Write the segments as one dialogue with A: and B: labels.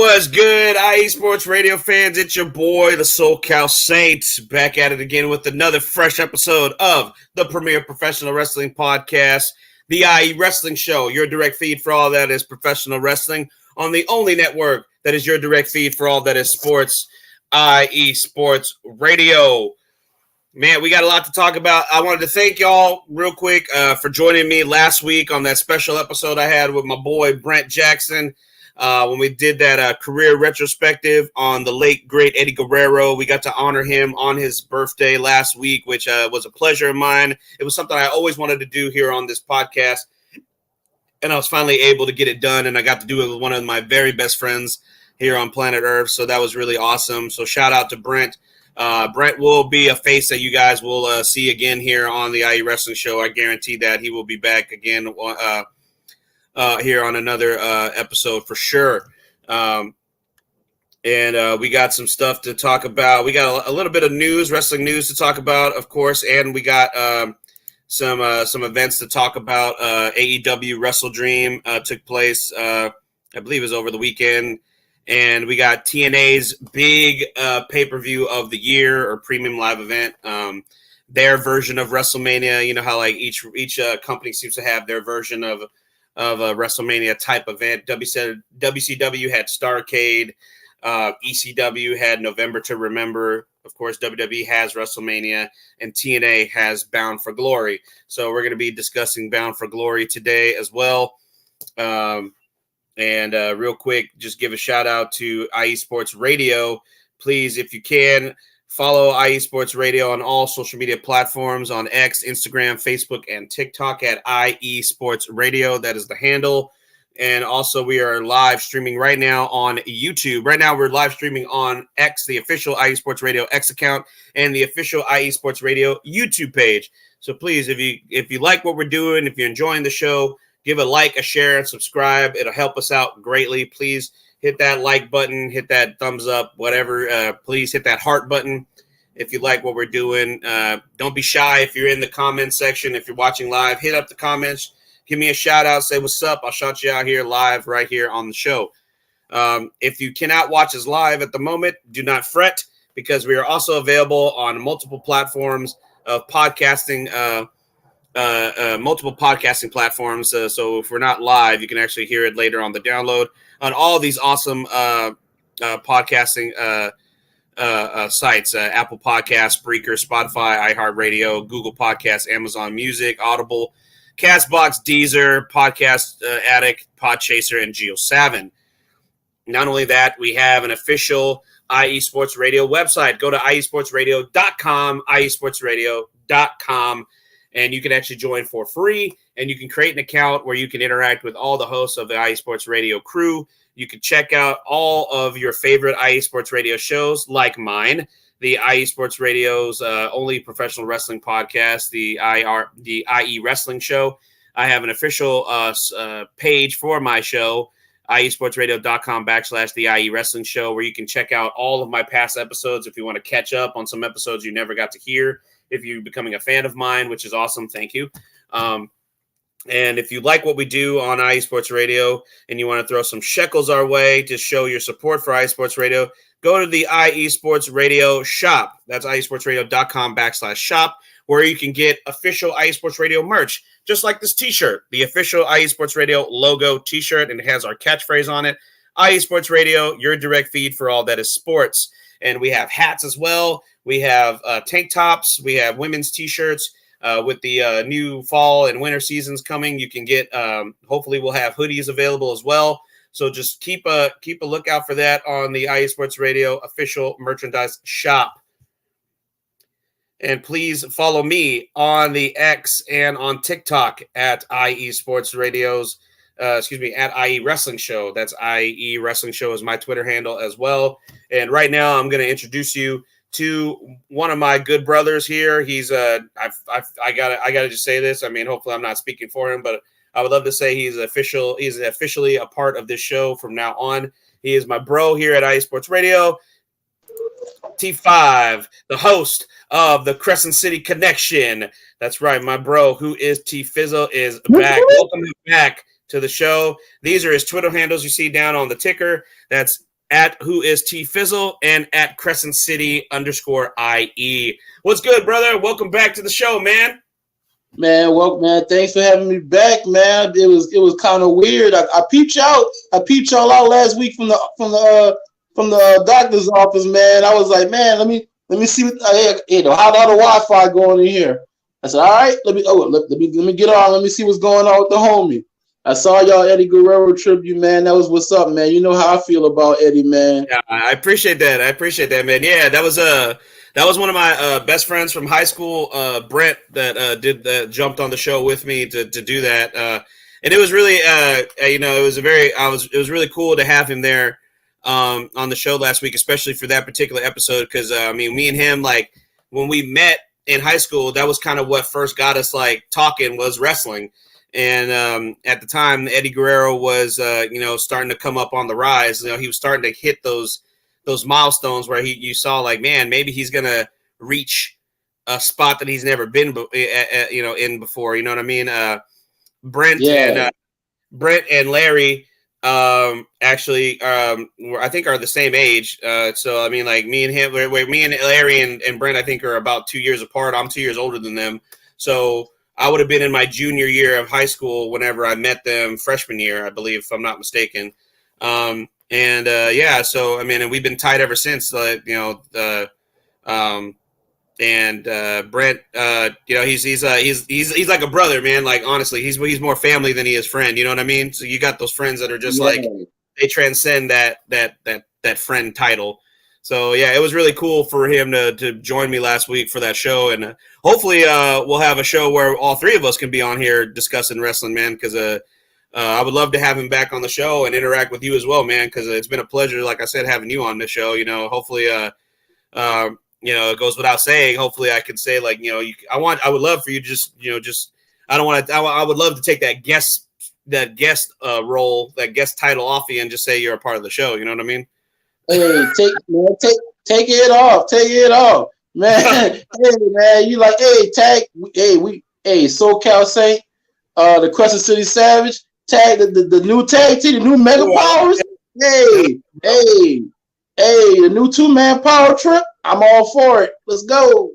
A: What's good, IE Sports Radio fans? It's your boy, the SoCal Saint, back at it again with another fresh episode of the premier professional wrestling podcast, the IE Wrestling Show, your direct feed for all that is professional wrestling on the only network that is your direct feed for all that is sports, IE Sports Radio. Man, we got a lot to talk about. I wanted to thank y'all real quick for joining me last week on that special episode I had with my boy Brent Jackson. When we did that career retrospective on the late, great Eddie Guerrero. We got to honor him on his birthday last week, which was a pleasure of mine. It was something I always wanted to do here on this podcast, and I was finally able to get it done, and I got to do it with one of my very best friends here on planet Earth, so that was really awesome. So shout out to Brent. Brent will be a face that you guys will see again here on the IE Wrestling Show. I guarantee that he will be back again here on another episode for sure. And we got some stuff to talk about. We got a little bit of news, wrestling news to talk about, of course, and we got some events to talk about. AEW Wrestle Dream took place, I believe it was over the weekend. And we got TNA's big pay-per-view of the year or premium live event. Their version of WrestleMania. You know how like each company seems to have their version of a WrestleMania type event. WCW had Starrcade. ECW had November to Remember. Of course, WWE has WrestleMania, and TNA has Bound for Glory. So we're going to be discussing Bound for Glory today as well. And real quick, just give a shout out to IE Sports Radio. Please, if you can, follow IE Sports Radio on all social media platforms on X, Instagram, Facebook, and TikTok at IE Sports Radio. That is the handle. And also, we are live streaming right now on YouTube. Right now, we're live streaming on X, the official IE Sports Radio X account, and the official IE Sports Radio YouTube page. So please, if you like what we're doing, if you're enjoying the show, give a like, a share, and subscribe. It'll help us out greatly. Please hit that like button, hit that thumbs up, whatever. Please hit that heart button if you like what we're doing. Don't be shy if you're in the comment section. If you're watching live, hit up the comments. Give me a shout out. Say what's up. I'll shout you out here live right here on the show. If you cannot watch us live at the moment, do not fret because we are also available on multiple platforms of podcasting multiple podcasting platforms. So if we're not live, you can actually hear it later on the download on all these awesome podcasting sites, Apple Podcasts, Breaker, Spotify, iHeartRadio, Google Podcasts, Amazon Music, Audible, Castbox, Deezer, Podcast Addict, Podchaser, and GeoSavin. Not only that, we have an official IE Sports Radio website. Go to iesportsradio.com, iesportsradio.com. And you can actually join for free, and you can create an account where you can interact with all the hosts of the IE Sports Radio crew. You can check out all of your favorite IE Sports Radio shows, like mine, the IE Sports Radio's only professional wrestling podcast, the IE Wrestling Show. I have an official page for my show, iesportsradio.com/the IE Wrestling Show, where you can check out all of my past episodes if you want to catch up on some episodes you never got to hear. If you're becoming a fan of mine, which is awesome, thank you. And if you like what we do on IE Sports Radio and you want to throw some shekels our way to show your support for IE Sports Radio, go to the IE Sports Radio shop. That's iesportsradio.com/shop, where you can get official IE Sports Radio merch, just like this t-shirt, the official IE Sports Radio logo t-shirt, and it has our catchphrase on it. IE Sports Radio, your direct feed for all that is sports. And we have hats as well. We have tank tops. We have women's T-shirts with the new fall and winter seasons coming. You can get, hopefully we'll have hoodies available as well. So just keep a lookout for that on the IE Sports Radio official merchandise shop. And please follow me on the X and on TikTok at IE Sports Radio's, at IE Wrestling Show. That's IE Wrestling Show is my Twitter handle as well. And right now I'm going to introduce you to one of my good brothers here. He's I gotta just say this. I mean, hopefully I'm not speaking for him, but I would love to say he's officially a part of this show from now on. He is my bro here at IE Sports Radio. T5, the host of the Crescent City Connection. That's right, my bro, who is T Fizzle, is back. Welcome back to the show. These are his Twitter handles you see down on the ticker. That's at Who Is T Fizzle, and at Crescent City _IE. What's good, brother? Welcome back to the show, man.
B: Man, well, man, thanks for having me back, man. It was kind of weird. I peeped y'all out last week from the doctor's office, man. I was like, man, let me see what how the Wi-Fi going in here. I said, all right, let me get on. Let me see what's going on with the homie. I saw y'all Eddie Guerrero tribute, man. That was what's up, man. You know how I feel about Eddie, man.
A: Yeah, I appreciate that, man. Yeah, that was one of my best friends from high school, Brent, that jumped on the show with me to do that. And it was really, it was really cool to have him there on the show last week, especially for that particular episode. Because me and him, like when we met in high school, that was kind of what first got us like talking was wrestling. And at the time, Eddie Guerrero was, starting to come up on the rise. He was starting to hit those milestones where you saw like, man, maybe he's gonna reach a spot that he's never been, in before. You know what I mean? Brent and Larry, actually, I think are the same age. So I mean, like me and Larry and Brent, I think are about 2 years apart. I'm 2 years older than them, so I would have been in my junior year of high school whenever I met them, freshman year, I believe, if I'm not mistaken. So I mean, and we've been tight ever since. Brent, he's like a brother, man. Like honestly, he's more family than he is friend. You know what I mean? So you got those friends that are just like they transcend that friend title. So yeah, it was really cool for him to join me last week for that show, and hopefully we'll have a show where all three of us can be on here discussing wrestling, man. Because I would love to have him back on the show and interact with you as well, man. Because it's been a pleasure, like I said, having you on the show. Hopefully, it goes without saying. Hopefully, I can say like, I would love for you I would love to take that guest role, that guest title off you, and just say you're a part of the show. You know what I mean?
B: Hey, take it off, man. Hey, man, you like, SoCal Saint, the Crescent City Savage, tag the new tag team, the new Mega Powers. Hey, the new 2-man power trip. I'm all for it. Let's go.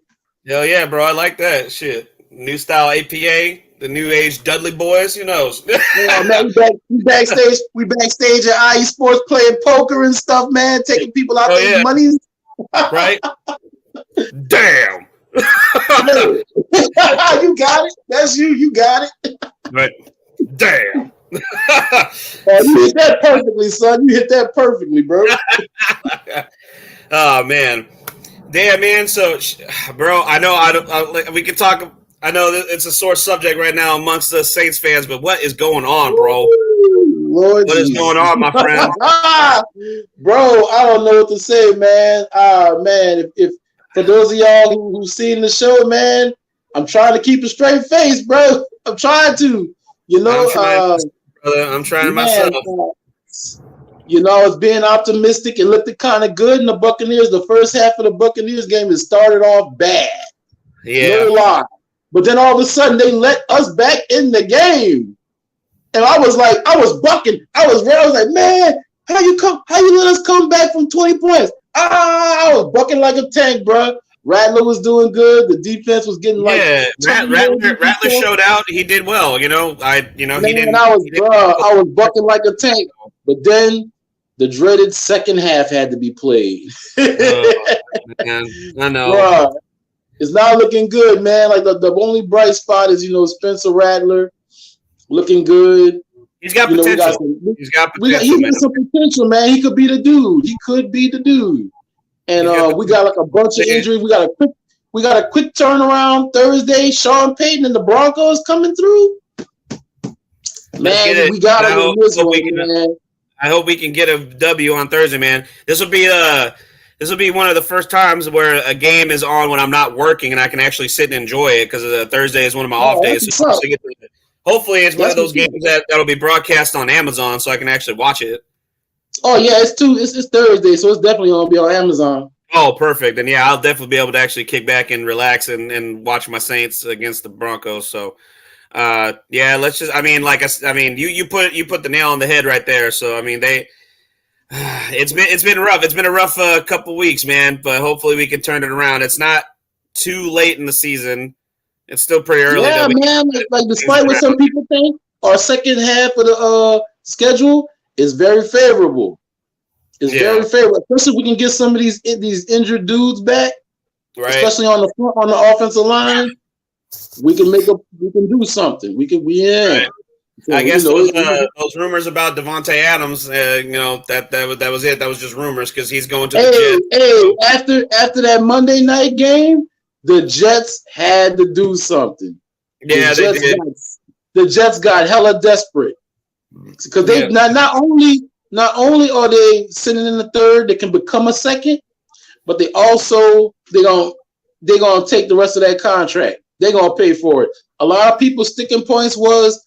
A: Hell yeah, bro. I like that shit. New style APA. The new age Dudley boys, who knows?
B: Yeah, man, we backstage at IE Sports playing poker and stuff, man, taking people out their money.
A: Right? Damn.
B: You got it. That's you. You got it.
A: Right. Damn.
B: You hit that perfectly, son. You hit that perfectly, bro.
A: Oh, man. Damn, man. So, bro, I know we can talk. I know that it's a sore subject right now amongst the Saints fans, but what is going on, bro?
B: Lord
A: what Jesus. Is going on, my friend?
B: Bro, I don't know what to say, man. Man, if for those of y'all who've seen the show, man, I'm trying to keep a straight face, bro. I'm trying to,
A: I'm trying myself.
B: It's being optimistic. It looked kind of good in the Buccaneers. The first half of the Buccaneers game has started off bad.
A: Yeah.
B: No lie. But then all of a sudden they let us back in the game. And I was bucking. I was like, man, how you let us come back from 20 points? I was bucking like a tank, bro. Rattler was doing good. The defense was getting
A: Rattler showed out. He did well. I
B: was bucking like a tank. But then the dreaded second half had to be played.
A: Man, I know.
B: Bruh, it's not looking good, man. Like the only bright spot is, Spencer Rattler looking good.
A: He's got potential. He's got
B: some potential, man. He could be the dude. And we got like a bunch of injuries. We got a quick turnaround Thursday. Sean Payton and the Broncos coming through. Man, we got to win this one, man.
A: I hope we can get a W on Thursday, man. This will be one of the first times where a game is on when I'm not working and I can actually sit and enjoy it, because Thursday is one of my off days. So hopefully it's one of those games that'll be broadcast on Amazon so I can actually watch it.
B: Oh yeah, it's Thursday, so it's definitely gonna be on Amazon.
A: Oh, perfect. And yeah, I'll definitely be able to actually kick back and relax and watch my Saints against the Broncos. So let's just you put the nail on the head right there. So I mean It's been rough. It's been a rough couple weeks, man. But hopefully we can turn it around. It's not too late in the season. It's still pretty early.
B: Yeah, man. Like despite what some people think, our second half of the schedule is very favorable. It's very favorable, especially if we can get some of these injured dudes back, right? Especially on the offensive line. We can do something. Right.
A: So, I guess those rumors about Devontae Adams, that was it. That was just rumors because he's going to the
B: Jets. Hey, after that Monday night game, the Jets had to do something.
A: Yeah, they did.
B: The Jets got hella desperate because they not only are they sitting in the third, they can become a second, but they also they're gonna take the rest of that contract. They're gonna pay for it. A lot of people's sticking points was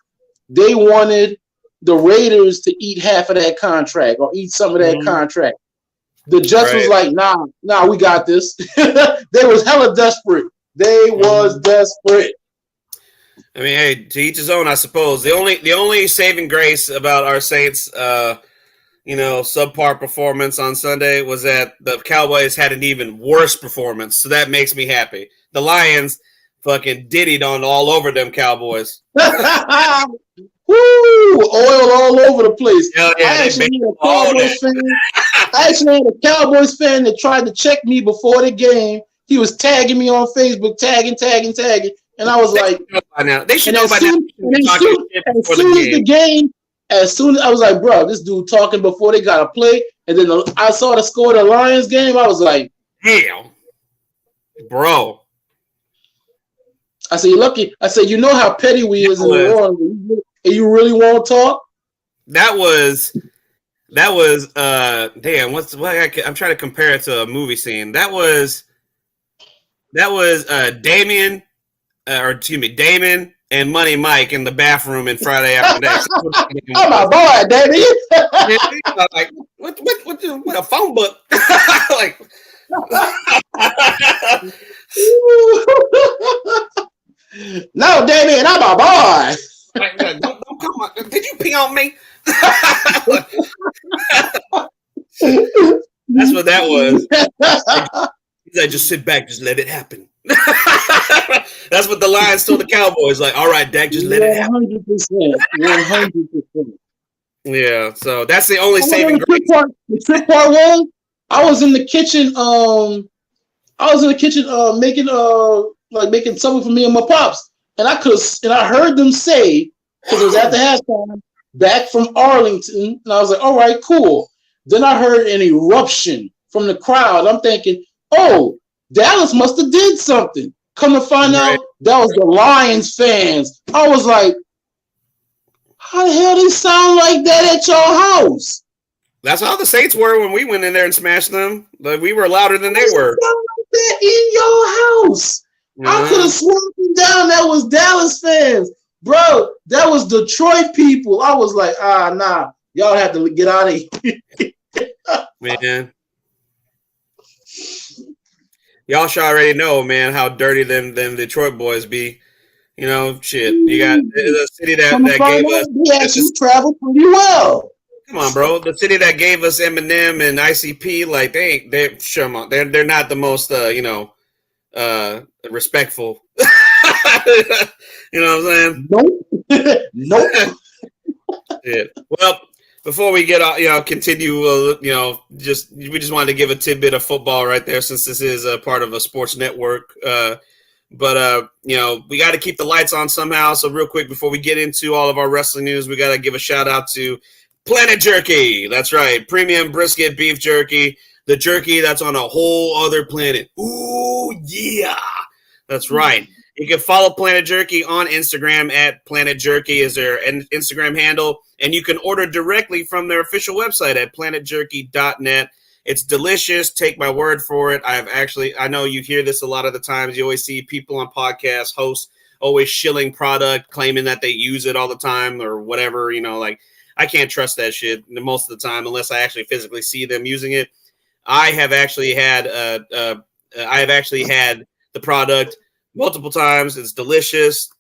B: they wanted the Raiders to eat half of that contract or eat some of that contract. The Jets was like, nah, we got this. They was hella desperate. They was desperate.
A: I mean, hey, to each his own, I suppose. The only saving grace about our Saints, subpar performance on Sunday was that the Cowboys had an even worse performance. So that makes me happy. The Lions fucking diddied on all over them Cowboys.
B: Woo! Oil all over the place.
A: Yeah,
B: I actually had a Cowboys fan that tried to check me before the game. He was tagging me on Facebook, tagging. And I was like,
A: they should know by now.
B: As soon as I was like, bro, this dude talking before they got to play. And then I saw the score of the Lions game. I was like,
A: damn, bro.
B: I said, you're lucky. I said, you know how petty we is in the world. And you really won't talk?
A: That was damn, I'm trying to compare it to a movie scene. That was Damon and Money Mike in the bathroom in Friday After Next.
B: Oh my boy, Damien.
A: Like what a phone book. Like
B: no, Damien, I'm a boy.
A: Don't come on. Did you pee on me? That's what that was. He's like, just sit back, just let it happen. That's what the Lions told the Cowboys. Like, all right, Dak, just let it happen.
B: 100%.
A: Yeah, so that's the only saving grace.
B: The trip part was I was in the kitchen. Making something for me and my pops, and I heard them say, because it was at the halftime, back from Arlington, and I was like, all right, cool. Then I heard an eruption from the crowd. I'm thinking, oh, Dallas must have did something. Come to find out, that was the Lions fans. I was like, how the hell they sound like that at your house?
A: That's how the Saints were when we went in there and smashed them. Like, we were louder than they were.
B: Like that in your house. I could have sworn down that was Dallas fans. Bro, that was Detroit people. I was like, nah. Y'all have to get out of here.
A: Man. Y'all should already know, man, how dirty them Detroit boys be. You know, shit. You got the city that gave us.
B: We actually traveled pretty well.
A: Come on, bro. The city that gave us Eminem and ICP, like they're not the most respectful. You know what I'm saying?
B: Nope.
A: Yeah. Well, before we get continue, we just wanted to give a tidbit of football right there, since this is a part of a sports network. But we got to keep the lights on somehow. So real quick, before we get into all of our wrestling news, we got to give a shout out to Planet Jerky. That's right. Premium brisket beef jerky. The jerky that's on a whole other planet. Ooh, yeah. That's right. You can follow Planet Jerky on Instagram at Planet Jerky is their Instagram handle. And you can order directly from their official website at planetjerky.net. It's delicious. Take my word for it. I know you hear this a lot of the times. You always see people on podcasts, hosts, always shilling product, claiming that they use it all the time or whatever. I can't trust that shit most of the time unless I actually physically see them using it. I have actually had the product multiple times. It's delicious.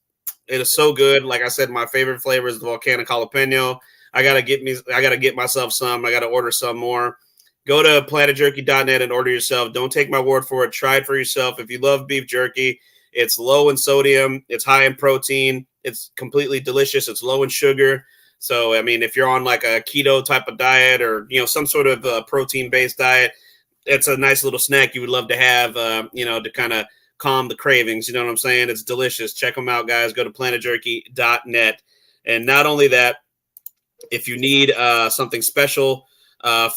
A: It is so good. Like I said, my favorite flavor is the volcanic jalapeno. I gotta get myself some. I gotta order some more. Go to planetjerky.net and order yourself. Don't take my word for it. Try it for yourself. If you love beef jerky, it's low in sodium. It's high in protein. It's completely delicious. It's low in sugar. So, I mean, if you're on like a keto type of diet or, some sort of protein-based diet, it's a nice little snack you would love to have, to kind of calm the cravings. You know what I'm saying? It's delicious. Check them out, guys. Go to planetjerky.net. And not only that, if you need something special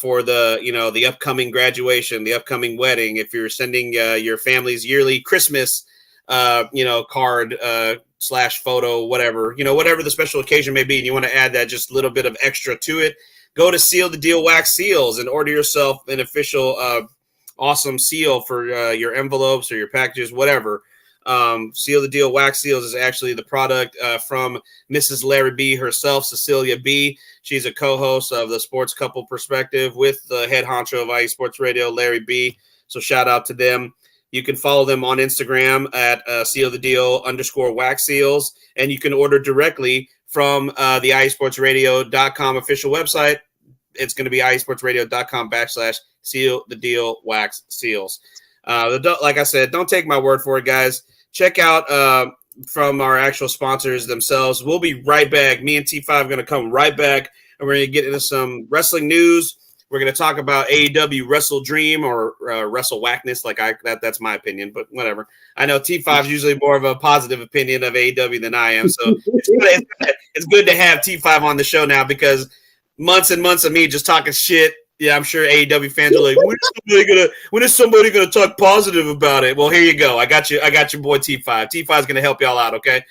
A: for the upcoming graduation, the upcoming wedding, if you're sending your family's yearly Christmas, card / photo, whatever the special occasion may be, and you want to add that just a little bit of extra to it, go to Seal the Deal Wax Seals and order yourself an official awesome seal for your envelopes or your packages, whatever. Seal the Deal Wax Seals is actually the product from Mrs. Larry B herself, Cecilia B. She's a co-host of the Sports Couple Perspective with the head honcho of IE Sports Radio, Larry B. So shout out to them. You can follow them on Instagram at Seal the Deal _wax seals, and you can order directly from the IESportsRadio.com official website. It's going to be IESportsRadio.com / Seal the Deal Wax Seals. Like I said, don't take my word for it, guys. Check out from our actual sponsors themselves. We'll be right back. Me and T5 are going to come right back, and we're going to get into some wrestling news. We're going to talk about AEW Wrestle Dream or Wrestle Whackness. That's my opinion, but whatever. I know T5 is usually more of a positive opinion of AEW than I am, so it's good to have T5 on the show now because months and months of me just talking shit. Yeah, I'm sure AEW fans are like, when is somebody gonna talk positive about it? Well, here you go. I got your boy T5. T5 is gonna help y'all out, okay?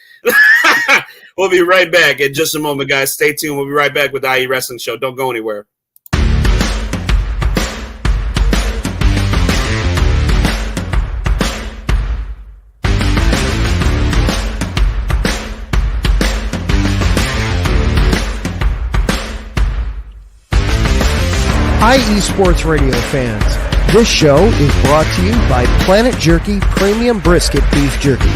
A: We'll be right back in just a moment, guys. Stay tuned. We'll be right back with the IE Wrestling Show. Don't go anywhere.
C: IE Sports Radio fans, this show is brought to you by Planet Jerky Premium Brisket Beef Jerky.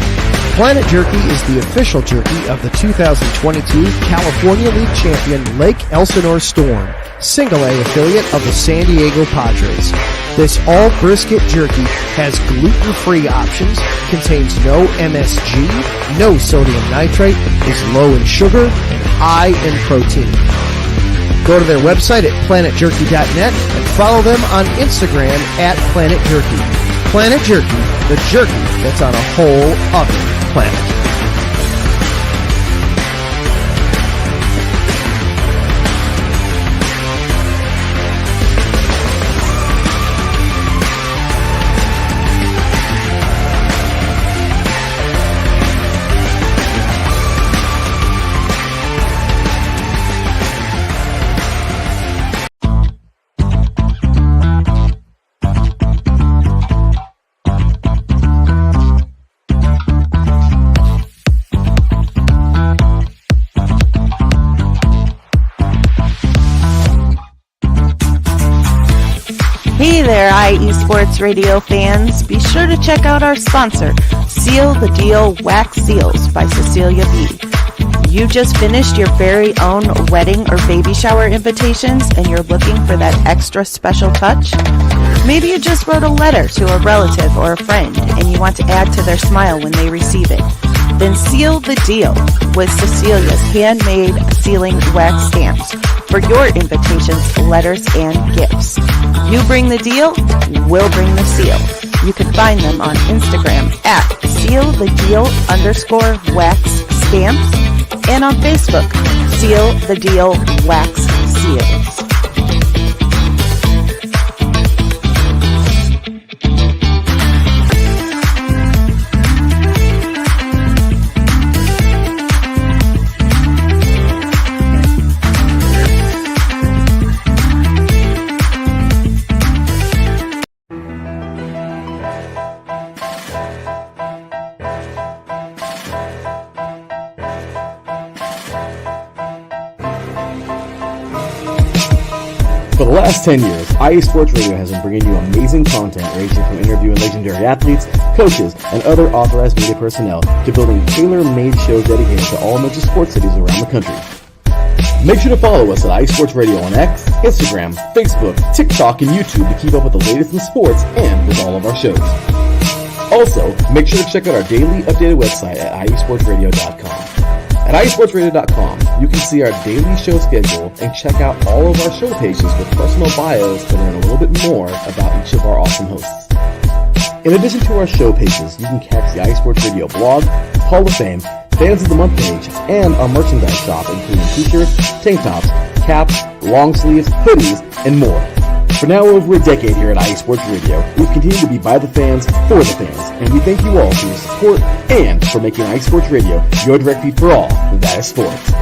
C: Planet Jerky is the official jerky of the 2022 California League champion Lake Elsinore Storm, Single A affiliate of the San Diego Padres. This all brisket jerky has gluten-free options, contains no MSG, no sodium nitrate, is low in sugar, and high in protein. Go to their website at planetjerky.net and follow them on Instagram at Planet Jerky. Planet Jerky, the jerky that's on a whole other planet.
D: Hey there, IE Sports Radio fans. Be sure to check out our sponsor, Seal the Deal Wax Seals by Cecilia B. You just finished your very own wedding or baby shower invitations and you're looking for that extra special touch? Maybe you just wrote a letter to a relative or a friend and you want to add to their smile when they receive it. Then seal the deal with Cecilia's handmade sealing wax stamps for your invitations, letters, and gifts. You bring the deal, we'll bring the seal. You can find them on Instagram at SealTheDeal_wax stamps and on Facebook, Seal the Deal Wax Seals.
E: For the last 10 years, IE Sports Radio has been bringing you amazing content ranging from interviewing legendary athletes, coaches, and other authorized media personnel to building tailor-made shows dedicated to all major sports cities around the country. Make sure to follow us at iSports Radio on X, Instagram, Facebook, TikTok, and YouTube to keep up with the latest in sports and with all of our shows. Also, make sure to check out our daily updated website at iesportsradio.com. At iesportsradio.com, you can see our daily show schedule and check out all of our show pages with personal bios to learn a little bit more about each of our awesome hosts. In addition to our show pages, you can catch the iSports Radio blog, Hall of Fame, Fans of the Month page, and our merchandise shop, including t-shirts, tank tops, caps, long sleeves, hoodies, and more. For now over a decade here at iSports Radio, we've continued to be by the fans, for the fans, and we thank you all for your support and for making iSports Radio your direct feed for all that is sports.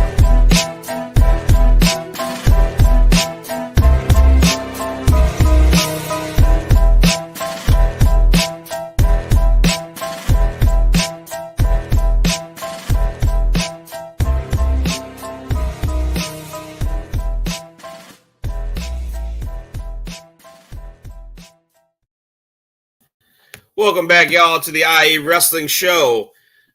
A: Welcome back, y'all, to the IE Wrestling Show.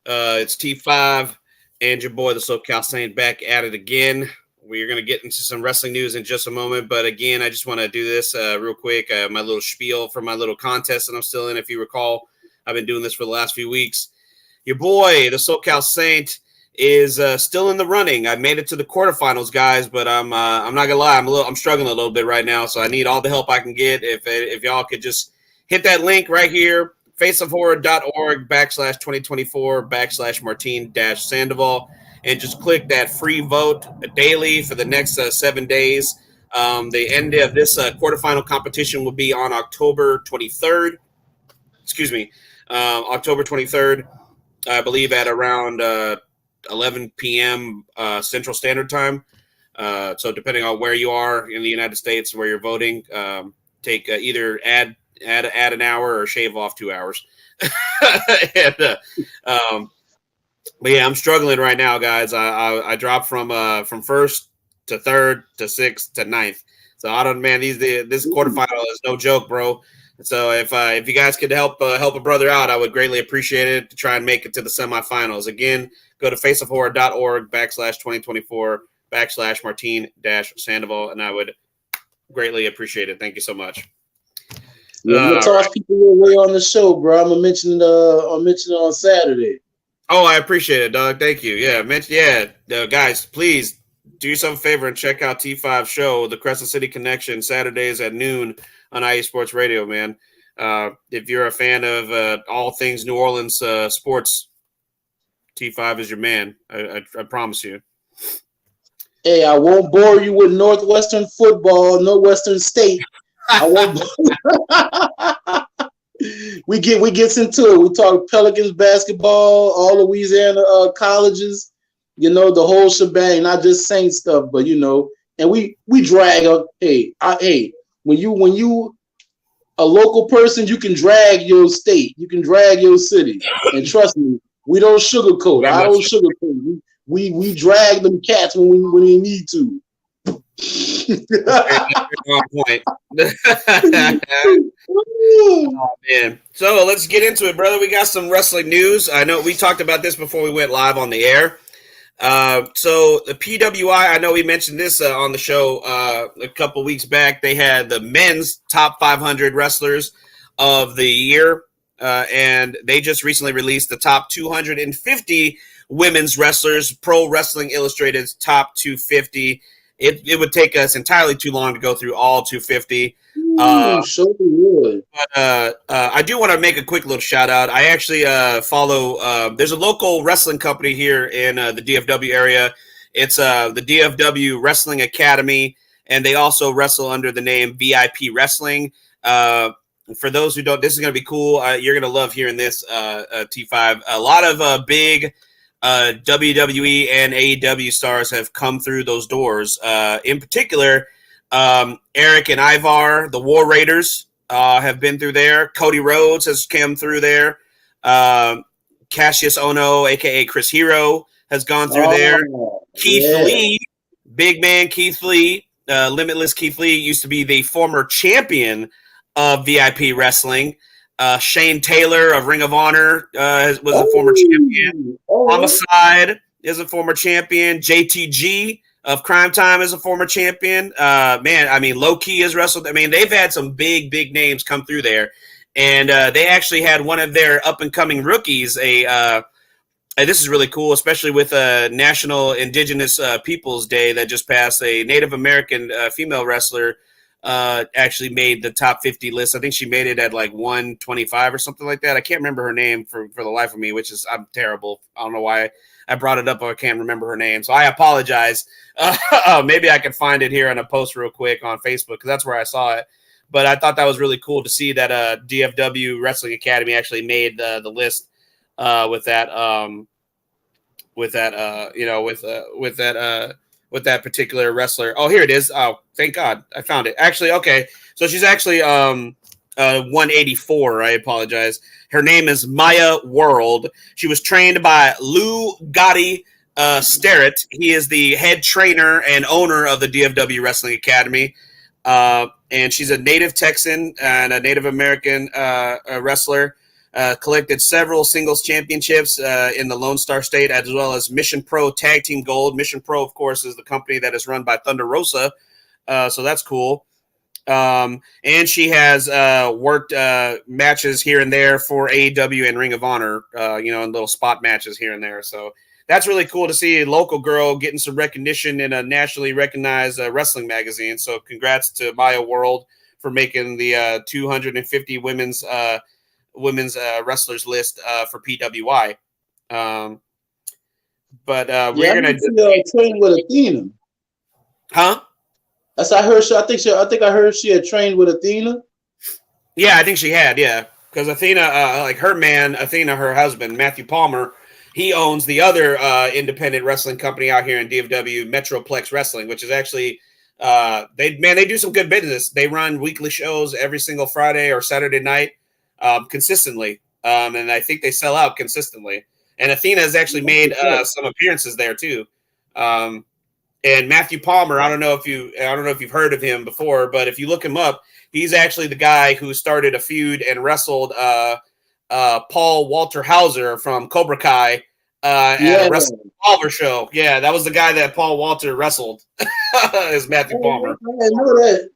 A: It's T5 and your boy, the SoCal Saint, back at it again. We're going to get into some wrestling news in just a moment, but again, I just want to do this real quick. My little spiel for my little contest that I'm still in. If you recall, I've been doing this for the last few weeks. Your boy, the SoCal Saint, is still in the running. I made it to the quarterfinals, guys, but I'm not gonna lie, I'm struggling a little bit right now, so I need all the help I can get. If y'all could just hit that link right here, faceofhorror.org/2024/Martin-Sandoval, and just click that free vote daily for the next 7 days. The end of this quarterfinal competition will be on October 23rd. October 23rd, I believe, at around 11 p.m. Central Standard Time. So depending on where you are in the United States, where you're voting, take either add an hour or shave off 2 hours. But yeah, I'm struggling right now, guys. I dropped from first to third to sixth to ninth. So I don't, man. This quarterfinal is no joke, bro. So if you guys could help a brother out, I would greatly appreciate it to try and make it to the semifinals. Again, go to faceofhorror.org/2024/Martin-Sandoval, and I would greatly appreciate it. Thank you so much.
B: We'll toss people your way on the show, bro. I'm gonna mention it on Saturday.
A: Oh, I appreciate it, dog. Thank you. Yeah, guys, please do yourself a favor and check out T5 show, the Crescent City Connection, Saturdays at noon on IE Sports Radio, man. If you're a fan of all things New Orleans sports, T5 is your man. I promise you.
B: Hey, I won't bore you with Northwestern football, Northwestern State. I won't. We gets into it. We talk Pelicans basketball, all Louisiana colleges, the whole shebang, not just Saint stuff, but and we drag up. Hey, when you a local person, you can drag your state, you can drag your city, and trust me, we don't sugarcoat. I don't sugarcoat. We drag them cats when we need to.
A: Point. Oh, man. So let's get into it, brother. We got some wrestling news. I know we talked about this before we went live on the air. So the PWI, I know we mentioned this on the show a couple weeks back. They had the men's top 500 wrestlers of the year, and they just recently released the top 250 women's wrestlers, Pro Wrestling Illustrated's top 250. It would take us entirely too long to go through all 250.
B: So good.
A: But I do want to make a quick little shout out. I actually follow. There's a local wrestling company here in the DFW area. It's the DFW Wrestling Academy, and they also wrestle under the name VIP Wrestling. For those who don't, this is going to be cool. You're going to love hearing this, T5. A lot of big WWE and AEW stars have come through those doors. In particular, Eric and Ivar, the War Raiders, have been through there. Cody Rhodes has come through there. Cassius Ono, a.k.a. Chris Hero, has gone through there. Keith Lee, big man Keith Lee, Limitless Keith Lee, used to be the former champion of VIP Wrestling. Shane Taylor of Ring of Honor was a former champion. Homicide is a former champion. JTG of Crime Time is a former champion. Man, I mean, Low Key has wrestled. I mean, they've had some big names come through there. And they actually had one of their up-and-coming rookies, this is really cool, especially with National Indigenous Peoples Day that just passed. A Native American female wrestler actually made the top 50 list. I think she made it at like 125 or something like that. I can't remember her name for the life of me, which is I'm terrible. I don't know why I brought it up, but I can't remember her name. So I apologize. Maybe I can find it here on a post real quick on Facebook because that's where I saw it. But I thought that was really cool to see that DFW Wrestling Academy actually made the list with that particular wrestler. Oh, here it is. Oh, thank God, I found it. Actually, okay. So she's actually 184. I apologize. Her name is Maya World. She was trained by Lou Gotti Starrett. He is the head trainer and owner of the DFW Wrestling Academy. And she's a native Texan and a Native American wrestler. Collected several singles championships in the Lone Star State, as well as Mission Pro Tag Team Gold. Mission Pro, of course, is the company that is run by Thunder Rosa, so that's cool. And she has worked matches here and there for AEW and Ring of Honor, in little spot matches here and there. So that's really cool to see a local girl getting some recognition in a nationally recognized wrestling magazine. So congrats to Maya World for making the 250 women's wrestlers list for PWI. We're gonna
B: train with Athena.
A: Huh?
B: That's I heard. I think I heard she had trained with Athena.
A: Yeah, I think she had. Yeah, because Athena, Athena, her husband Matthew Palmer, he owns the other independent wrestling company out here in DFW, Metroplex Wrestling, which is actually they do some good business. They run weekly shows every single Friday or Saturday night. Consistently, and I think they sell out consistently. And Athena has actually made some appearances there too. And Matthew Palmer, I don't know if you've heard of him before, but if you look him up, he's actually the guy who started a feud and wrestled Paul Walter Hauser from Cobra Kai at a Wrestling Revolver show. Yeah, that was the guy that Paul Walter wrestled. Is Matthew Palmer?
B: I didn't know that.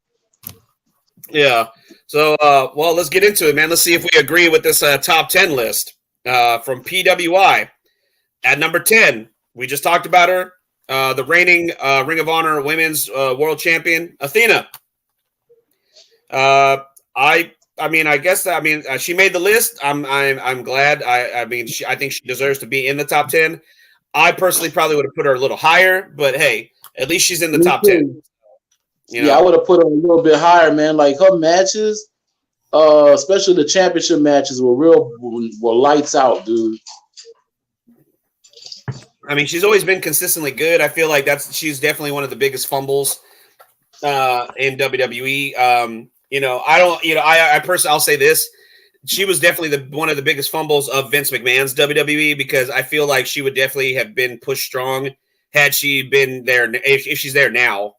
A: Yeah. So, let's get into it, man. Let's see if we agree with this top 10 list from PWI. At number 10, we just talked about her, the reigning Ring of Honor Women's World Champion, Athena. She made the list. I'm glad. I think she deserves to be in the top 10. I personally probably would have put her a little higher, but hey, at least she's in the top 10.
B: Yeah, I would have put her a little bit higher, man. Like her matches, especially the championship matches, were lights out, dude.
A: I mean, she's always been consistently good. I feel like she's definitely one of the biggest fumbles in WWE. I personally, I'll say this: she was definitely one of the biggest fumbles of Vince McMahon's WWE, because I feel like she would definitely have been pushed strong had she been there. If she's there now,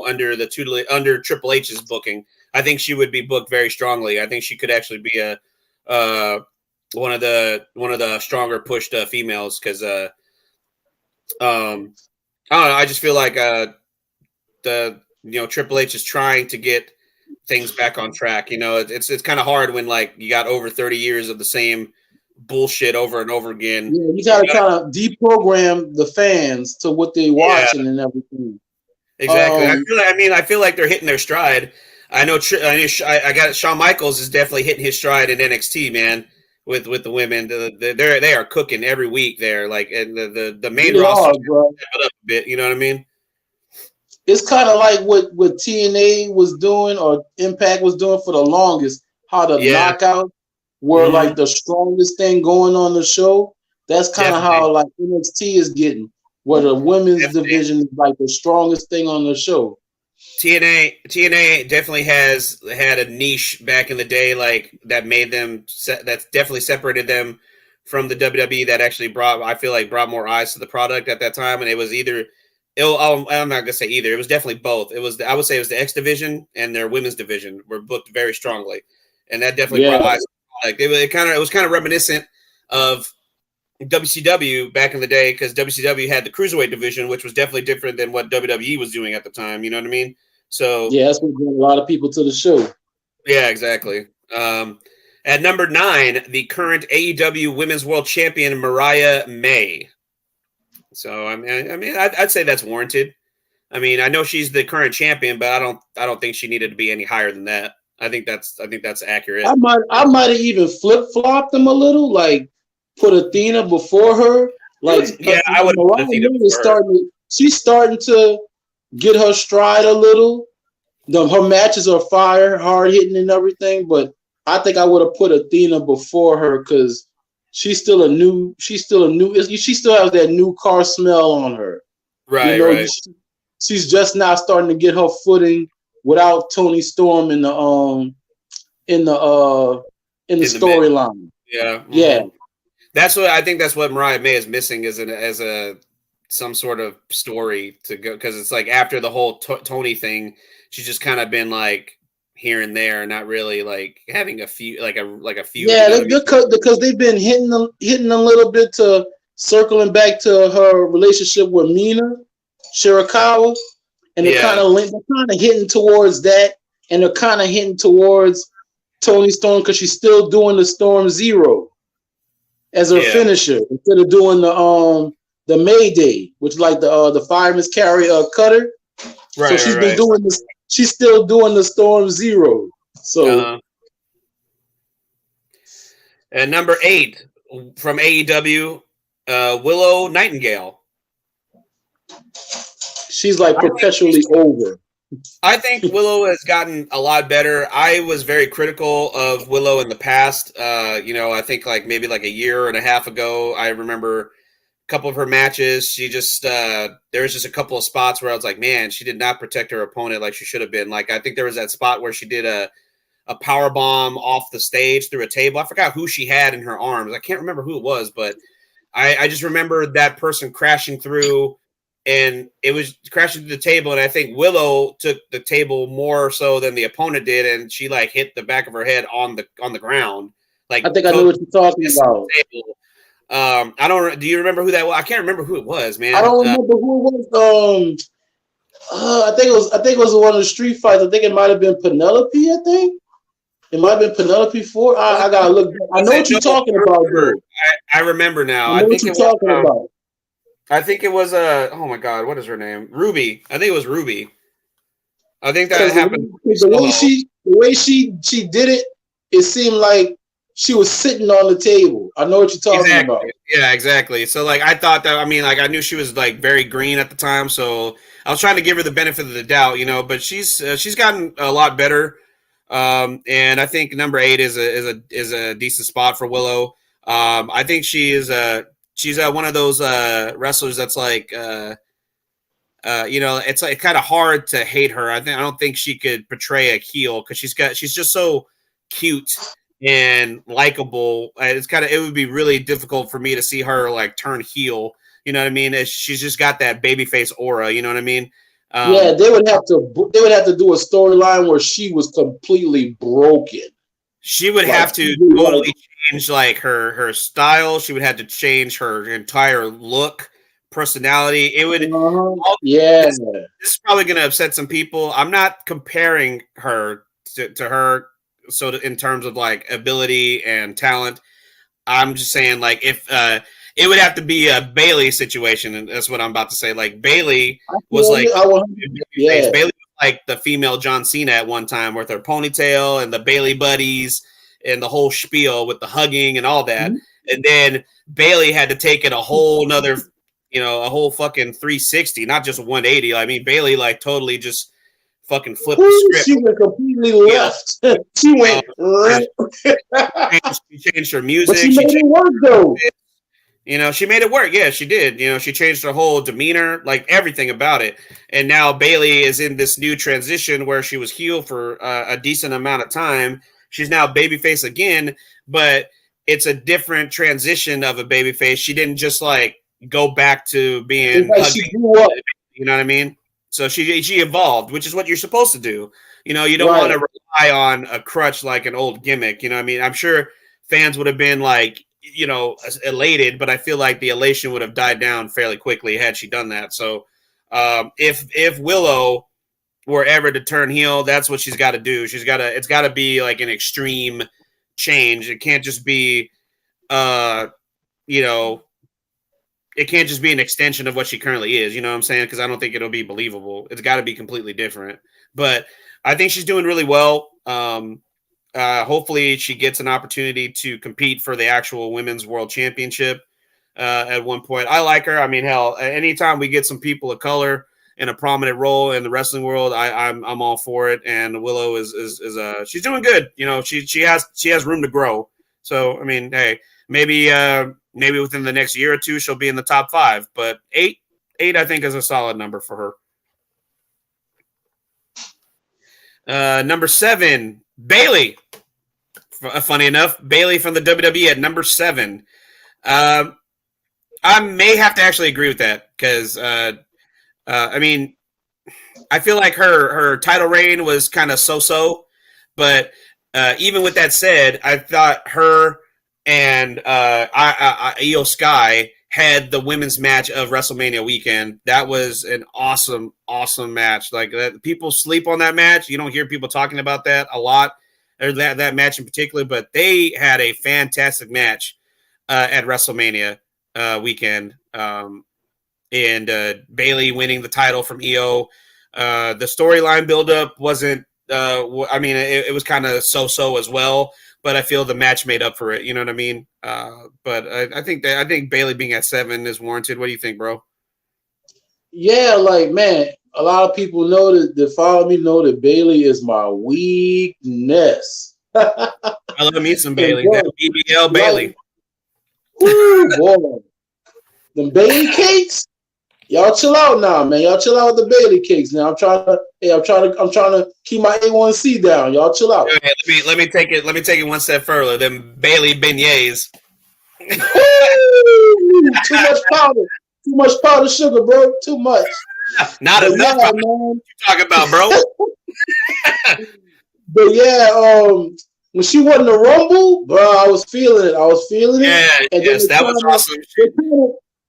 A: under Triple H's booking, I think she would be booked very strongly. I think she could actually be one of the stronger pushed females, because I don't know. I just feel like Triple H is trying to get things back on track. It's kind of hard when you got over 30 years of the same bullshit over and over again.
B: Yeah, you gotta kind of deprogram the fans to what they watching and everything.
A: Exactly. I feel like they're hitting their stride. I know. I got Shawn Michaels is definitely hitting his stride in NXT, man. With the women, they are cooking every week there. And the main roster step it up a bit. You know what I mean?
B: It's kind of like what TNA was doing or Impact was doing for the longest. How the knockouts were the strongest thing going on the show. That's kind of how NXT is getting, where the women's division is the strongest thing on the show.
A: TNA definitely has had a niche back in the day, that made them. That's definitely separated them from the WWE. That actually brought more eyes to the product at that time, and it was either. I'm not gonna say either. It was definitely both. I would say it was the X division and their women's division were booked very strongly, and that definitely brought eyes. It was kind of reminiscent of WCW back in the day, because WCW had the cruiserweight division, which was definitely different than what WWE was doing at the time. You know what I mean? So
B: Yeah, that's what brought a lot of people to the show.
A: yeah, exactly. At number 9, the current AEW Women's World Champion Mariah May. So I'd say that's warranted. I mean, I know she's the current champion, but I don't think she needed to be any higher than that. I think that's accurate.
B: I might have even flip flopped them a little, like put Athena before her. Like
A: yeah, I would.
B: She's starting to get her stride a little. Her matches are fire, hard hitting and everything, but I think I would have put Athena before her because she still has that new car smell on her.
A: Right, right.
B: She's just now starting to get her footing without Toni Storm in the storyline.
A: Yeah,
B: yeah.
A: That's what Mariah May is missing as a some sort of story to go, because it's like after the whole Tony thing, she's just kind of been like here and there, not really like having a few like a few.
B: Yeah, because they've been hitting a little bit to circling back to her relationship with Mina Shirakawa, and they're kind of hitting towards that, and they're kind of hitting towards Toni Storm because she's still doing the Storm Zero as her finisher instead of doing the Mayday, which is like the fireman's carry cutter. Right. So she's been doing this. She's still doing the Storm Zero. So,
A: and number 8 from AEW, Willow Nightingale.
B: She's like perpetually over.
A: I think Willow has gotten a lot better. I was very critical of Willow in the past. I think like maybe like a year and a half ago, I remember a couple of her matches. She just there was just a couple of spots where I was like, man, she did not protect her opponent like she should have been. Like I think there was that spot where she did a power bomb off the stage through a table. I forgot who she had in her arms. I can't remember who it was, but I just remember that person crashing through. And it was crashing through the table, and I think Willow took the table more so than the opponent did, and she like hit the back of her head on the ground. Like
B: I think I know what you're talking about.
A: I don't. Do you remember who that was? I can't remember who it was, man.
B: I don't remember who it was. I think it was one of the street fights. I think it might have been Penelope. I think it might have been Penelope Ford. I gotta look. I know what you're talking about, dude.
A: I remember now.
B: I know what you're talking about.
A: I think it was oh my god, what is her name? Ruby. I think it was Ruby. I think that happened.
B: The way she did it, it seemed like she was sitting on the table. I know what you're talking about.
A: Yeah, exactly. So like I thought that, I knew she was like very green at the time, so I was trying to give her the benefit of the doubt, but she's gotten a lot better. And I think number 8 is a decent spot for Willow. I think she is she's one of those wrestlers that's like, it's like kind of hard to hate her. I don't think she could portray a heel because she's just so cute and likable. It would be really difficult for me to see her like turn heel. You know what I mean? She's just got that babyface aura. You know what I mean?
B: They would have to do a storyline where she was completely broken.
A: She would have to totally change like her style. She would have to change her entire look, personality. It would. This is probably going to upset some people. I'm not comparing her to her. So in terms of like ability and talent, I'm just saying like if it would have to be a Bailey situation, and that's what I'm about to say. Like Bailey was like Bailey. Like the female John Cena at one time with her ponytail and the Bailey buddies and the whole spiel with the hugging and all that. Mm-hmm. And then Bailey had to take it a whole nother, a whole fucking 360, not just 180. Bailey like totally just fucking flipped the script.
B: She went completely left. She went right.
A: She changed her music.
B: But she made it work though.
A: She made it work. Yeah, she did. She changed her whole demeanor, like everything about it. And now Bailey is in this new transition where she was heel for a decent amount of time. She's now babyface again, but it's a different transition of a babyface. She didn't just like go back to being
B: she grew up.
A: You know what I mean? So she evolved, which is what you're supposed to do. You don't want to rely on a crutch like an old gimmick. You know what I mean? I'm sure fans would have been like, elated, but I feel like the elation would have died down fairly quickly had she done that. So if Willow were ever to turn heel, that's what she's got to do. It's got to be like an extreme change. It can't just be, it can't just be an extension of what she currently is. You know what I'm saying? Because I don't think it'll be believable. It's got to be completely different. But I think she's doing really well. Hopefully she gets an opportunity to compete for the actual women's world championship at one point. I like her. I mean, hell, anytime we get some people of color in a prominent role in the wrestling world, I'm all for it. And Willow is she's doing good. She has room to grow. So I mean, hey, maybe within the next year or two she'll be in the top 5. But eight I think is a solid number for her. Number 7, Bayley. Funny enough, Bayley from the WWE at number 7. I may have to actually agree with that because, I mean, I feel like her title reign was kind of so-so, but even with that said, I thought her and Io Sky had the women's match of WrestleMania weekend. That was an awesome, awesome match. Like people sleep on that match. You don't hear people talking about that a lot, or that match in particular, but they had a fantastic match at WrestleMania weekend. And Bayley winning the title from Io. The storyline buildup wasn't, it was kind of so-so as well, but I feel the match made up for it. You know what I mean? But I think Bayley being at 7 is warranted. What do you think, bro?
B: Yeah, like, man, a lot of people know that follow me know that Bayley is my weakness.
A: I love me some Bayley. That BBL Bayley.
B: Woo, boy. Them Bayley cakes. Y'all chill out now, man. Y'all chill out with the Bayley cakes. Now I'm trying to keep my A1C down. Y'all chill out.
A: Okay, let me take it one step further. Them Bayley beignets.
B: Too much powder. Too much powdered sugar, bro. Too much.
A: Not
B: but
A: enough.
B: Yeah,
A: man. What you talking about, bro?
B: But yeah, when she won the Rumble, bro, I was feeling it.
A: Yeah,
B: and
A: yes, that was awesome.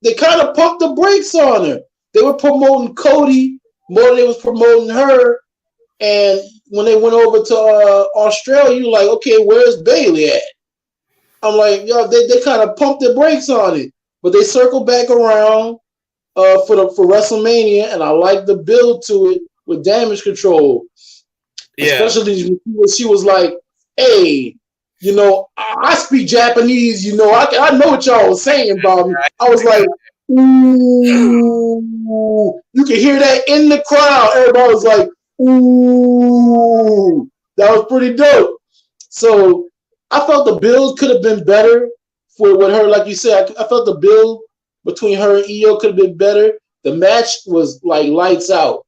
B: They kind of pumped the brakes on her. They were promoting Cody more than they was promoting her. And when they went over to Australia, you were like, okay, where's Bayley at? I'm like, yo, they kind of pumped the brakes on it. But they circled back around for WrestleMania, and I like the build to it with Damage Control. Yeah. Especially when she was like, hey, I speak Japanese, I know what y'all was saying about me. I was like, ooh, you can hear that in the crowd. Everybody was like, ooh, that was pretty dope. So I felt the build could have been better with her. Like you said, I felt the build between her and Io could have been better. The match was like lights out.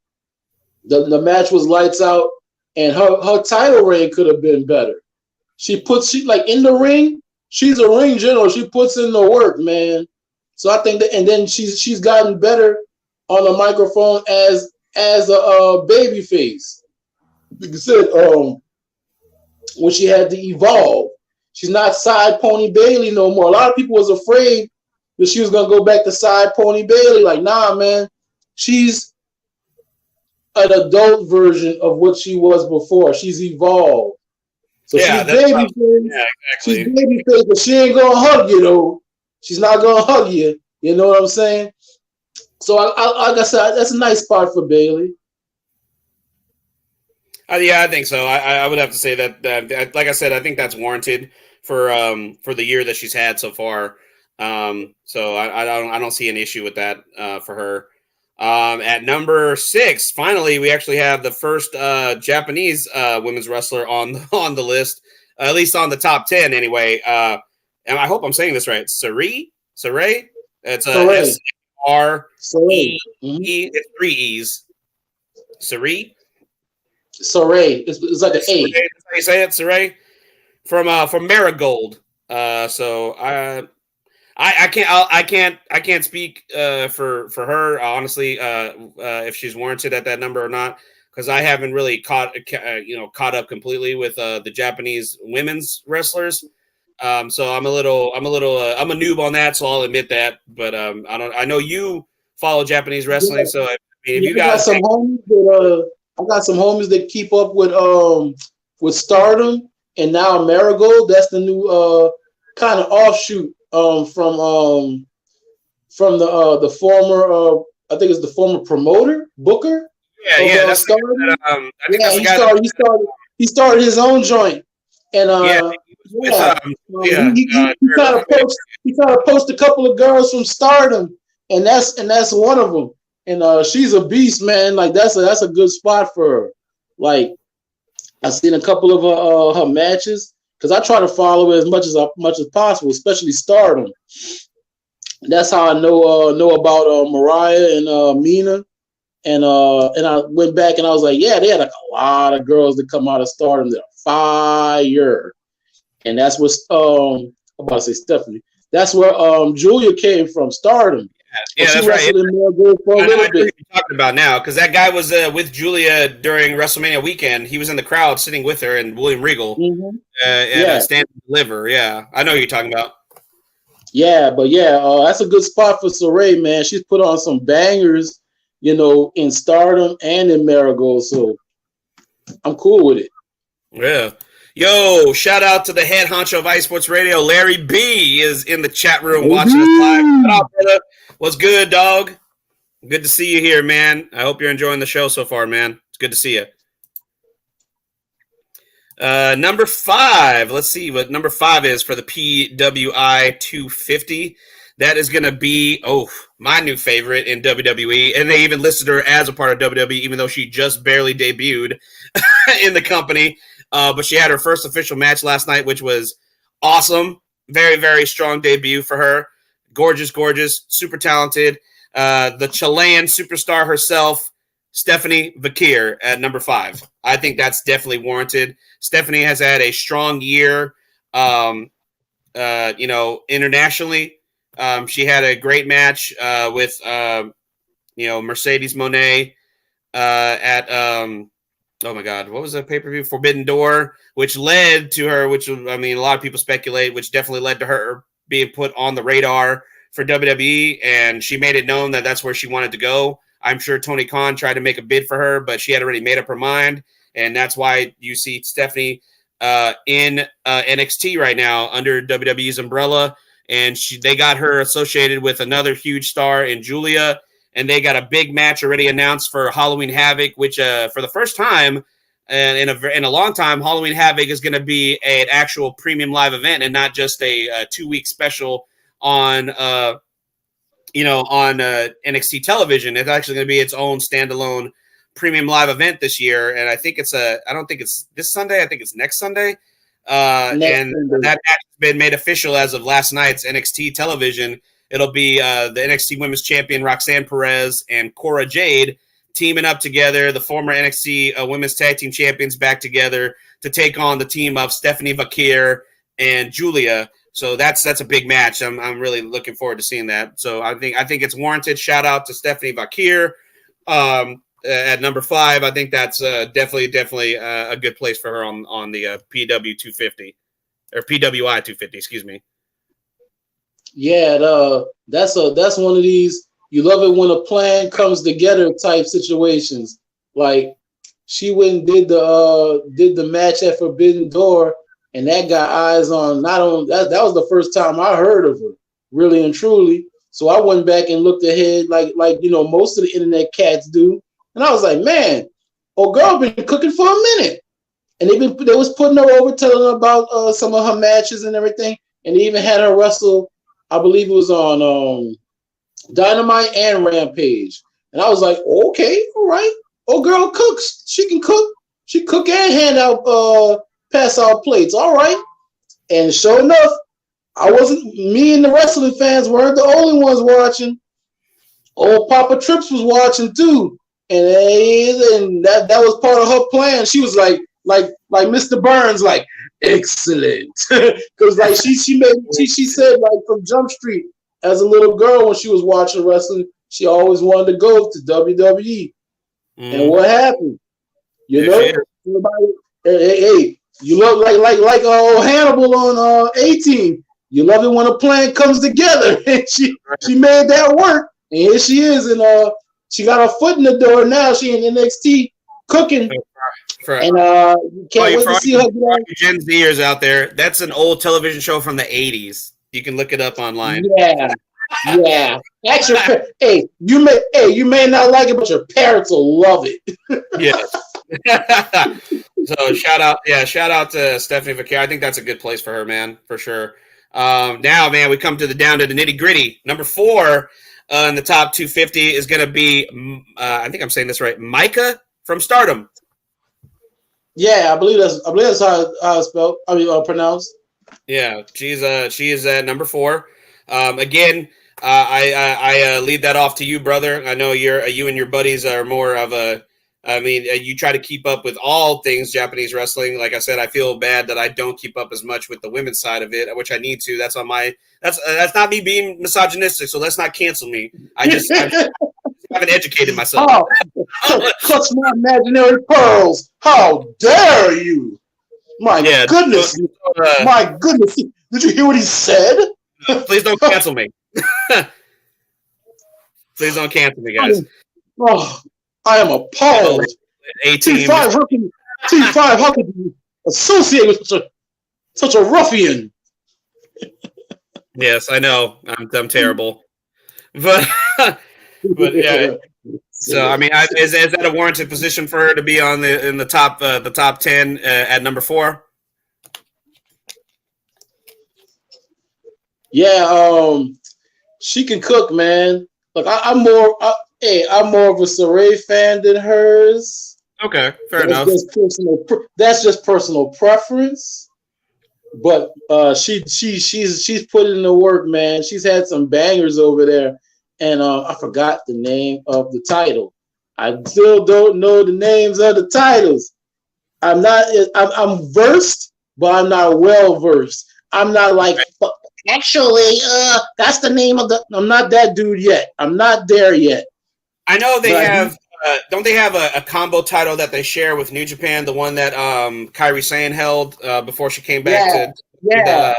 B: The match was lights out, and her title reign could have been better. She like in the ring. She's a ring general. She puts in the work, man. So I think that, and then she's gotten better on the microphone as a baby face. Like I said, when she had to evolve, she's not side pony Bayley no more. A lot of people was afraid that she was gonna go back to side pony Bayley. Like, nah, man, she's an adult version of what she was before. She's evolved. So she's baby face. Yeah, exactly. She's baby face, but she ain't gonna hug you though. She's not gonna hug you. You know what I'm saying? So like I said, that's a nice spot for Bayley.
A: Yeah, I think so. I would have to say that like I said, I think that's warranted for the year that she's had so far. So I don't see an issue with that for her. At number 6, finally, we actually have the first Japanese women's wrestler on the list, at least on the top 10 anyway. And I hope I'm saying this right. Sarai? It's S-R-E-E. It's 3 E's. Sarai?
B: It's like an A.
A: That's how you say it, Sarai? From Marigold. So I can't speak for her honestly if she's warranted at that number or not, because I haven't really caught up completely with the Japanese women's wrestlers. So I'm a noob on that, so I'll admit that. But I know you follow Japanese wrestling, so I mean, if you
B: got
A: guys,
B: some homies that I got some homies that keep up with Stardom and now Marigold. That's the new kind of offshoot from the former I think it's the former promoter Booker.
A: that's
B: Stardom.
A: I think that's the guy.
B: He started his own joint, and he kind of post a couple of girls from Stardom, and that's one of them. And she's a beast, man. Like that's a good spot for her. Like I've seen a couple of her matches because I try to follow her as much as possible, especially Stardom. That's how I know about Mariah and Mina. And I went back and I was like, yeah, they had like a lot of girls that come out of Stardom that are fire. And that's what I'm about to say Stephanie. That's where Julia came from, Stardom.
A: Yeah,
B: she
A: that's
B: wrestled
A: right.
B: in Melbourne for a little bit.
A: What you're talking about now, because that guy was with Julia during WrestleMania weekend. He was in the crowd sitting with her and William Regal at Stand and Deliver. Yeah, I know who you're talking about.
B: Yeah, but that's a good spot for Saray, man. She's put on some bangers, in Stardom and in Marigold. So I'm cool with it.
A: Yeah. Yo, shout out to the head honcho of Ice Sports Radio. Larry B is in the chat room watching us live. Shout out, brother. What's good, dog? Good to see you here, man. I hope you're enjoying the show so far, man. It's good to see you. Number 5. Let's see what number 5 is for the PWI 250. That is going to be, my new favorite in WWE. And they even listed her as a part of WWE, even though she just barely debuted in the company. But she had her first official match last night, which was awesome. Very, very strong debut for her. Gorgeous, super talented. The Chilean superstar herself, Stephanie Vakir at number 5. I think that's definitely warranted. Stephanie has had a strong year, internationally. She had a great match with, Mercedes Moné at, oh my God, what was the pay-per-view? Forbidden Door, which led to her, a lot of people speculate, which definitely led to her being put on the radar for WWE, and she made it known that that's where she wanted to go. I'm sure Tony Khan tried to make a bid for her, but she had already made up her mind, and that's why you see Stephanie in NXT right now under WWE's umbrella, and they got her associated with another huge star in Julia, and they got a big match already announced for Halloween Havoc, which for the first time in a long time, Halloween Havoc is going to be an actual premium live event and not just a 2-week special on NXT television. It's actually going to be its own standalone premium live event this year, and I think I don't think it's this Sunday. I think it's next Sunday. Sunday. That match has been made official as of last night's NXT television. It'll be the NXT Women's Champion Roxanne Perez and Cora Jade teaming up together, the former NXT Women's Tag Team Champions back together to take on the team of Stephanie Vakir and Julia. So that's a big match. I'm really looking forward to seeing that. So I think it's warranted. Shout out to Stephanie Vakir at number 5. I think that's definitely a good place for her on the PW 250 or PWI 250. Excuse me.
B: Yeah, that's one of these. You love it when a plan comes together type situations. Like she went and did the match at Forbidden Door. And that got eyes on not on that was the first time I heard of her, really and truly. So I went back and looked ahead like most of the internet cats do. And I was like, man, old girl been cooking for a minute. And they was putting her over, telling her about some of her matches and everything. And they even had her wrestle, I believe it was on Dynamite and Rampage. And I was like, okay, all right. Old girl cooks. She can cook. She cook and hand out pass out plates. All right. And sure enough, me and the wrestling fans weren't the only ones watching. Old Papa Trips was watching too. And that was part of her plan. She was like Mr. Burns, like, excellent. Because like she said, like, from Jump Street as a little girl when she was watching wrestling, she always wanted to go to WWE. And what happened? Hey, You look like Hannibal on 18. You love it when a plan comes together, and she made that work, and here she is, and she got her foot in the door now. She in NXT cooking, and can't wait to see her.
A: Gen Zers out there, that's an old television show from the '80s. You can look it up online.
B: Yeah. Actually, hey, you may not like it, but your parents will love it.
A: Yeah. So shout out to Stephanie Vaquer. I think that's a good place for her, man, for sure. Now, man, we come down to the nitty gritty. Number 4 in the top 250 is going to be, I think I'm saying this right, Micah from Stardom.
B: Yeah, I believe that's how it's spelled. Pronounced.
A: Yeah, she is at number 4. Again, I leave that off to you, brother. I know you and your buddies are more of a. I mean, you try to keep up with all things Japanese wrestling. Like I said, I feel bad that I don't keep up as much with the women's side of it, which I need to. That's not me being misogynistic, so let's not cancel me. I haven't educated myself.
B: Clutch my imaginary pearls. How dare you? My goodness. My goodness. Did you hear what he said?
A: Please don't cancel me. Please don't cancel me, guys.
B: I am appalled. T5, how can you associate with such a ruffian?
A: Yes, I know. I'm terrible. But yeah. So I mean, is that a warranted position for her to be in the top 10 at number 4?
B: Yeah, she can cook, man. Look, I'm more of a Saray fan than hers.
A: Okay, fair enough.
B: That's just personal preference. But she's put in the work, man. She's had some bangers over there, and I forgot the name of the title. I still don't know the names of the titles. I'm versed, but I'm not well versed. I'm not like. Actually, that's the name of the. I'm not that dude yet. I'm not there yet.
A: I know they have. Don't they have a combo title that they share with New Japan? The one that Kairi Sane held before she came back to the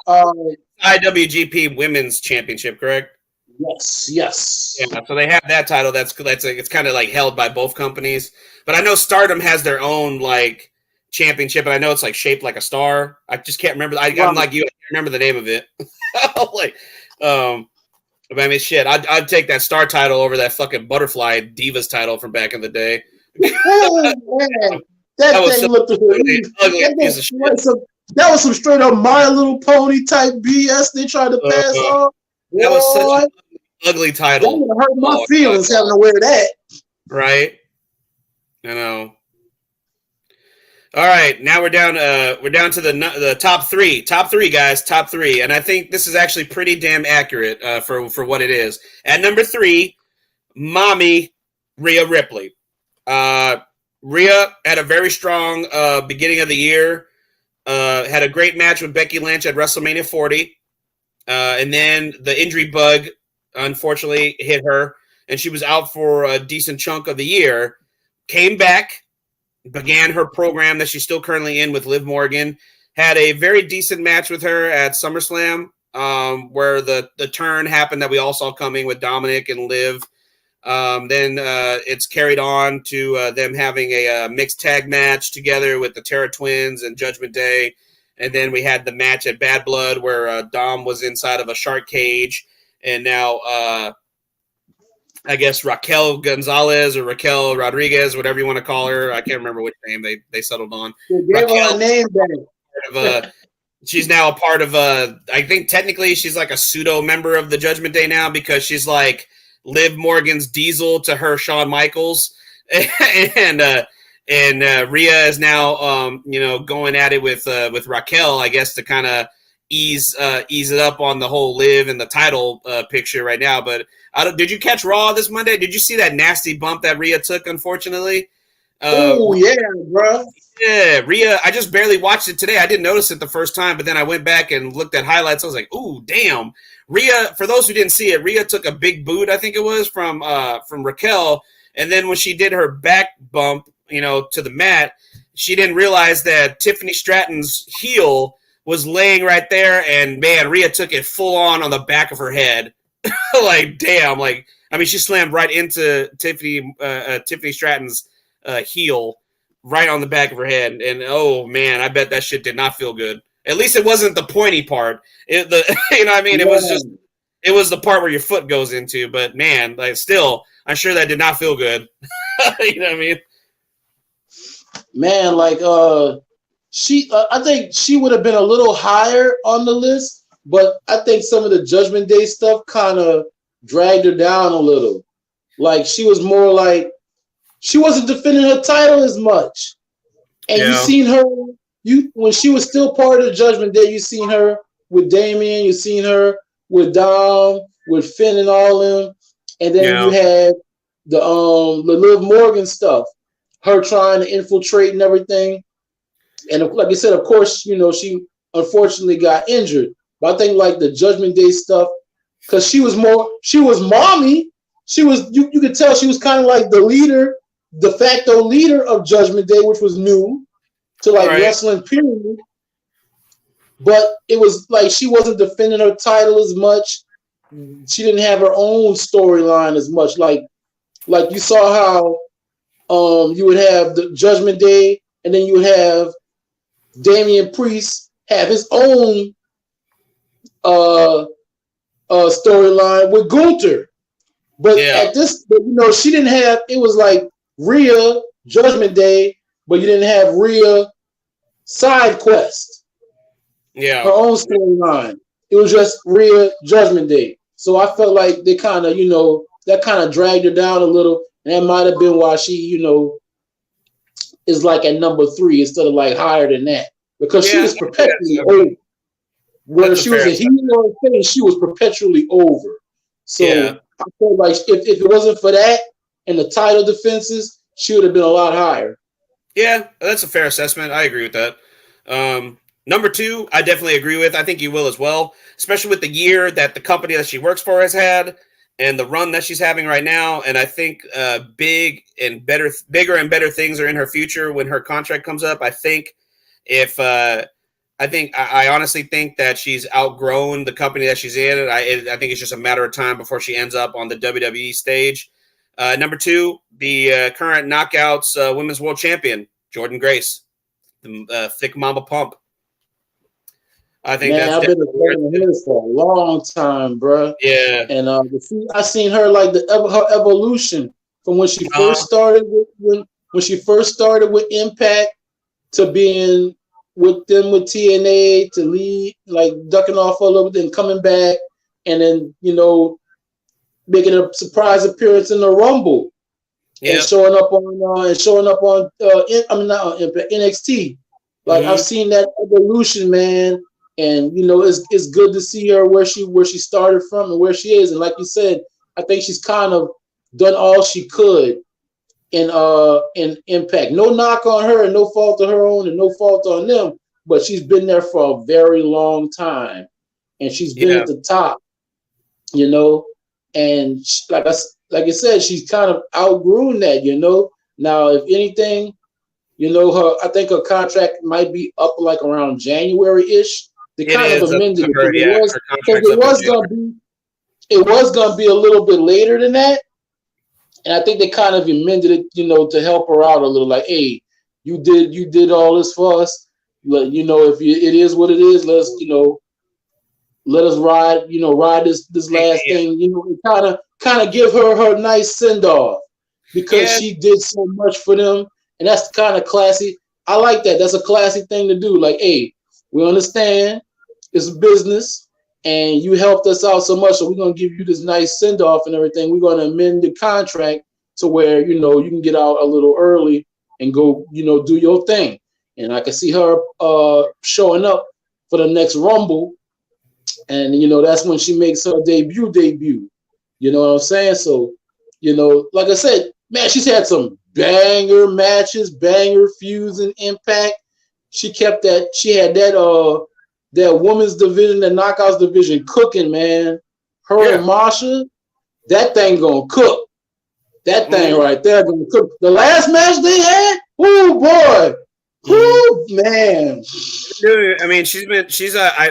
A: IWGP Women's Championship, correct?
B: Yes.
A: Yeah, so they have that title. It's kind of like held by both companies. But I know Stardom has their own like championship, and I know it's like shaped like a star. I just can't remember. I'm like you. I can't remember the name of it. I mean, shit. I'd take that star title over that fucking butterfly Divas title from back in the day.
B: Oh, man. That was thing looked ugly piece of shit. That was some straight up My Little Pony type BS they tried to pass off.
A: That was such an ugly title.
B: That would hurt my feelings having to wear that.
A: Right. I know. All right, now we're down to the top 3. Top 3, guys. Top 3, and I think this is actually pretty damn accurate for what it is. At number 3, Mommy Rhea Ripley. Rhea had a very strong beginning of the year. Had a great match with Becky Lynch at WrestleMania 40, and then the injury bug unfortunately hit her, and she was out for a decent chunk of the year. Came back. Began her program that she's still currently in with Liv Morgan. Had a very decent match with her at SummerSlam, where the turn happened that we all saw coming with Dominic and Liv. Then it's carried on to them having a mixed tag match together with the Terra Twins and Judgment Day. And then we had the match at Bad Blood where Dom was inside of a shark cage. And now I guess Raquel Gonzalez or Raquel Rodriguez, whatever you want to call her. I can't remember which name they settled on.
B: Raquel, name
A: she's now a part of I think technically she's like a pseudo member of the Judgment Day now because she's like Liv Morgan's Diesel to her Shawn Michaels. and Rhea is now going at it with Raquel, I guess, to kind of ease it up on the whole Liv and the title picture right now. But did you catch Raw this Monday? Did you see that nasty bump that Rhea took, unfortunately?
B: Oh, yeah, bro.
A: Yeah, Rhea, I just barely watched it today. I didn't notice it the first time, but then I went back and looked at highlights. I was like, ooh, damn. Rhea, for those who didn't see it, Rhea took a big boot, I think it was, from Raquel. And then when she did her back bump, to the mat, she didn't realize that Tiffany Stratton's heel was laying right there, and man, Rhea took it full on the back of her head. Like, damn, like, I mean, she slammed right into Tiffany Stratton's heel, right on the back of her head, and oh man, I bet that shit did not feel good. At least it wasn't the pointy part. You know what I mean? It was the part where your foot goes into. But man, like, still, I'm sure that did not feel good. You know what I mean?
B: Man, like I think she would have been a little higher on the list, but I think some of the Judgment Day stuff kind of dragged her down a little. Like, she was more like, she wasn't defending her title as much. And you seen her, when she was still part of the Judgment Day, you seen her with Damien, you seen her with Dom, with Finn and all them. And then you had the Liv Morgan stuff, her trying to infiltrate and everything. And like I said, of course, you know, she unfortunately got injured. But I think like the Judgment Day stuff, because she was mommy. She was, you could tell she was kind of like the leader, de facto leader of Judgment Day, which was new to like wrestling period. But it was like she wasn't defending her title as much. She didn't have her own storyline as much. Like you saw how you would have the Judgment Day, and then you would have Damian Priest have his own storyline with Gunther. But at this, you know, she didn't have, it was like Rhea, Judgment Day, but you didn't have Rhea side quest. Yeah. Her own storyline. It was just Rhea, Judgment Day. So I felt like they kind of, you know, that kind of dragged her down a little. And that might have been why she, you know, is like at number 3 instead of like higher than that. Because she was perpetually over. Whether she was a heel or a face, she was perpetually over. So I feel like if it wasn't for that and the title defenses, she would have been a lot higher.
A: Yeah, that's a fair assessment. I agree with that. Number 2, I definitely agree with. I think you will as well, especially with the year that the company that she works for has had and the run that she's having right now. And I think bigger and better things are in her future when her contract comes up. I honestly think that she's outgrown the company that she's in. And I think it's just a matter of time before she ends up on the WWE stage. Number 2, the current Knockouts Women's World Champion, Jordynne Grace, the Thick Mama Pump. I think
B: I've been a fan for a long time, bro.
A: Yeah,
B: and I seen her like her evolution from when she first started when she first started with Impact to being with them with TNA to lead, like ducking off a little bit and coming back, and then, you know, making a surprise appearance in the Rumble and showing up on NXT. Like I've seen that evolution, man. And, you know, it's good to see her where she started from and where she is. And like you said, I think she's kind of done all she could in Impact. No knock on her and no fault of her own and no fault on them, but she's been there for a very long time. And she's been at the top, you know. And like I said, she's kind of outgrown that, you know. Now, if anything, you know, I think her contract might be up like around January-ish. They kind of amended it because it was gonna be a little bit later than that, and I think they kind of amended it, you know, to help her out a little. Like, hey, you did all this for us, you know. If it is what it is, let's, you know, let us ride this last thing, you know, and kind of give her nice send off because she did so much for them, and that's kind of classy. I like that. That's a classy thing to do. Like, hey, we understand. It's a business, and you helped us out so much, so we're going to give you this nice send-off and everything. We're going to amend the contract to where, you know, you can get out a little early and go, you know, do your thing. And I can see her showing up for the next Rumble, and, you know, that's when she makes her debut. You know what I'm saying? So, you know, like I said, man, she's had some banger matches, banger feuds in Impact. She kept that. She had that women's division, the Knockouts division, cooking, man. Her and Marsha, that thing gonna cook. That thing right there gonna cook. The last match they had, oh boy, man.
A: Dude, I mean,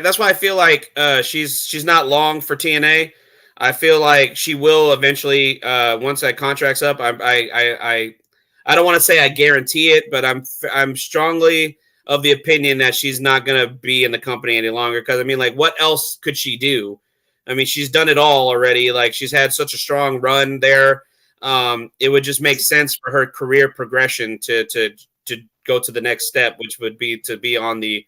A: that's why I feel like she's not long for TNA. I feel like she will eventually once that contract's up. I don't want to say I guarantee it, but I'm strongly of the opinion that she's not gonna be in the company any longer. Because I mean, like, what else could she do? I mean, she's done it all already. Like, she's had such a strong run there. It would just make sense for her career progression to go to the next step, which would be to be on the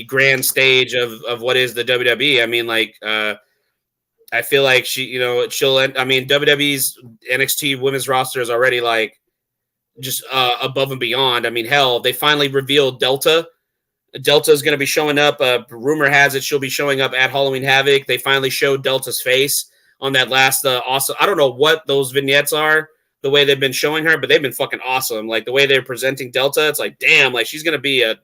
A: grand stage of what is the WWE. I mean, like, I feel like she'll end. I mean, WWE's NXT women's roster is already like just above and beyond. I mean, hell, they finally revealed Delta. Delta is going to be showing up. Rumor has it she'll be showing up at Halloween Havoc. They finally showed Delta's face on that last awesome. I don't know what those vignettes are, the way they've been showing her, but they've been fucking awesome. Like the way they're presenting Delta, it's like, damn, like she's gonna be a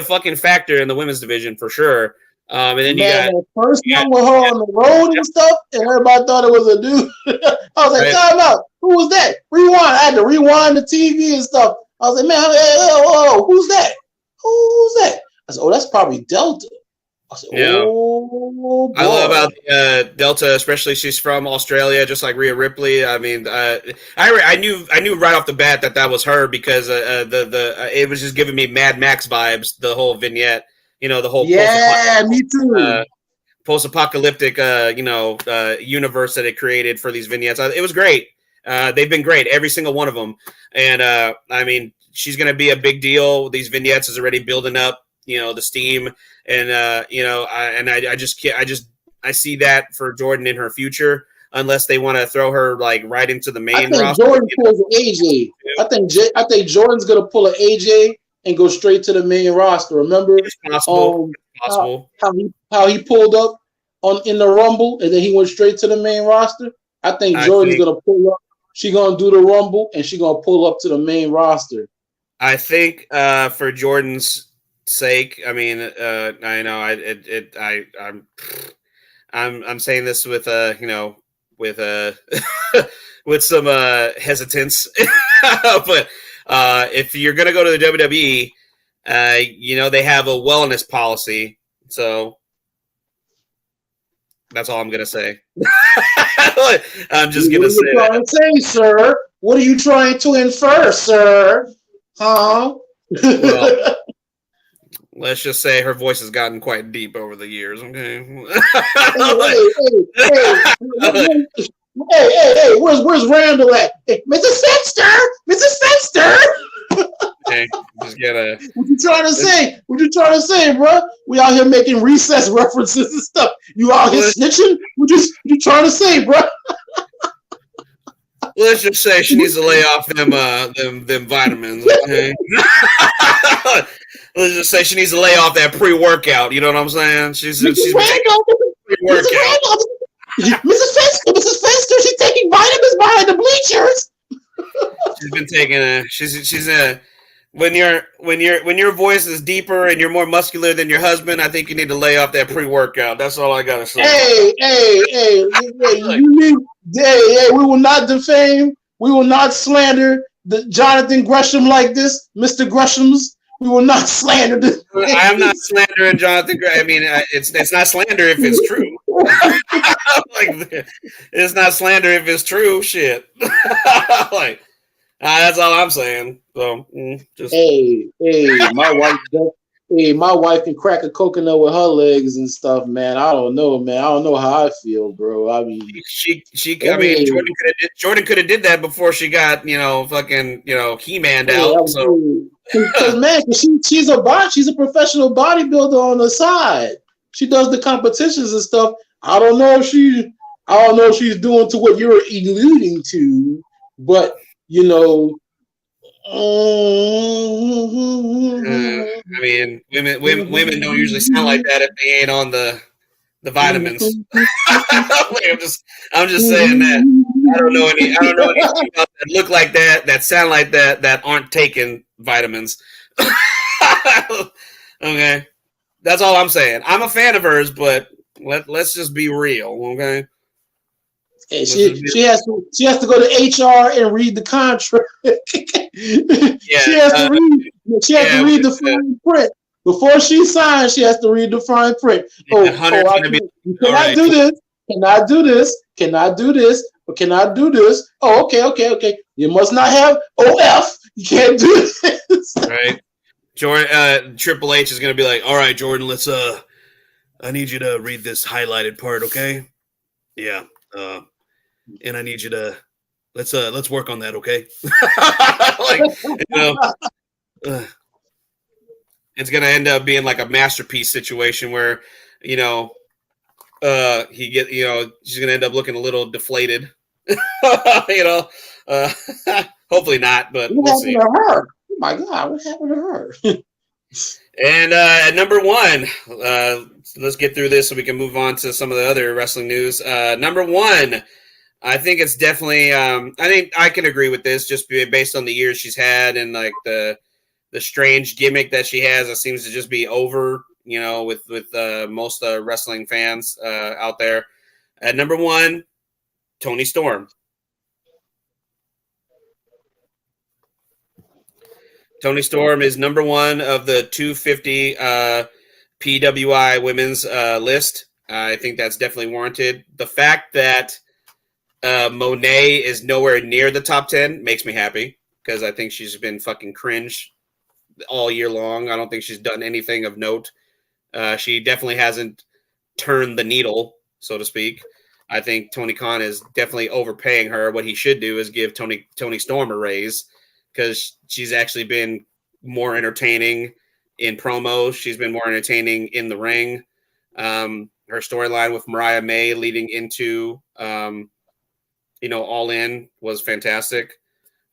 A: fucking factor in the women's division for sure. And then
B: the first one with her on the road and stuff, and everybody thought it was a dude. I was like, time out. Who was that? Rewind. I had to rewind the TV and stuff. I was like, man, who's that? Who's that? I said, oh, that's probably Delta. I said, oh, boy.
A: I love about Delta, especially she's from Australia, just like Rhea Ripley. I mean, I knew right off the bat that was her because it was just giving me Mad Max vibes. The whole vignette, the whole
B: me too.
A: Post-apocalyptic, universe that it created for these vignettes. It was great. They've been great, every single one of them. And I mean, she's going to be a big deal. These vignettes is already building up, the steam. And I see that for Jordan in her future, unless they want to throw her like right into the main roster.
B: Jordan pulls an AJ. I think Jordan's gonna pull an AJ and go straight to the main roster. Remember,
A: it's possible.
B: How he pulled up in the Rumble and then he went straight to the main roster. I think Jordan's gonna pull up. She's gonna do the Rumble and she's gonna pull up to the main roster.
A: I think for Jordan's sake, I mean, I know I'm saying this with with some hesitance, but if you're gonna go to the WWE, they have a wellness policy, so that's all I'm gonna say. I'm just gonna say
B: what are you trying to say, sir? What are you trying to infer, sir? Huh?
A: Well, let's just say her voice has gotten quite deep over the years. Okay.
B: Hey, where's Randall at? Hey, Mrs. Fenster.
A: Okay, just gotta.
B: What you trying to say, bro? We out here making recess references and stuff. You out here snitching? What you trying to say, bro?
A: Let's just say she needs to lay off them vitamins. Okay? Let's just say she needs to lay off that pre-workout. You know what I'm saying? She's pre-workout.
B: Mrs. Fenster, she's taking vitamins behind the bleachers.
A: She's been taking she's when your voice is deeper and you're more muscular than your husband, I think you need to lay off that pre-workout. That's all I gotta say.
B: Hey, we will not defame, we will not slander the Jonathan Gresham like this, Mr. Gresham's. We will not slander this.
A: I am not slandering Jonathan Gresham. I mean, it's not slander if it's true. Like, it's not slander if it's true. Shit. Like, that's all I'm saying. So, just my wife can crack a coconut with her legs and stuff, man. I don't know, man. I don't know how I feel, bro. I mean, Jordan could have did that before she got, fucking, He-Man out. So,
B: because man, she's a professional bodybuilder on the side. She does the competitions and stuff. I don't know if she's doing to what you're alluding to, but
A: I mean, women don't usually sound like that if they ain't on the vitamins. I'm just saying that. I don't know any people that look like that sound like that aren't taking vitamins. Okay, that's all I'm saying. I'm a fan of hers, but let's just be real, okay?
B: And she has to go to HR and read the contract. She has to She has to read the fine print. Before she signs, she has to read the fine print. You cannot do this. Cannot do this. Cannot do this. Or cannot do this. Oh, okay. You must not have OF. You can't do this.
A: Right. Jordan, Triple H is going to be like, all right, Jordan, let's, I need you to read this highlighted part, okay? Yeah. And I need you to, let's work on that, okay? It's going to end up being like a masterpiece situation where, she's going to end up looking a little deflated, hopefully not, but
B: what
A: we'll see.
B: happened to her? Oh my God, what happened to her?
A: And at number one, let's get through this so we can move on to some of the other wrestling news. Number one, I think it's definitely, I think I can agree with this just based on the years she's had and like the strange gimmick that she has that seems to just be over, with most wrestling fans out there. At number one, Toni Storm. Toni Storm is number one of the 250 PWI women's list. I think that's definitely warranted. The fact that Monet is nowhere near the top 10 makes me happy because I think she's been fucking cringe all year long. I don't think she's done anything of note. She definitely hasn't turned the needle, so to speak. I think Tony Khan is definitely overpaying her. What he should do is give Toni Storm a raise because she's actually been more entertaining in promos. She's been more entertaining in the ring. Her storyline with Mariah May leading into, All In was fantastic.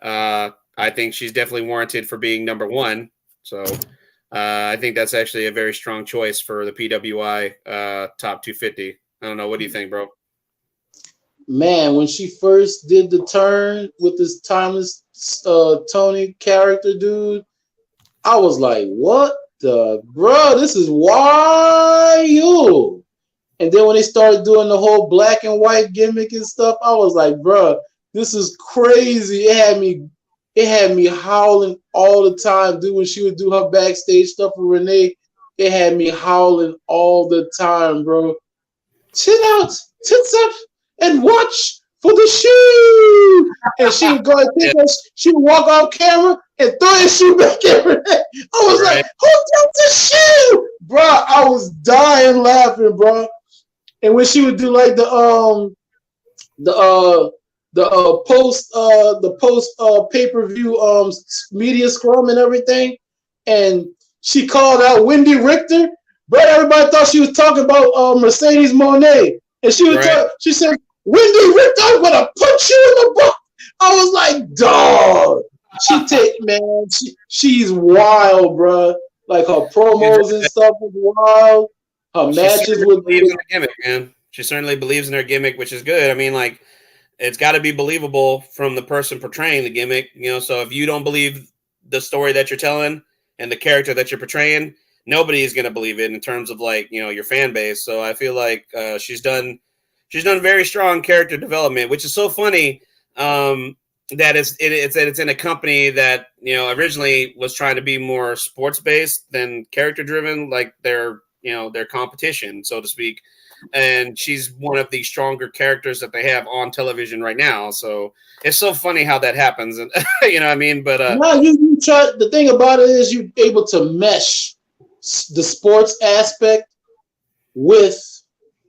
A: I think she's definitely warranted for being number one. So I think that's actually a very strong choice for the PWI top 250. I don't know. What do you think, bro?
B: Man, when she first did the turn with this timeless Tony character, dude, I was like, what the, bro, this is wild. And then when they started doing the whole black and white gimmick and stuff, I was like, bro, this is crazy. It had me howling all the time, dude. When she would do her backstage stuff with Renee, it had me howling all the time, bro. Chin out, tits up, and watch for the shoe. And she would go and think she would walk off camera and throw her shoe back at Renee. I was like, who took the shoe? Bro, I was dying laughing, bro. And when she would do like the post pay-per-view media scrum and everything, and she called out Wendy Richter, but everybody thought she was talking about Mercedes Moné, and she was she said, Wendy Richter, I'm gonna put you in the book. I was like, dog, she's wild, bro. Like her promos and stuff was wild. Her matches with
A: believes in her gimmick, man. She certainly believes in her gimmick, which is good. I mean, like, it's got to be believable from the person portraying the gimmick, so if you don't believe the story that you're telling and the character that you're portraying, nobody is going to believe it in terms of like, your fan base. So I feel like she's done very strong character development, which is so funny that it's in a company that, originally was trying to be more sports based than character driven, like their competition, so to speak. And she's one of the stronger characters that they have on television right now. So it's so funny how that happens. And you know what I mean? But
B: you try, the thing about it is you're able to mesh the sports aspect with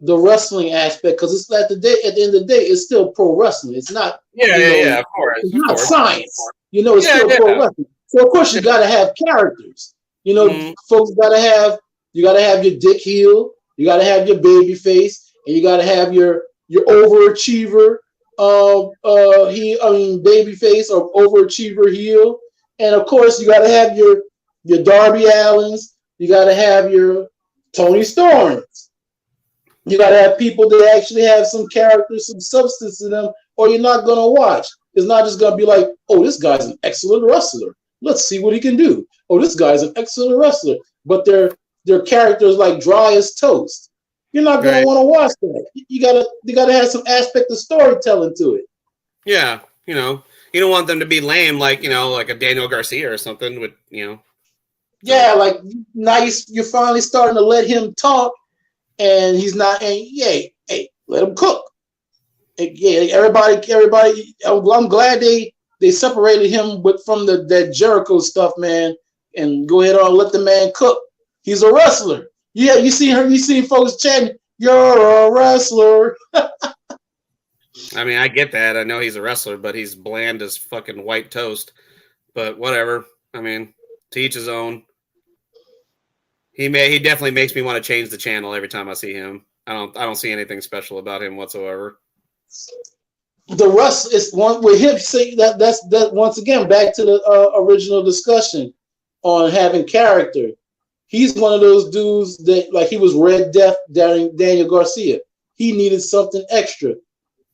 B: the wrestling aspect, because it's at the end of the day, it's still pro wrestling. It's not
A: of course.
B: It's not science. It's still pro wrestling. So of course you gotta have characters. Folks you gotta have your dick heel. You got to have your baby face, and you got to have your overachiever, baby face or overachiever heel, and of course you got to have your Darby Allins. You got to have your Toni Storms. You got to have people that actually have some character, some substance in them, or you're not gonna watch. It's not just gonna be like, oh, this guy's an excellent wrestler. Let's see what he can do. Oh, this guy's an excellent wrestler, but their characters like dry as toast. You're not gonna want to watch that. You gotta have some aspect of storytelling to it.
A: Yeah, you don't want them to be lame, like like a Daniel Garcia or something with
B: Yeah, like now you're finally starting to let him talk, and he's not. And hey, let him cook. And, yeah, everybody. I'm glad they separated him from that Jericho stuff, man. And go ahead and let the man cook. He's a wrestler. Yeah, you see folks chanting, "You're a wrestler."
A: I mean, I get that. I know he's a wrestler, but he's bland as fucking white toast. But whatever. I mean, to each his own. He definitely makes me want to change the channel every time I see him. I don't see anything special about him whatsoever.
B: The rust is one with him. Say that's once again back to the original discussion on having character. He's one of those dudes that, like, he was Red Death Daniel Garcia. He needed something extra.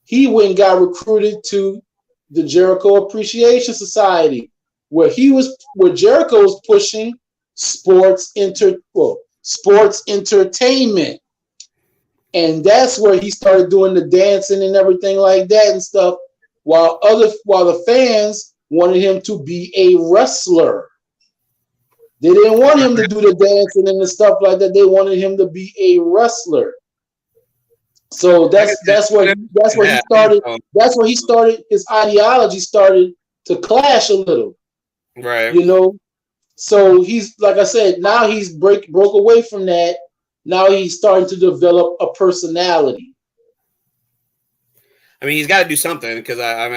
B: He went and got recruited to the Jericho Appreciation Society, where Jericho was pushing sports entertainment. And that's where he started doing the dancing and everything like that and stuff, while the fans wanted him to be a wrestler. They didn't want him to do the dancing and the stuff like that. They wanted him to be a wrestler. So that's where he started. That's where he started. His ideology started to clash a little,
A: right?
B: You know. So he's, like I said, now he's broke away from that. Now he's starting to develop a personality.
A: I mean, he's got to do something, because I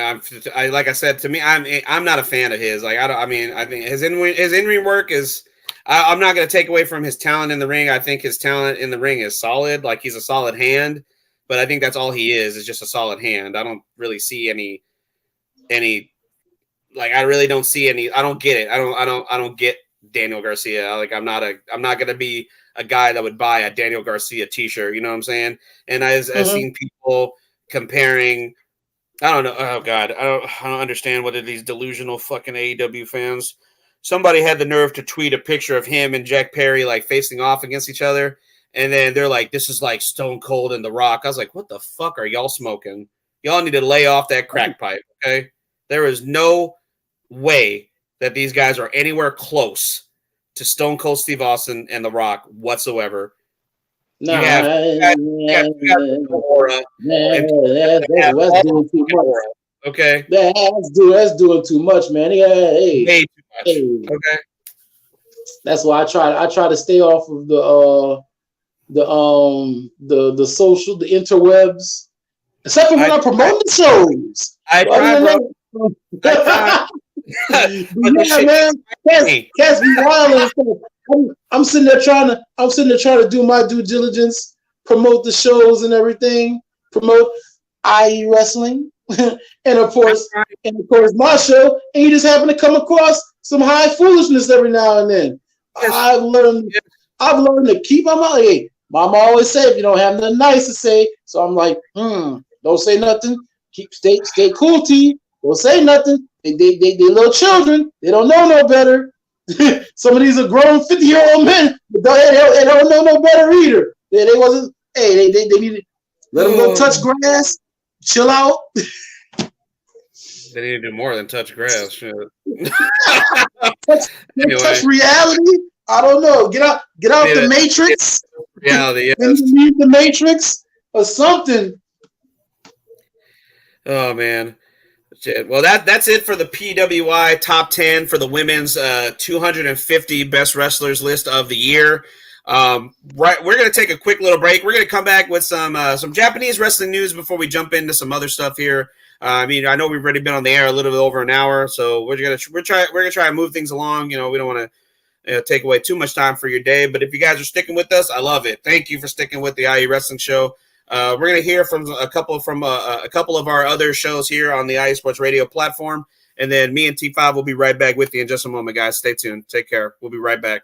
A: like I said, to me, I'm not a fan of his. Like, I think his in-ring work is. I'm not going to take away from his talent in the ring. I think his talent in the ring is solid. Like, he's a solid hand, but I think that's all he is just a solid hand. I don't really see any. Like, I really don't see any. I don't get it. I don't get Daniel Garcia. Like, I'm not going to be a guy that would buy a Daniel Garcia t-shirt. You know what I'm saying? And I've seen people comparing. I don't know. Oh God, I don't understand what are these delusional fucking AEW fans. Somebody had the nerve to tweet a picture of him and Jack Perry like facing off against each other, and then they're like, "This is like Stone Cold and The Rock." I was like, "What the fuck are y'all smoking? Y'all need to lay off that crack pipe." Okay, there is no way that these guys are anywhere close to Stone Cold Steve Austin and The Rock whatsoever.
B: No,
A: that's
B: doing too much.
A: Okay,
B: that's doing too much, man. Way too much.
A: Okay,
B: that's why I try to stay off of the social, the interwebs, except for when I promote the shows.
A: I try, bro.
B: Yeah, man, Cass be wild. I'm sitting there trying to do my due diligence, promote the shows and everything, promote IE wrestling, and of course my show. And you just happen to come across some high foolishness every now and then. Yes. I've learned to keep my mouth. Hey, Mama always said, if you don't have nothing nice to say, so I'm like, don't say nothing. Stay cool, T. Don't say nothing. They little children. They don't know no better. Some of these are grown 50-year-old men, but they don't know no better either. They wasn't. Hey, they need to let them go touch grass, chill out.
A: They need to do more than touch grass. Shit.
B: touch reality. I don't know. Get out the Matrix.
A: Reality. Yes.
B: Leave the Matrix or something.
A: Oh man. Well, that's it for the PWI top 10 for the women's 250 best wrestlers list of the year. Right, we're gonna take a quick little break. We're gonna come back with some Japanese wrestling news before we jump into some other stuff here. I mean, I know we've already been on the air a little bit over an hour, so we're gonna try and move things along. You know, we don't want to take away too much time for your day, but if you guys are sticking with us, I love it. Thank you for sticking with the IE Wrestling Show. We're going to hear from a couple of our other shows here on the IE Sports Radio platform, and then me and T5 will be right back with you in just a moment, guys. Stay tuned. Take care. We'll be right back.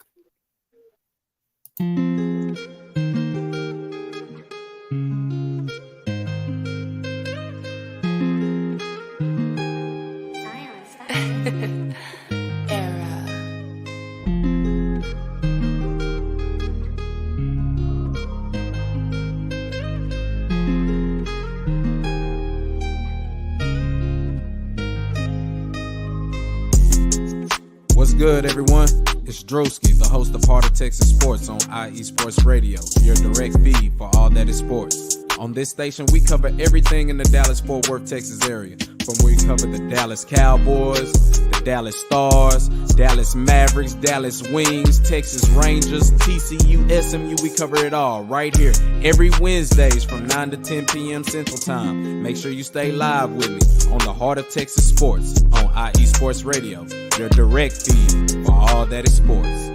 F: What's good, everyone? It's Drewski, the host of Heart of Texas Sports on IE Sports Radio, your direct feed for all that is sports. On this station, we cover everything in the Dallas-Fort Worth, Texas area. From where we cover the Dallas Cowboys, the Dallas Stars, Dallas Mavericks, Dallas Wings, Texas Rangers, TCU, SMU, we cover it all right here every Wednesdays from 9 to 10 p.m. Central Time. Make sure you stay live with me on the Heart of Texas Sports on IE Sports Radio, your direct feed for all that is sports.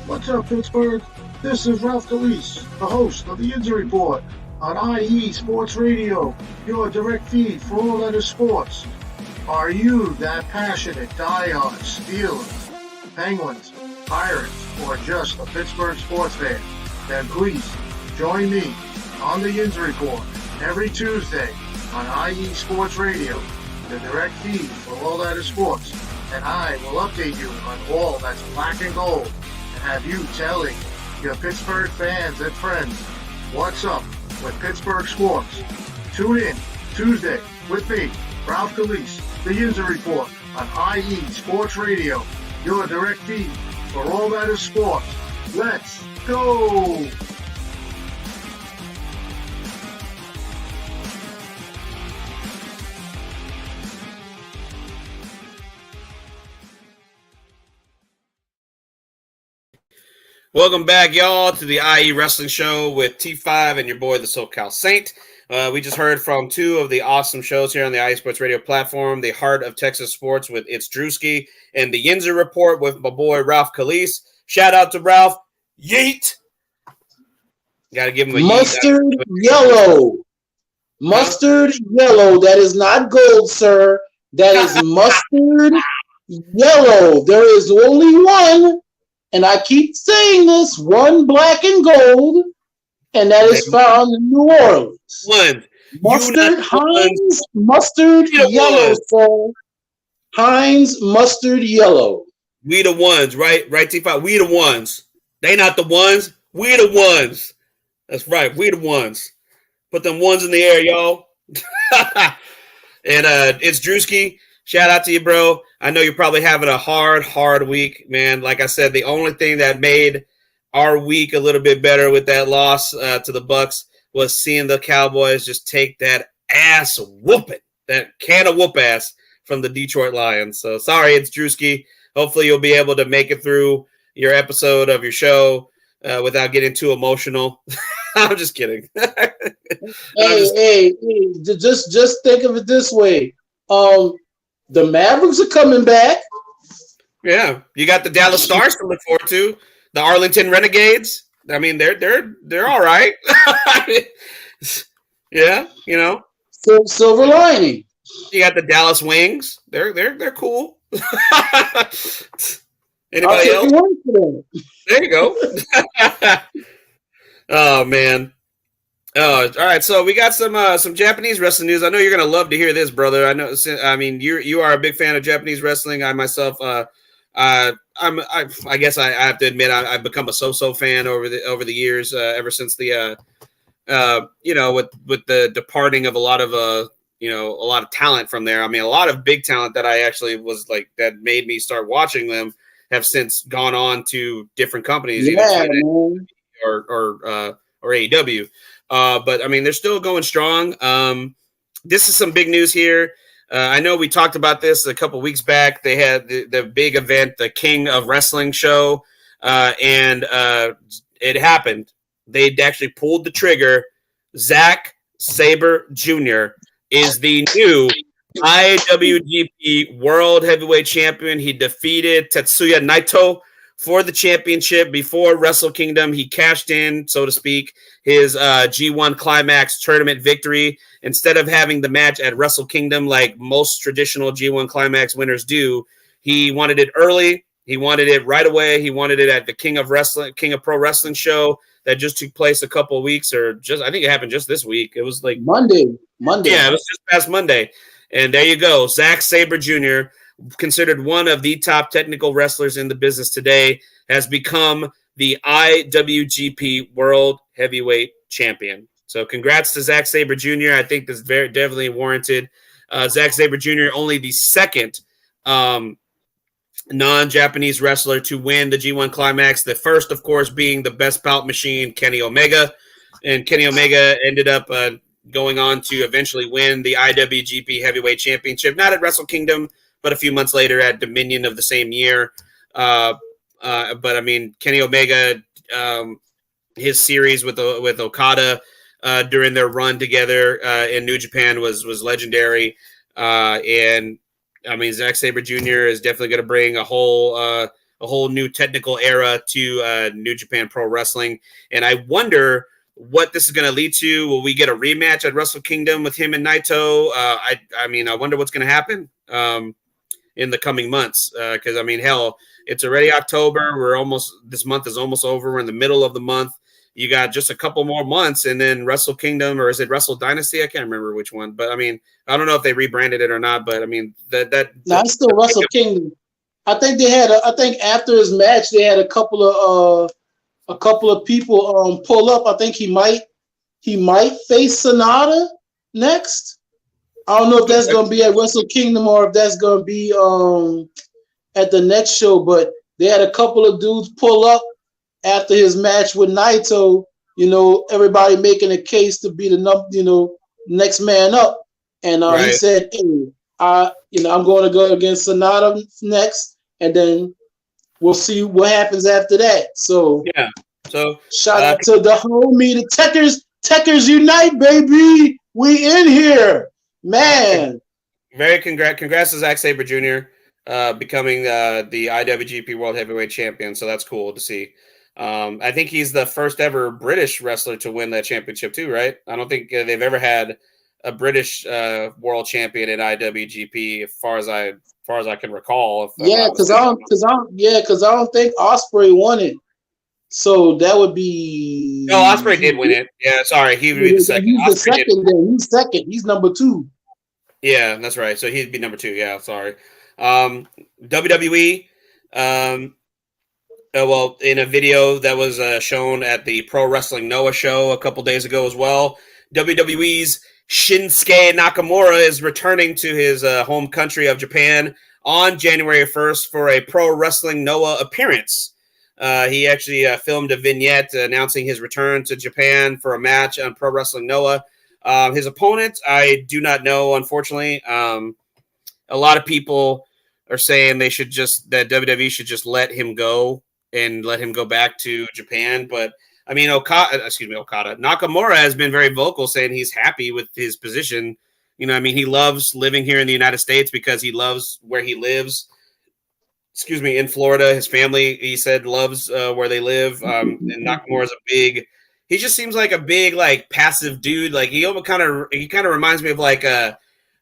G: What's up, Pittsburgh? This is Ralph Calise, the host of the Injury Report on IE Sports Radio, your direct feed for all that is sports. Are you that passionate diehard Steelers, Penguins, Pirates, or just a Pittsburgh sports fan? Then please join me on the Injury Report every Tuesday on IE Sports Radio, the direct feed for all that is sports. And I will update you on all that's black and gold, have you telling your Pittsburgh fans and friends what's up with Pittsburgh sports. Tune in Tuesday with me, Ralph Calise, the User Report on IE Sports Radio, your direct feed for all that is sports. Let's go!
A: Welcome back, y'all, to the IE Wrestling Show with T5 and your boy, the SoCal Saint. We just heard from two of the awesome shows here on the IE Sports Radio platform, the Heart of Texas Sports with It's Drewski, and the Yinzer Report with my boy, Ralph Calise. Shout out to Ralph. Yeet! Got to give him a
B: mustard yellow. Mustard yellow. That is not gold, sir. That is mustard yellow. There is only one. And I keep saying this, one black and gold, and that is found in New Orleans.
A: One.
B: Mustard, Heinz, mustard yellow, sir. Heinz, mustard yellow.
A: We the ones, right? Right, T5? We the ones. They not the ones. We the ones. That's right. We the ones. Put them ones in the air, y'all. And it's Drewski. Shout out to you, bro. I know you're probably having a hard week, man. Like I said, the only thing that made our week a little bit better with that loss to the Bucks was seeing the Cowboys just take that ass whooping, that can of whoop ass from the Detroit Lions. So sorry, it's Drewski. Hopefully you'll be able to make it through your episode of your show without getting too emotional. I'm just kidding.
B: Hey, just think of it this way. The Mavericks are coming back.
A: Yeah, you got the Dallas Stars to look forward to. The Arlington Renegades. I mean, they're all right. Yeah, you know.
B: Silver lining.
A: You got the Dallas Wings. They're cool. Anybody else? There you go. Oh man. Oh, all right. So we got some Japanese wrestling news. I know you're gonna love to hear this, brother. I mean, you are a big fan of Japanese wrestling. I myself, I guess I have to admit I've become a so-so fan over the years. Ever since the with the departing of a lot of talent from there. I mean, a lot of big talent that I actually was like that made me start watching them have since gone on to different companies, or AEW. But I mean, they're still going strong. This is some big news here. I know we talked about this a couple weeks back. They had the big event, the King of Wrestling show, and it happened. They actually pulled the trigger. Zack Sabre Jr. is the new IWGP World Heavyweight Champion. He defeated Tetsuya Naito for the championship before Wrestle Kingdom. He cashed in, so to speak, his G1 Climax tournament victory. Instead of having the match at Wrestle Kingdom like most traditional G1 Climax winners do, he wanted it early. He wanted it right away. He wanted it at the King of Pro Wrestling show that just took place a couple of weeks, or just I think it happened just this week. It was like
B: Monday.
A: Yeah, it was just past Monday. And there you go. Zack Sabre Jr., considered one of the top technical wrestlers in the business today, has become the IWGP World Heavyweight Champion. So congrats to Zack Sabre Jr. I think this is very definitely warranted. Zack Sabre Jr., only the second non-Japanese wrestler to win the G1 Climax. The first, of course, being the best bout machine, Kenny Omega. And Kenny Omega ended up going on to eventually win the IWGP Heavyweight Championship, not at Wrestle Kingdom, but a few months later at Dominion of the same year. But I mean, Kenny Omega, his series with Okada during their run together in New Japan was legendary. And I mean, Zack Sabre Jr. is definitely going to bring a whole new technical era to New Japan Pro Wrestling. And I wonder what this is going to lead to. Will we get a rematch at Wrestle Kingdom with him and Naito? I mean, I wonder what's going to happen in the coming months. Because I mean, hell, it's already October. This month is almost over. We're in the middle of the month. You got just a couple more months, and then Wrestle Kingdom, or is it Wrestle Dynasty? I can't remember which one. But I mean, I don't know if they rebranded it or not. But I mean,
B: it's still Wrestle Kingdom. I think they had. I think after his match, they had a couple of people pull up. I think he might face Sonata next. I don't know if that's going to be at Wrestle Kingdom or if that's going to be at the next show. But they had a couple of dudes pull up after his match with Naito. You know, everybody making a case to be the next man up. And he said, "Hey, I'm going to go against Sonata next, and then we'll see what happens after that." So
A: yeah. So
B: shout out to the homie, the Techers Unite, baby. We in here, man.
A: Very congrats to Zack Sabre Jr. Becoming the IWGP World Heavyweight Champion. So that's cool to see. I think he's the first ever British wrestler to win that championship too, right? I don't think they've ever had a British world champion in IWGP, as far as I can recall.
B: Because I don't think Ospreay won it. So that would be.
A: No, Ospreay did win it. Yeah, sorry, he would be the second.
B: He's the second. Then he's second. He's number 2.
A: Yeah, that's right. So he'd be number 2. Yeah, sorry. WWE. Well, in a video that was shown at the Pro Wrestling Noah show a couple days ago as well, WWE's Shinsuke Nakamura is returning to his home country of Japan on January 1st for a Pro Wrestling Noah appearance. He actually filmed a vignette announcing his return to Japan for a match on Pro Wrestling Noah. His opponent, I do not know, unfortunately. A lot of people are saying that WWE should just let him go and let him go back to Japan. But I mean, Okada. Nakamura has been very vocal, saying he's happy with his position. You know, I mean, he loves living here in the United States because he loves where he lives. In Florida. His family, he said, loves where they live. And Nakamura is he just seems like a big, like, passive dude. Like, he kind of reminds me of like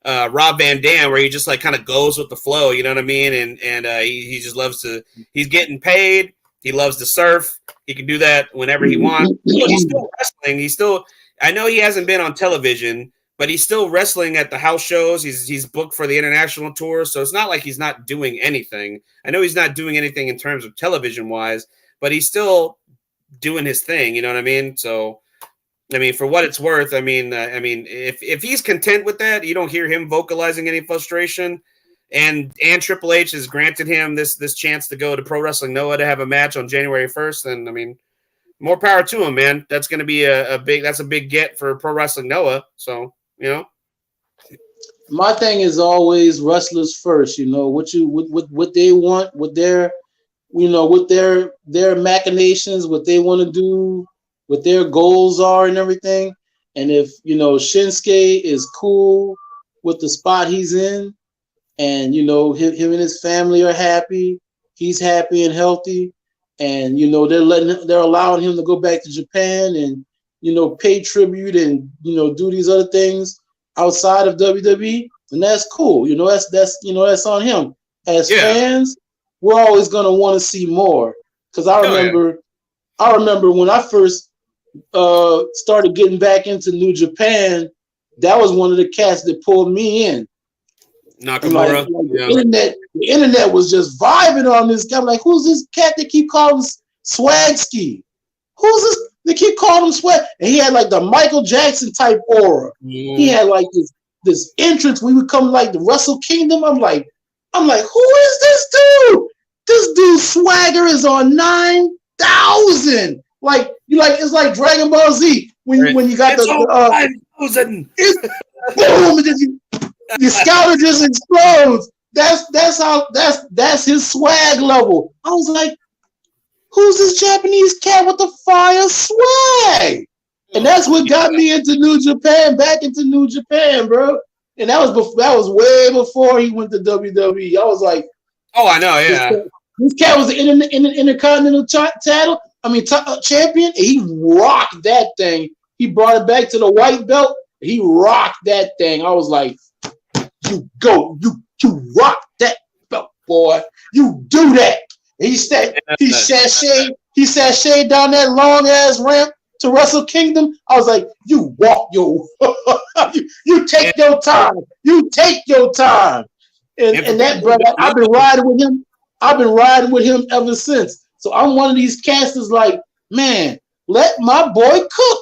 A: Rob Van Dam, where he just like kind of goes with the flow. You know what I mean? And he just loves to. He's getting paid. He loves to surf. He can do that whenever he wants. He's still wrestling. I know he hasn't been on television, but he's still wrestling at the house shows. He's booked for the international tour, so it's not like he's not doing anything. I know he's not doing anything in terms of television-wise, but he's still doing his thing. You know what I mean? So, I mean, for what it's worth, I mean, if he's content with that, you don't hear him vocalizing any frustration. And Triple H has granted him this chance to go to Pro Wrestling Noah to have a match on January 1st. And I mean, more power to him, man. That's going to be a big get for Pro Wrestling Noah. So, you know,
B: my thing is always wrestlers first. You know what they want, what their machinations, what they want to do, what their goals are, and everything. And if Shinsuke is cool with the spot he's in, and you know him and his family are happy. He's happy and healthy, and you know they're allowing him to go back to Japan and you know pay tribute and you know do these other things outside of WWE, and that's cool. You know that's on him. As fans, we're always gonna want to see more because I remember when I first started getting back into New Japan. That was one of the cats that pulled me in.
A: Nakamura.
B: The internet was just vibing on this guy. I'm like, who's this cat that keep calling Swagski? Who's this? They keep calling him Swag. And he had like the Michael Jackson type aura. He had like this entrance. We would come like the Wrestle Kingdom. I'm like, who is this dude? This dude's swagger is on 9,000. It's like Dragon Ball Z when you got boom, your scouter just explodes. That's his swag level. I was like, who's this Japanese cat with the fire swag? And that's what got me into New Japan, back into New Japan, bro. And that was way before he went to WWE. I was like,
A: oh, I know, yeah.
B: This cat was the Intercontinental title. Champion. And he rocked that thing. He brought it back to the white belt. He rocked that thing. I was like, you rock that belt, boy. You do that. And he sashayed down that long ass ramp to Wrestle Kingdom. I was like, you walk your, you take your time. You take your time. And that brother, I've been riding with him. I've been riding with him ever since. So I'm one of these cats that's like, man, let my boy cook.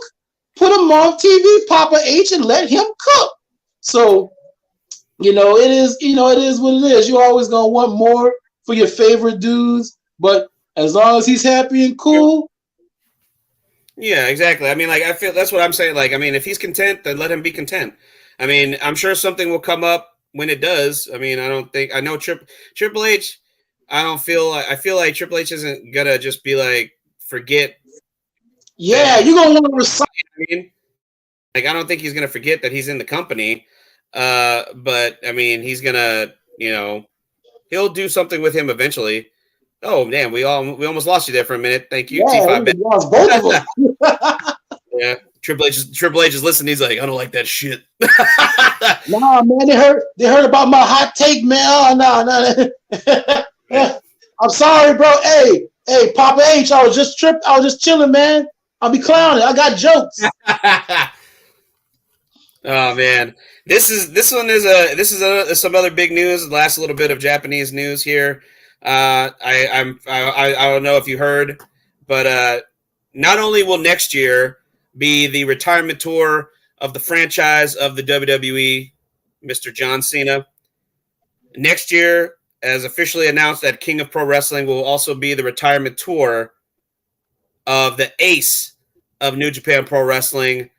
B: Put him on TV, Papa H, and let him cook. So, it is what it is. You're always gonna want more for your favorite dudes, but as long as he's happy and cool.
A: Yeah, exactly. I mean, like, I feel that's what I'm saying. Like, I mean, if he's content, then let him be content. I mean, I'm sure something will come up when it does. I mean, I know Triple H. I feel like Triple H isn't gonna just be like, forget.
B: Yeah, you're gonna want to recite.
A: Like, I don't think he's gonna forget that he's in the company. But I mean, he's gonna, he'll do something with him eventually. Oh damn, we almost lost you there for a minute. Thank you.
B: Yeah, we lost both of them.
A: Yeah, Triple H is listening. He's like, I don't like that shit.
B: Nah, man, they heard about my hot take, man. Oh no. I'm sorry, bro. Hey, Papa H, I was just chilling, man. I'll be clowning. I got jokes.
A: Oh man, this is some other big news. The last little bit of Japanese news here. I don't know if you heard, but not only will next year be the retirement tour of the franchise of the WWE, Mr. John Cena. Next year, as officially announced at King of Pro Wrestling, will also be the retirement tour of the ace of New Japan Pro Wrestling.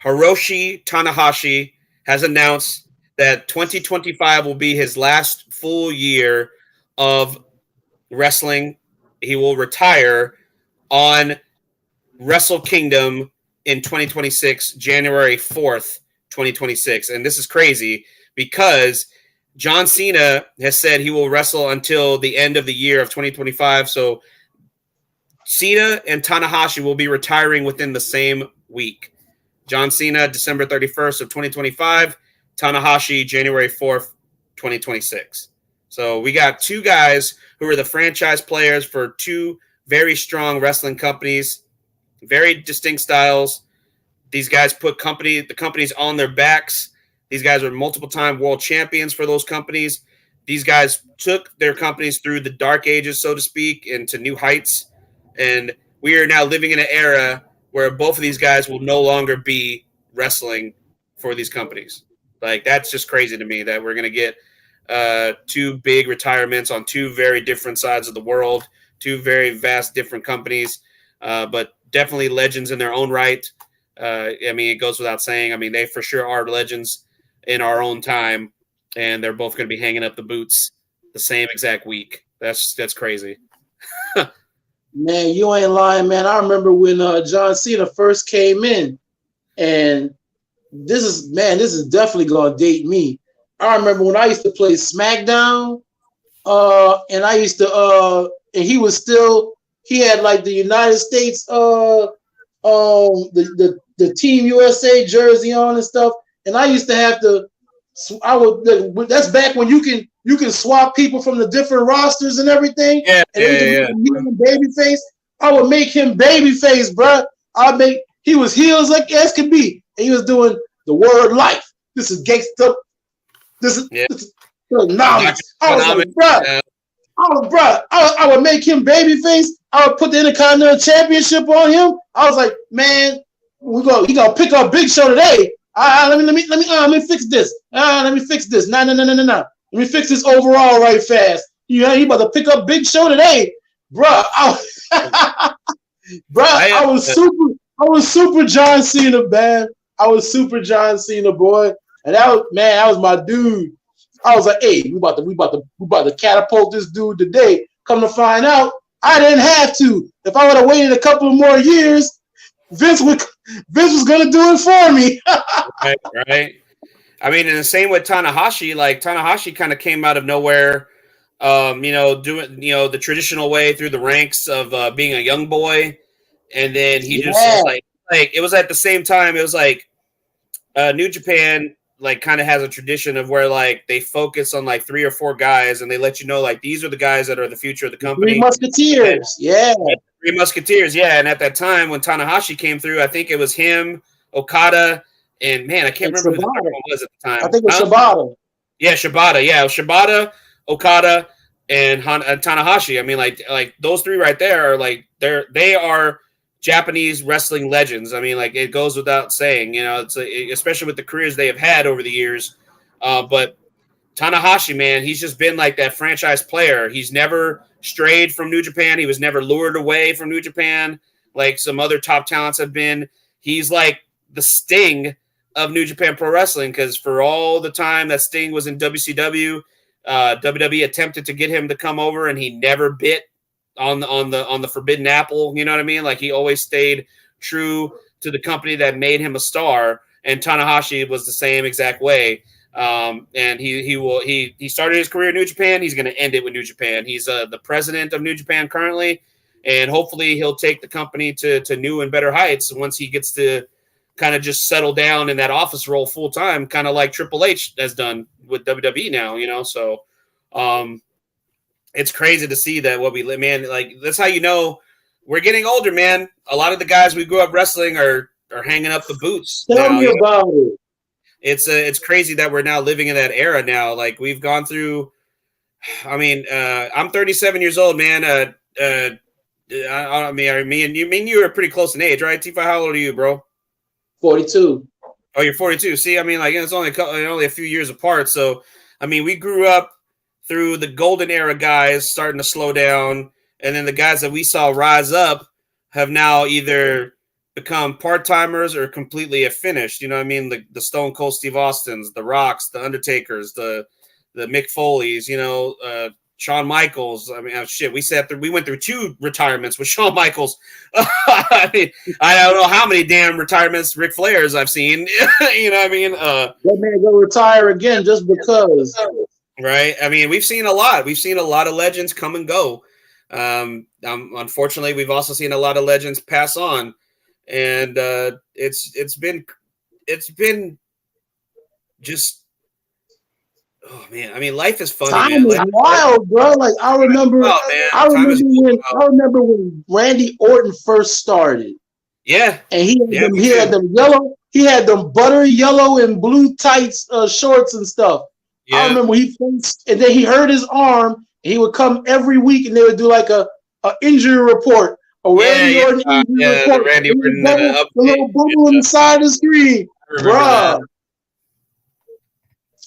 A: Hiroshi Tanahashi has announced that 2025 will be his last full year of wrestling. He will retire on Wrestle Kingdom in 2026, January 4th, 2026. And this is crazy because John Cena has said he will wrestle until the end of the year of 2025. So Cena and Tanahashi will be retiring within the same week. John Cena, December 31st of 2025. Tanahashi, January 4th, 2026. So we got two guys who are the franchise players for two very strong wrestling companies, very distinct styles. These guys put the companies on their backs. These guys are multiple-time world champions for those companies. These guys took their companies through the dark ages, so to speak, into new heights. And we are now living in an era where both of these guys will no longer be wrestling for these companies. Like, that's just crazy to me that we're going to get two big retirements on two very different sides of the world, two very vast different companies, but definitely legends in their own right. I mean, it goes without saying. I mean, they for sure are legends in our own time, and they're both going to be hanging up the boots the same exact week. That's crazy.
B: Man, you ain't lying, man. I remember when John Cena first came in, and this is definitely gonna date me. I remember when I used to play SmackDown, and I used to, and he had like the United States, the Team USA jersey on and stuff, and I used to have to, that's back when you can swap people from the different rosters and everything,
A: Yeah,
B: and babyface. I would make him babyface, bro. He was heels like as could be, and he was doing the word life. This is gangsta. This is phenomenal. I was like, bro.
A: Yeah.
B: I would make him babyface. I would put the Intercontinental Championship on him. I was like, man, he gonna pick up Big Show today. Let me fix this. Let me fix this. No. Let me fix this overall right fast. He about to pick up Big Show today, bro. I was super John Cena, man. I was super John Cena, boy, and that was my dude. I was like, hey, we about to catapult this dude today. Come to find out, I didn't have to. If I would have waited a couple more years, Vince was gonna do it for me.
A: Right. I mean, and the same with Tanahashi. Like Tanahashi kind of came out of nowhere, doing the traditional way through the ranks of being a young boy, and then he just was like it was at the same time. It was like New Japan like kind of has a tradition of where like they focus on like 3 or 4 guys and they let you know like these are the guys that are the future of the company.
B: 3 Musketeers,
A: and 3 Musketeers, yeah. And at that time when Tanahashi came through, I think it was him, Okada, and man, I can't remember who the other one was at the time.
B: I think it was Shibata.
A: Yeah, Shibata. Yeah, it was Shibata, Okada, and Tanahashi. I mean, like those 3 right there are like they are Japanese wrestling legends. I mean, like it goes without saying, it's especially with the careers they have had over the years. But Tanahashi, man, he's just been like that franchise player. He's never strayed from New Japan. He was never lured away from New Japan like some other top talents have been. He's like the Sting of New Japan Pro Wrestling, because for all the time that Sting was in WCW, WWE attempted to get him to come over, and he never bit on the forbidden apple. You know what I mean? Like he always stayed true to the company that made him a star. And Tanahashi was the same exact way. And he started his career in New Japan. He's going to end it with New Japan. He's the president of New Japan currently, and hopefully he'll take the company to new and better heights once he gets to kind of just settle down in that office role full time, kind of like Triple H has done with WWE now. So it's crazy to see that man, like that's how we're getting older, man. A lot of the guys we grew up wrestling are hanging up the boots.
B: Tell me about it.
A: It's crazy that we're now living in that era now. Like we've gone through. I mean, I'm 37 years old, man. I mean, you were pretty close in age, right? Tifa, how old are you, bro?
B: 42.
A: Oh, you're 42. See, I mean, like it's only a few years apart. So, I mean, we grew up through the golden era guys starting to slow down, and then the guys that we saw rise up have now either become part-timers or completely have finished. You know what I mean? The Stone Cold Steve Austins, the Rocks, the Undertakers, the Mick Foleys, Shawn Michaels. I mean, shit, we went through 2 retirements with Shawn Michaels. I mean, I don't know how many damn retirements Ric Flair's I've seen. You know what I mean?
B: That man go retire again just because.
A: Right. I mean, we've seen a lot. We've seen a lot of legends come and go. Unfortunately, we've also seen a lot of legends pass on, and it's been just. Oh man, I mean, life is funny.
B: Time is wild, bro. Like I remember when Randy Orton first started.
A: Yeah,
B: and he had them buttery yellow and blue tights shorts and stuff. Yeah. I remember and then he hurt his arm. And he would come every week, and they would do like a injury report, Randy Orton injury report. The Randy Orton the little bubble on the side of the screen, bro.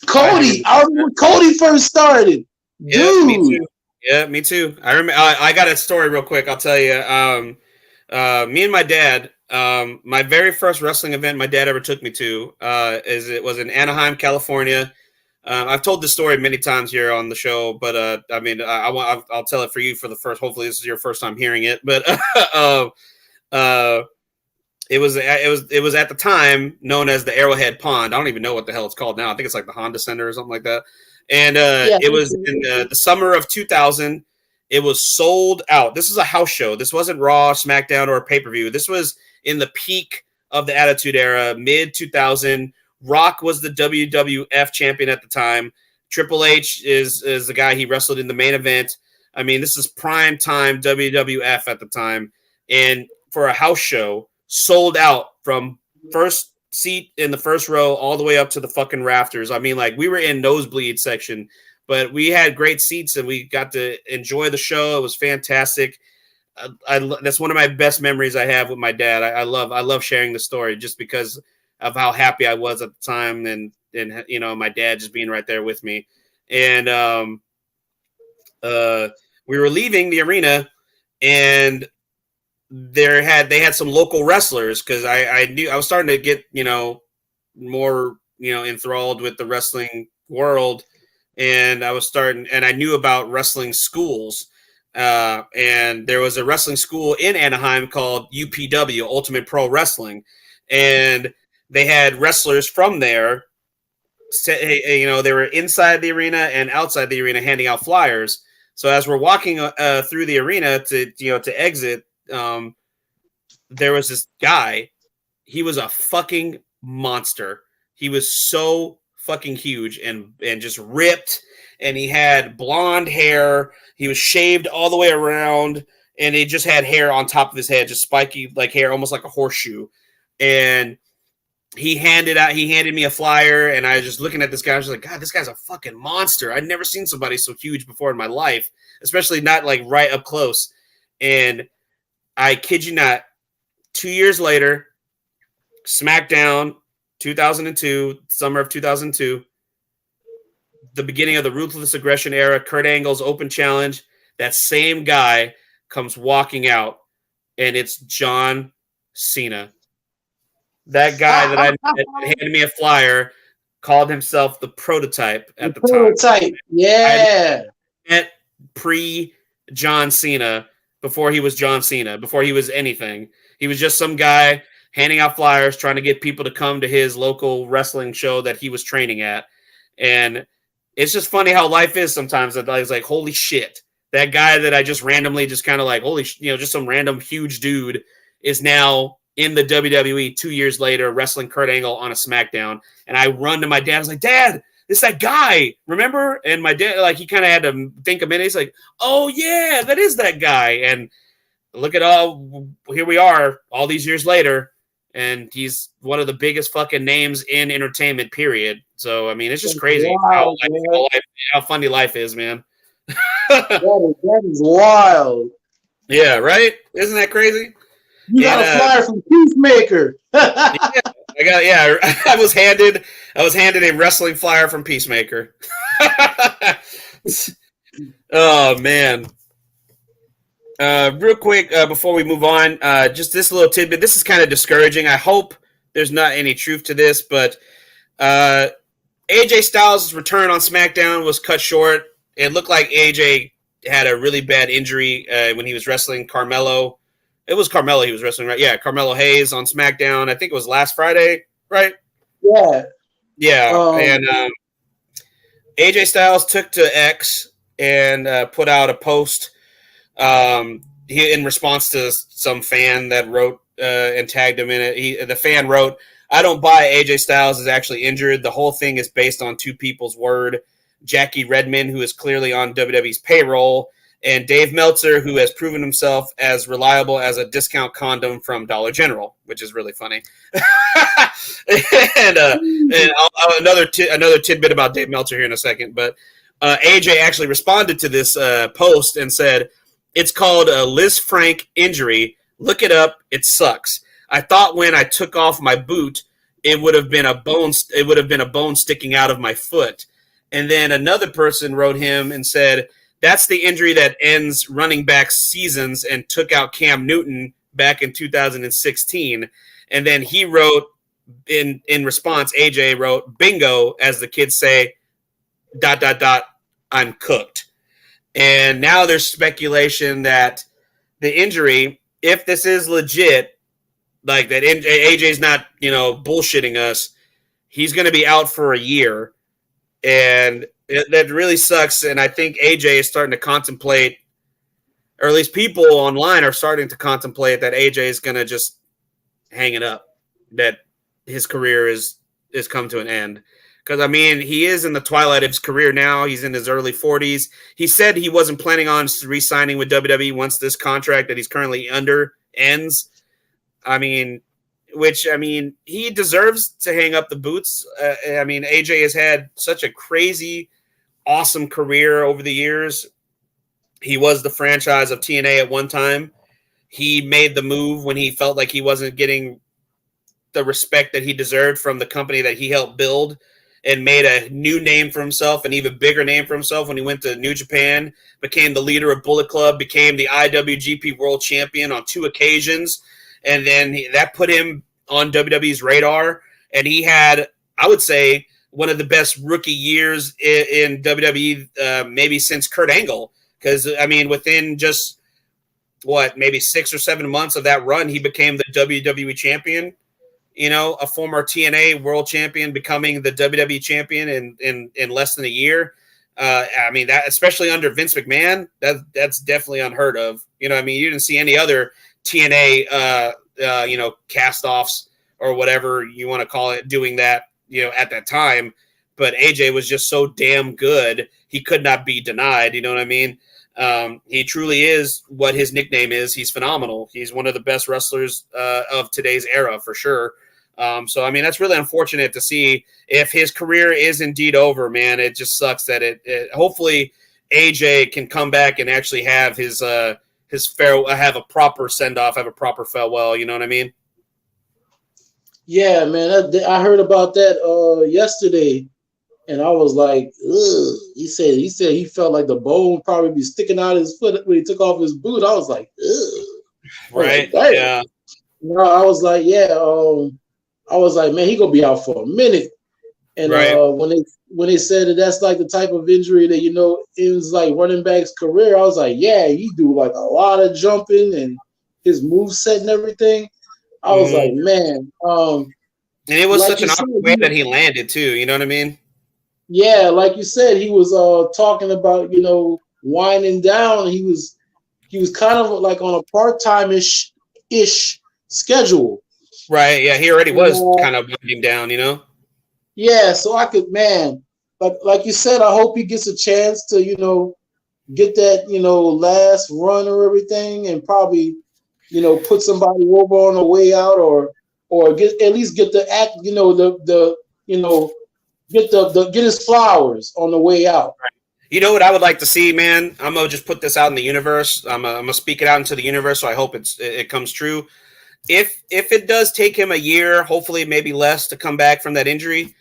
B: Cody, I remember when Cody first started.
A: Yeah, dude. Me too. Yeah, me too. I remember. I got a story real quick. I'll tell you. Me and my dad. My very first wrestling event my dad ever took me to. It was in Anaheim, California. I've told this story many times here on the show, but I mean, I'll tell it for you for the first. Hopefully, this is your first time hearing it. But It was at the time known as the Arrowhead Pond. I don't even know what the hell it's called now. I think it's like the Honda Center or something like that. And it was in the summer of 2000. It was sold out. This is a house show. This wasn't Raw, SmackDown, or a pay-per-view. This was in the peak of the Attitude Era, mid 2000. Rock was the WWF champion at the time. Triple H is the guy he wrestled in the main event. I mean, this is prime time WWF at the time. And for a house show, sold out from first seat in the first row all the way up to the fucking rafters. I mean, like, we were in nosebleed section, but we had great seats and we got to enjoy the show. It was fantastic. That's one of my best memories I have with my dad. I love sharing the story just because of how happy I was at the time, and you know, my dad just being right there with me. And we were leaving the arena, and they had some local wrestlers, because I knew I was starting to get, you know, more, you know, enthralled with the wrestling world, and I knew about wrestling schools. And there was a wrestling school in Anaheim called UPW, Ultimate Pro Wrestling, and they had wrestlers from there. You know, they were inside the arena and outside the arena handing out flyers. So as we're walking through the arena to exit, there was this guy. He was a fucking monster. He was so fucking huge and just ripped, and he had blonde hair. He was shaved all the way around, and he just had hair on top of his head, just spiky like hair, almost like a horseshoe. And he handed me a flyer, and I was just looking at this guy. I was like, God, this guy's a fucking monster. I'd never seen somebody so huge before in my life, especially not like right up close. And I kid you not, 2 years later, SmackDown 2002, summer of 2002, the beginning of the Ruthless Aggression era, Kurt Angle's open challenge, that same guy comes walking out, and it's John Cena. That guy that handed me a flyer called himself the Prototype at the time.
B: Prototype, yeah.
A: I met pre-John Cena, before he was John Cena, before he was anything. He was just some guy handing out flyers, trying to get people to come to his local wrestling show that he was training at. And it's just funny how life is sometimes. That I was like, holy shit, that guy that I just randomly just kind of like, just some random huge dude is now in the WWE 2 years later, wrestling Kurt Angle on a SmackDown. And I run to my dad. I was like, Dad, it's that guy, remember? And my dad, like, he kind of had to think a minute. He's like, oh yeah, that is that guy. And look at here we are all these years later, and he's one of the biggest fucking names in entertainment, period. So, I mean, it's just crazy how funny life is, man.
B: that is wild.
A: Yeah, right? Isn't that crazy?
B: You got a flyer from Peacemaker.
A: I was handed a wrestling flyer from Peacemaker. Oh man. Real quick, before we move on, just this little tidbit. This is kind of discouraging. I hope there's not any truth to this, but AJ Styles' return on SmackDown was cut short. It looked like AJ had a really bad injury when he was wrestling Carmelo. It was Carmelo he was wrestling, right? Yeah, Carmelo Hayes on SmackDown. I think it was last Friday, right?
B: Yeah.
A: Yeah, and AJ Styles took to X and put out a post in response to some fan that wrote and tagged him in it. The fan wrote, I don't buy AJ Styles is actually injured. The whole thing is based on two people's word. Jackie Redmond, who is clearly on WWE's payroll, and Dave Meltzer, who has proven himself as reliable as a discount condom from Dollar General, which is really funny. and another tidbit about Dave Meltzer here in a second. But AJ actually responded to this post and said, it's called a Liz Frank injury. Look it up. It sucks. I thought when I took off my boot, it would have been a bone. It would have been a bone sticking out of my foot. And then another person wrote him and said, that's the injury that ends running back seasons and took out Cam Newton back in 2016. And then he wrote in response, AJ wrote, bingo, as the kids say, ... I'm cooked. And now there's speculation that the injury, if this is legit, like that AJ's not, bullshitting us. He's going to be out for a year, and that really sucks. And I think AJ is starting to contemplate, or at least people online are starting to contemplate that AJ is going to just hang it up, that his career is come to an end. Because, I mean, he is in the twilight of his career now. He's in his early 40s. He said he wasn't planning on re-signing with WWE once this contract that he's currently under ends. He deserves to hang up the boots. AJ has had such a crazy, awesome career over the years. He was the franchise of TNA at one time. He made the move when he felt like he wasn't getting the respect that he deserved from the company that he helped build, and made a new name for himself, an even bigger name for himself when he went to New Japan, became the leader of Bullet Club, became the IWGP World Champion on 2 occasions. And then that put him on WWE's radar. And he had, I would say, one of the best rookie years in WWE, maybe since Kurt Angle. Because, within just, maybe 6 or 7 months of that run, he became the WWE champion. A former TNA world champion becoming the WWE champion in less than a year. That, especially under Vince McMahon, that's definitely unheard of. You didn't see any other TNA, cast-offs or whatever you want to call it doing that, at that time. But AJ was just so damn good. He could not be denied. You know what I mean? He truly is what his nickname is. He's phenomenal. He's one of the best wrestlers of today's era for sure. That's really unfortunate to see. If his career is indeed over, man, it just sucks that it hopefully AJ can come back and actually have his have a proper send off, have a proper farewell. You know what I mean?
B: Yeah, man. I heard about that yesterday, and I was like, ugh. He said he felt like the bone would probably be sticking out of his foot when he took off his boot. I was like, ugh.
A: Right.
B: Like,
A: yeah.
B: No, I was like, yeah. I was like, man, he gonna be out for a minute. And
A: right.
B: When they said that that's like the type of injury that ends like running back's career, I was like, yeah, he do like a lot of jumping and his moveset and everything. I was like, man. And
A: it was such an awkward way that he landed too. You know what I mean?
B: Yeah, like you said, he was talking about winding down. He was kind of like on a part-time-ish schedule.
A: Right. Yeah, he already was kind of winding down.
B: Yeah, so I could, man, like you said, I hope he gets a chance to get that last run or everything, and probably put somebody over on the way out, or get the act, get his flowers on the way out.
A: You know what I would like to see, man? I'm gonna just put this out in the universe. I'm gonna speak it out into the universe, so I hope it comes true. If it does take him a year, hopefully maybe less, to come back from that injury,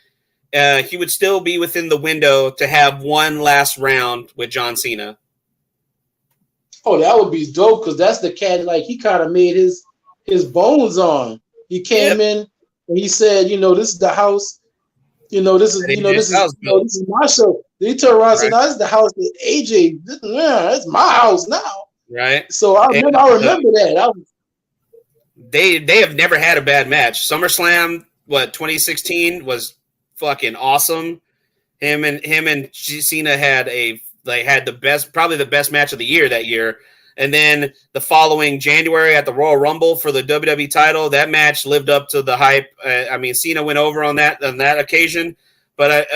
A: he would still be within the window to have one last round with John Cena.
B: Oh, that would be dope, because that's the cat like he kind of made his bones on. He came in and he said, this is the house. This is my show. He turned around and said, no, this is the house that AJ. It's my house now.
A: Right.
B: So I remember that.
A: They have never had a bad match. SummerSlam, 2016 was fucking awesome. Him and Cena had the best, probably the best match of the year that year. And then the following January at the Royal Rumble for the WWE title, that match lived up to the hype. Cena went over on that occasion, but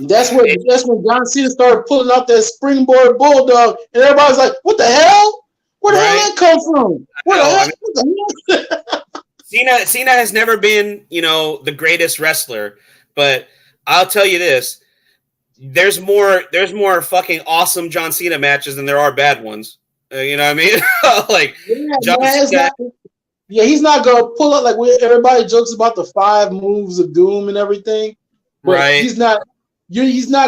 B: that's when John Cena started pulling out that springboard bulldog, and everybody's like, "What the hell? Where the hell that come from? What the
A: hell?" Cena has never been, the greatest wrestler, but I'll tell you this. There's more fucking awesome John Cena matches than there are bad ones. You know what I mean? Like,
B: he's not gonna pull up like everybody jokes about the 5 moves of doom and everything. But
A: right.
B: He's not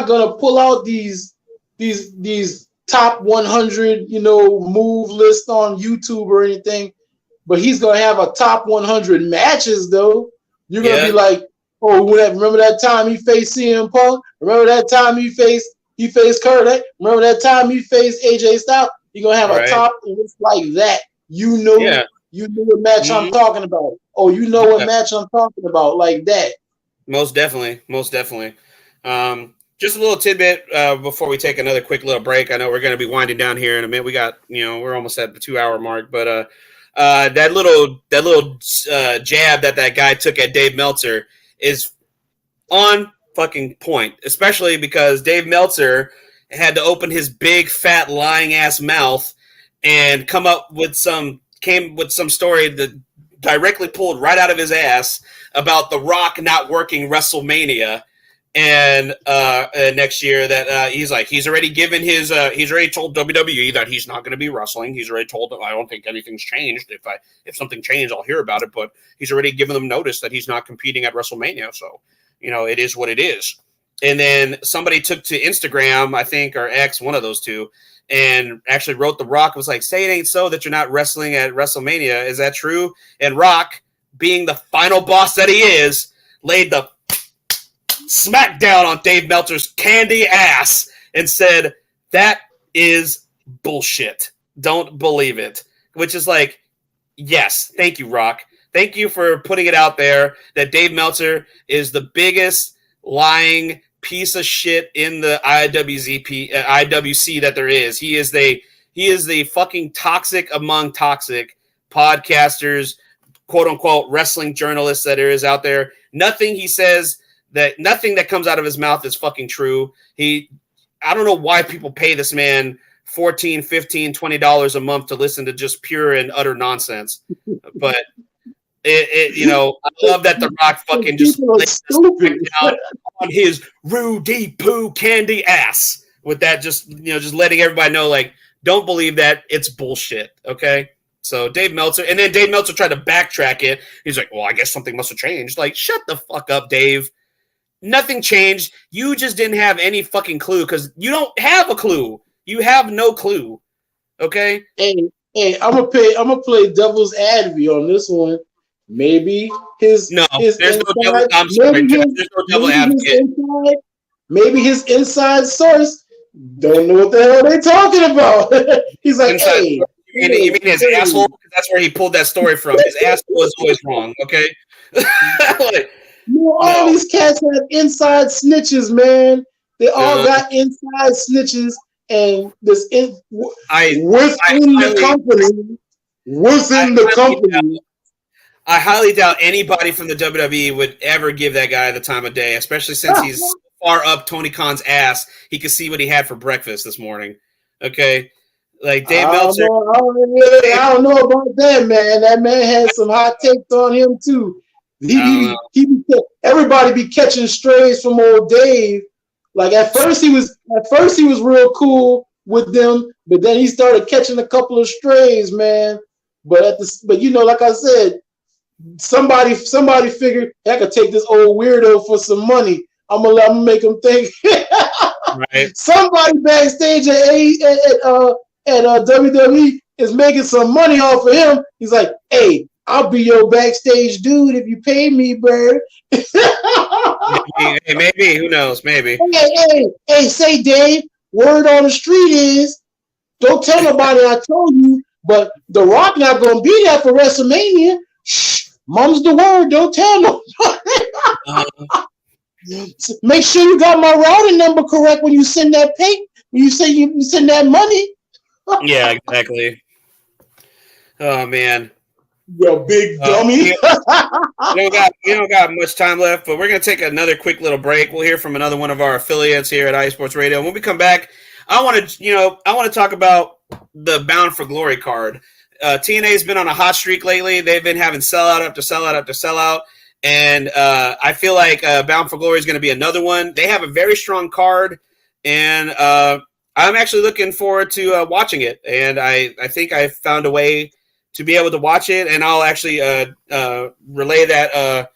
B: gonna pull out these top 100 move list on YouTube or anything. But he's gonna have a top 100 matches though. You're gonna be like, oh, remember that time he faced CM Punk? Remember that time he faced Kurt? Remember that time he faced AJ Styles? You're gonna have a top list like that. You know what match I'm talking about. Oh, you know what match I'm talking about, like that.
A: Most definitely. Just a little tidbit before we take another quick little break. I know we're going to be winding down here in a minute. We got, we're almost at the 2-hour mark, but that little jab that guy took at Dave Meltzer is on fucking point, especially because Dave Meltzer had to open his big, fat, lying ass mouth and come with some story that directly pulled right out of his ass about The Rock not working WrestleMania and next year. That he's already given he's already told WWE that he's not going to be wrestling. He's already told them, I don't think anything's changed. If something changed, I'll hear about it. But he's already given them notice that he's not competing at WrestleMania. So it is what it is. And then somebody took to Instagram, I think, or X, one of those two, and actually wrote The Rock, was like, say it ain't so that you're not wrestling at WrestleMania. Is that true? And Rock, being the final boss that he is, laid the smackdown on Dave Meltzer's candy ass and said, that is bullshit. Don't believe it. Which is like, yes, thank you, Rock. Thank you for putting it out there that Dave Meltzer is the biggest lying piece of shit in the IWC that there is. He is the fucking toxic among toxic podcasters, quote unquote wrestling journalists that there is out there. Nothing he says, nothing that comes out of his mouth is fucking true. I don't know why people pay this man $14, $15, $20 a month to listen to just pure and utter nonsense. But I love that The Rock fucking just lays down on his Rudy Poo candy ass with that, just letting everybody know, like, don't believe that, it's bullshit. Okay. So Dave Meltzer tried to backtrack it. He's like, well, I guess something must have changed. Like, shut the fuck up, Dave. Nothing changed. You just didn't have any fucking clue because you don't have a clue. You have no clue. Okay.
B: Hey, I'm gonna play devil's advocate on this one. Maybe there's no devil advocate. Maybe his inside source don't know what the hell they're talking about. He's like, hey.
A: You mean his asshole? That's where he pulled that story from. His asshole is always wrong, okay?
B: All these cats have inside snitches, man. They all got inside snitches, and within the company.
A: I highly doubt anybody from the WWE would ever give that guy the time of day, especially since he's far up Tony Khan's ass. He could see what he had for breakfast this morning. Okay. Like Dave Meltzer.
B: I don't know about that, man. That man had some hot takes on him too. Everybody be catching strays from old Dave. Like at first he was real cool with them, but then he started catching a couple of strays, man. But like I said, somebody figured I could take this old weirdo for some money. I'm gonna make him think. Right. Somebody backstage at WWE is making some money off of him. He's like, hey, I'll be your backstage dude if you pay me, bro.
A: Maybe. Who knows? Maybe.
B: Hey, say, Dave, word on the street is, don't tell nobody I told you, but The Rock not going to be there for WrestleMania. Shh, mum's the word. Don't tell nobody. Make sure you got my routing number correct when you send that pay. When you say you send that money.
A: Yeah, exactly. Oh man,
B: you big dummy.
A: We don't got much time left, but we're gonna take another quick little break. We'll hear from another one of our affiliates here at iSports Radio. When we come back, I want to talk about the Bound for Glory card. TNA's been on a hot streak lately. They've been having sellout after sellout after sellout, and I feel like Bound for Glory is going to be another one. They have a very strong card, and I'm actually looking forward to watching it, and I think I found a way to be able to watch it, and I'll actually relay that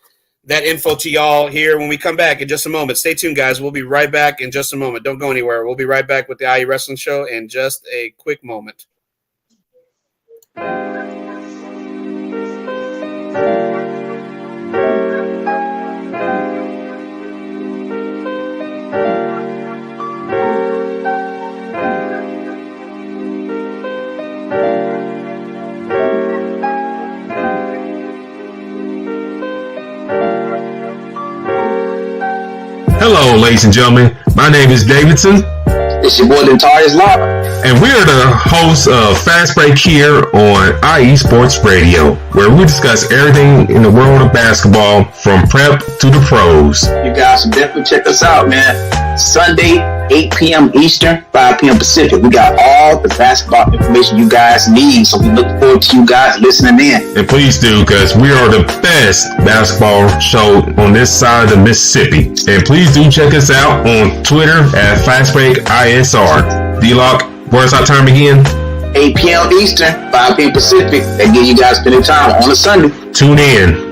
A: info to y'all here when we come back in just a moment. Stay tuned, guys. We'll be right back in just a moment. Don't go anywhere. We'll be right back with the IE Wrestling Show in just a quick moment.
H: Hello, ladies and gentlemen. My name is Davidson.
I: It's your boy, Notorious Law.
H: And we are the hosts of Fast Break here on IE Sports Radio, where we discuss everything in the world of basketball from prep to the pros.
I: You guys should definitely check us out, man. Sunday, 8 p.m. Eastern, 5 p.m. Pacific. We got all the basketball information you guys need, so we look forward to you guys listening in.
H: And please do, because we are the best basketball show on this side of the Mississippi. And please do check us out on Twitter at FastBreakISR. D-Lock, where's our time again?
I: 8 p.m. Eastern, 5 p.m. Pacific. That give you guys plenty of time on a Sunday.
H: Tune in.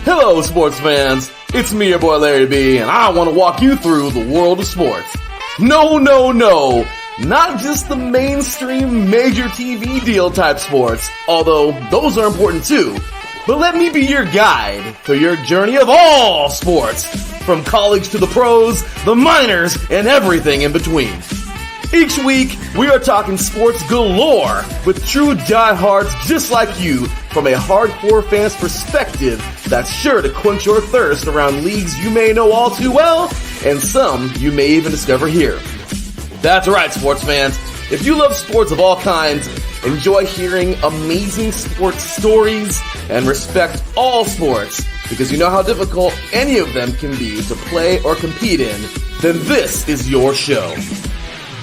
J: Hello, sports fans. It's me, your boy Larry B, and I want to walk you through the world of sports. No, not just the mainstream major TV deal type sports, although those are important too. But let me be your guide through your journey of all sports, from college to the pros, the minors, and everything in between. Each week, we are talking sports galore with true diehards just like you from a hardcore fan's perspective that's sure to quench your thirst around leagues you may know all too well and some you may even discover here. That's right, sports fans. If you love sports of all kinds, enjoy hearing amazing sports stories, and respect all sports because you know how difficult any of them can be to play or compete in, then this is your show.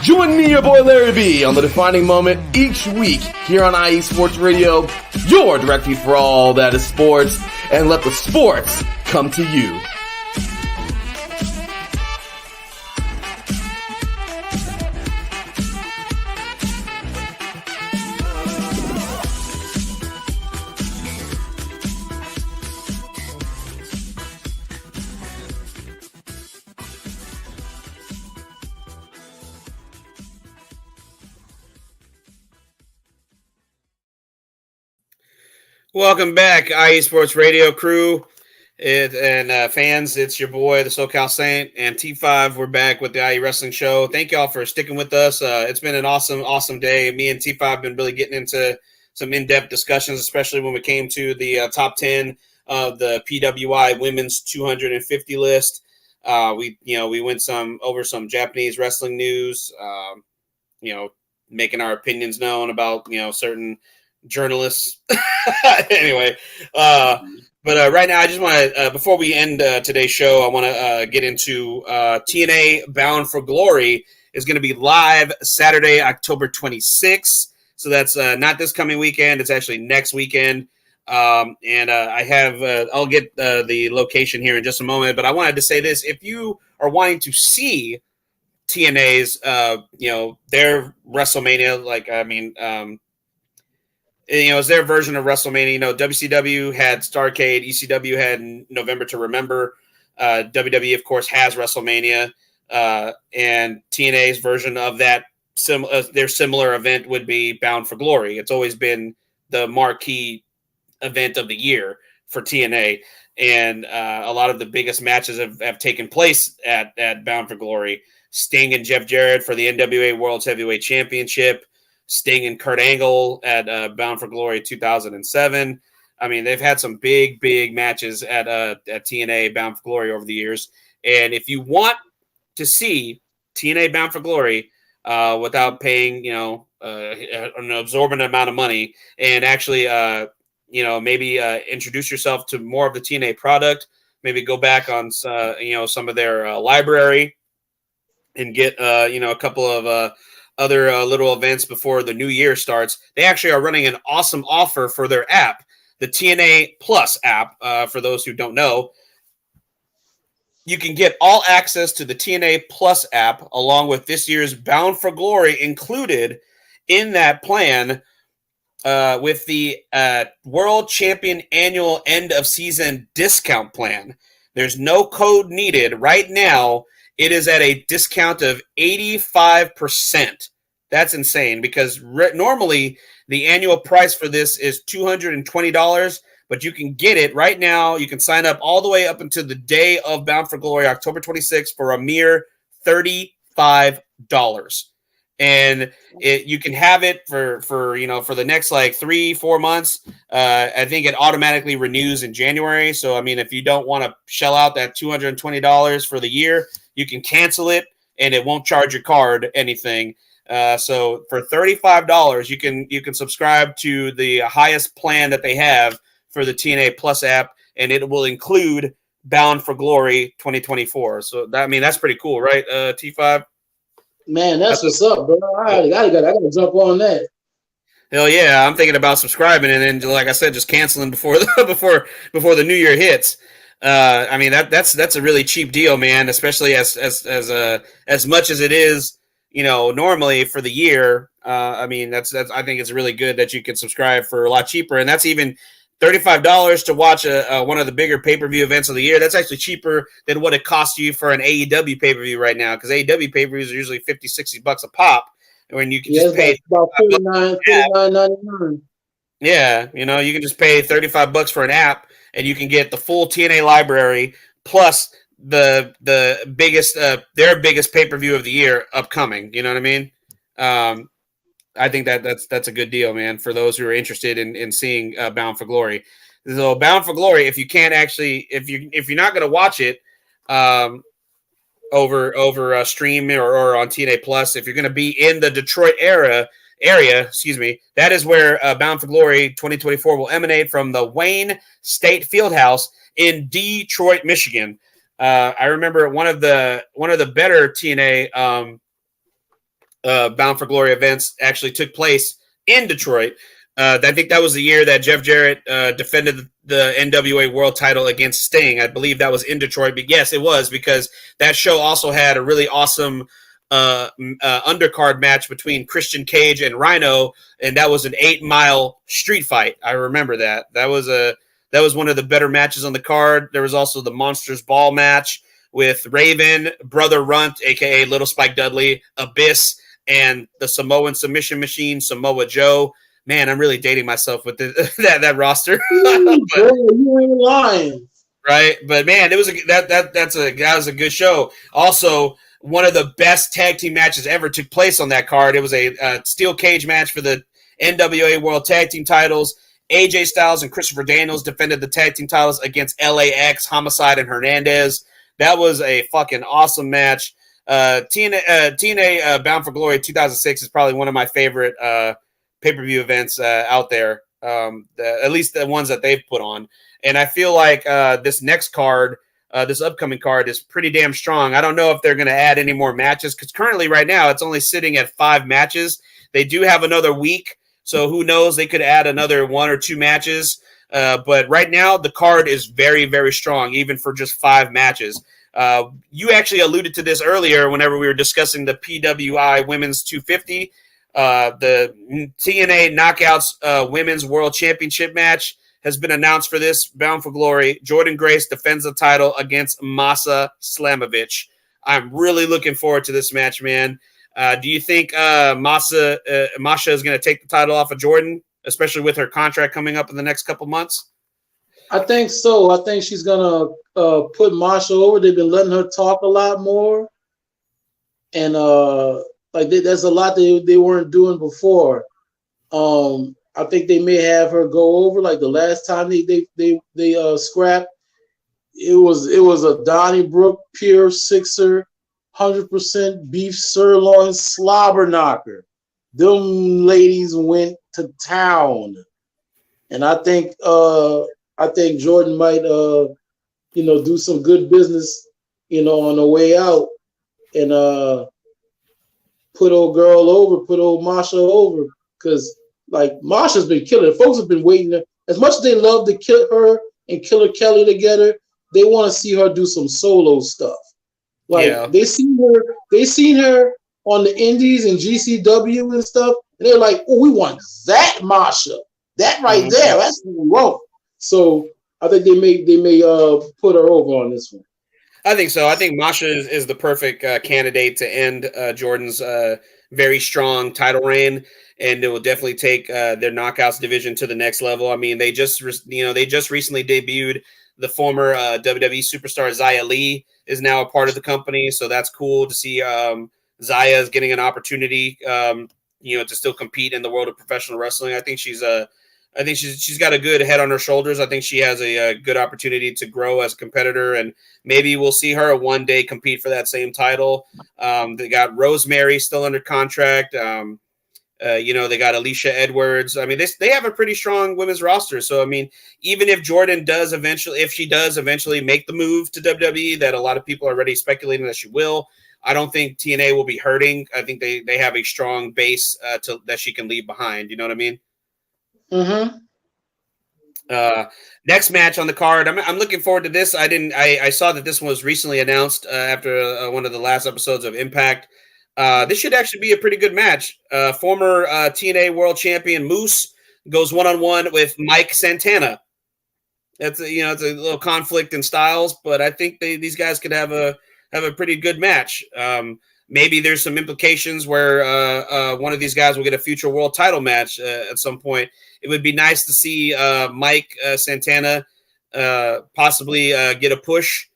J: Join me, your boy Larry B, on the defining moment each week here on IE Sports Radio, your direct feed for all that is sports, and let the sports come to you.
A: Welcome back, IE Sports Radio crew and fans. It's your boy, the SoCal Saint, and T5. We're back with the IE Wrestling Show. Thank y'all for sticking with us. It's been an awesome day. Me and T5 have been really getting into some in-depth discussions, especially when we came to the top 10 of the PWI Women's 250 list. We went over some Japanese wrestling news, making our opinions known about, certain journalists. Anyway, but right now I just want to, before we end today's show, I want to get into TNA Bound for Glory is going to be live Saturday, October 26th. So that's not this coming weekend. It's actually next weekend. And I have, I'll get the location here in just a moment, but I wanted to say this. If you are wanting to see TNA's, their WrestleMania, it's their version of WrestleMania. WCW had Starrcade, ECW had November to Remember. WWE, of course, has WrestleMania, and TNA's version of that, their similar event would be Bound for Glory. It's always been the marquee event of the year for TNA, and a lot of the biggest matches have taken place at Bound for Glory. Sting and Jeff Jarrett for the NWA World's Heavyweight Championship. Sting and Kurt Angle at Bound for Glory 2007. I mean, they've had some big matches at TNA Bound for Glory over the years. And if you want to see TNA Bound for Glory without paying, an absorbent amount of money, and actually, maybe introduce yourself to more of the TNA product, maybe go back on, some of their library and get, a couple of other little events before the new year starts. They actually are running an awesome offer for their app, the TNA Plus app. For those who don't know, you can get all access to the TNA Plus app along with this year's Bound for Glory included in that plan, with the World Champion Annual End of Season Discount Plan. There's no code needed right now. It is at a discount of 85%. That's insane because normally the annual price for this is $220, but you can get it right now. You can sign up all the way up until the day of Bound for Glory, October 26th, for a mere $35. And you can have it for the next like 3-4 months. I think it automatically renews in January. So, I mean, if you don't want to shell out that $220 for the year, you can cancel it and it won't charge your card anything. So for $35, you can subscribe to the highest plan that they have for the TNA Plus app, and it will include Bound for Glory 2024. So that's pretty cool, right? T5.
B: Man, that's what's up, bro. I gotta jump on that.
A: Hell yeah, I'm thinking about subscribing, and then, like I said, just canceling before the new year hits. That's a really cheap deal, man. Especially as much as it is, normally for the year. I think it's really good that you can subscribe for a lot cheaper, and that's even $35 to watch one of the bigger pay-per-view events of the year. That's actually cheaper than what it costs you for an AEW pay-per-view right now, because AEW pay-per-views are usually $50-$60 a pop, and when you can just pay
B: about $49.99.
A: Yeah, you can just pay $35 for an app, and you can get the full TNA library plus the biggest their biggest pay-per-view of the year upcoming. You know what I mean? I think that's a good deal, man, for those who are interested in seeing Bound for Glory. So Bound for Glory, if you can't actually, if you're not going to watch it over stream or on TNA Plus, if you're going to be in the Detroit area, that is where Bound for Glory 2024 will emanate from the Wayne State Fieldhouse in Detroit, Michigan. I remember one of the better TNA Bound for Glory events actually took place in Detroit. I think that was the year that Jeff Jarrett defended the NWA World Title against Sting. I believe that was in Detroit, but yes, it was, because that show also had a really awesome undercard match between Christian Cage and Rhino, and that was an 8-mile street fight. I remember that. That was one of the better matches on the card. There was also the Monsters Ball match with Raven, Brother Runt, aka Little Spike Dudley, Abyss, and the Samoan submission machine, Samoa Joe. Man, I'm really dating myself with that roster.
B: But, you ain't lying,
A: right? But man, it was that was a good show. Also, one of the best tag team matches ever took place on that card. It was a steel cage match for the NWA World Tag Team titles. AJ Styles and Christopher Daniels defended the tag team titles against LAX, Homicide, and Hernandez. That was a fucking awesome match. TNA Bound for Glory 2006 is probably one of my favorite pay-per-view events out there, at least the ones that they've put on. And I feel like this next card, this upcoming card, is pretty damn strong. I don't know if they're going to add any more matches, because currently right now it's only sitting at 5 matches. They do have another week, so who knows? They could add another 1 or 2 matches. But right now the card is very, very strong, even for just 5 matches. You actually alluded to this earlier whenever we were discussing the PWI Women's 250. The TNA Knockouts Women's World Championship match has been announced for this Bound for Glory. Jordan Grace defends the title against Masa Slamovich. I'm really looking forward to this match, man. Do you think Masha is going to take the title off of Jordan, especially with her contract coming up in the next couple months?
B: I think so. I think she's gonna put Masha over. They've been letting her talk a lot more, and there's a lot they weren't doing before. I think they may have her go over. Like the last time they scrapped, it was a Donnybrook Pure Sixer, 100% beef sirloin slobber knocker. Them ladies went to town, and I think Jordan might do some good business, on the way out, and put old Masha over, because like Masha's been killing. Folks have been waiting. As much as they love to kill her and Killer Kelly together, they want to see her do some solo stuff. Like they seen her on the Indies and GCW and stuff, and they're like, "Oh, we want that Masha, that right there. That's what we want." So I think they may put her over on this one. I
A: think so. I think Masha is the perfect candidate to end Jordan's very strong title reign, and it will definitely take their knockouts division to the next level. I mean, they just recently debuted the former WWE superstar Xia Li is now a part of the company, so that's cool to see. Xia is getting an opportunity, to still compete in the world of professional wrestling. I think she's got a good head on her shoulders. I think she has a good opportunity to grow as a competitor, and maybe we'll see her one day compete for that same title. They got Rosemary still under contract. They got Alicia Edwards. I mean, they have a pretty strong women's roster. So, I mean, even if Jordan does eventually make the move to WWE, that a lot of people are already speculating that she will, I don't think TNA will be hurting. I think they have a strong base that she can leave behind. You know what I mean?
B: Mm-hmm.
A: Next match on the card. I'm looking forward to this. I saw that this one was recently announced after one of the last episodes of Impact. This should actually be a pretty good match. Former TNA World Champion Moose goes one-on-one with Mike Santana. It's a little conflict in styles, but I think these guys could have a pretty good match. Maybe there's some implications where one of these guys will get a future world title match at some point. It would be nice to see Mike Santana possibly get a push,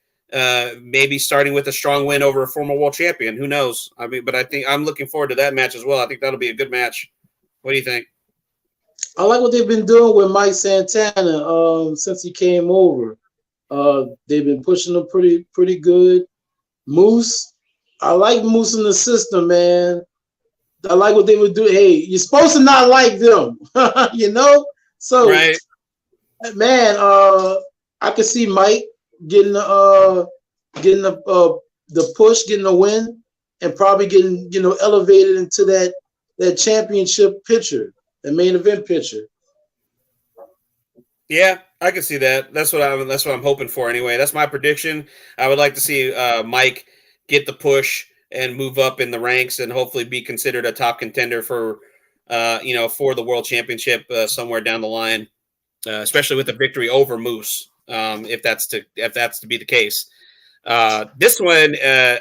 A: maybe starting with a strong win over a former world champion. Who knows? I mean, but I think I'm looking forward to that match as well. I think that'll be a good match. What do you think?
B: I like what they've been doing with Mike Santana since he came over. They've been pushing him pretty good. Moose, I like Moose in the system, man. I like what they would do. Hey, you're supposed to not like them, So,
A: right.
B: Man, I could see Mike getting the push, getting the win, and probably getting elevated into that championship picture, the main event picture.
A: Yeah, I can see that. That's what I'm hoping for anyway. That's my prediction. I would like to see Mike get the push and move up in the ranks and hopefully be considered a top contender for the world championship somewhere down the line, especially with the victory over Moose. If that's to be the case. This one,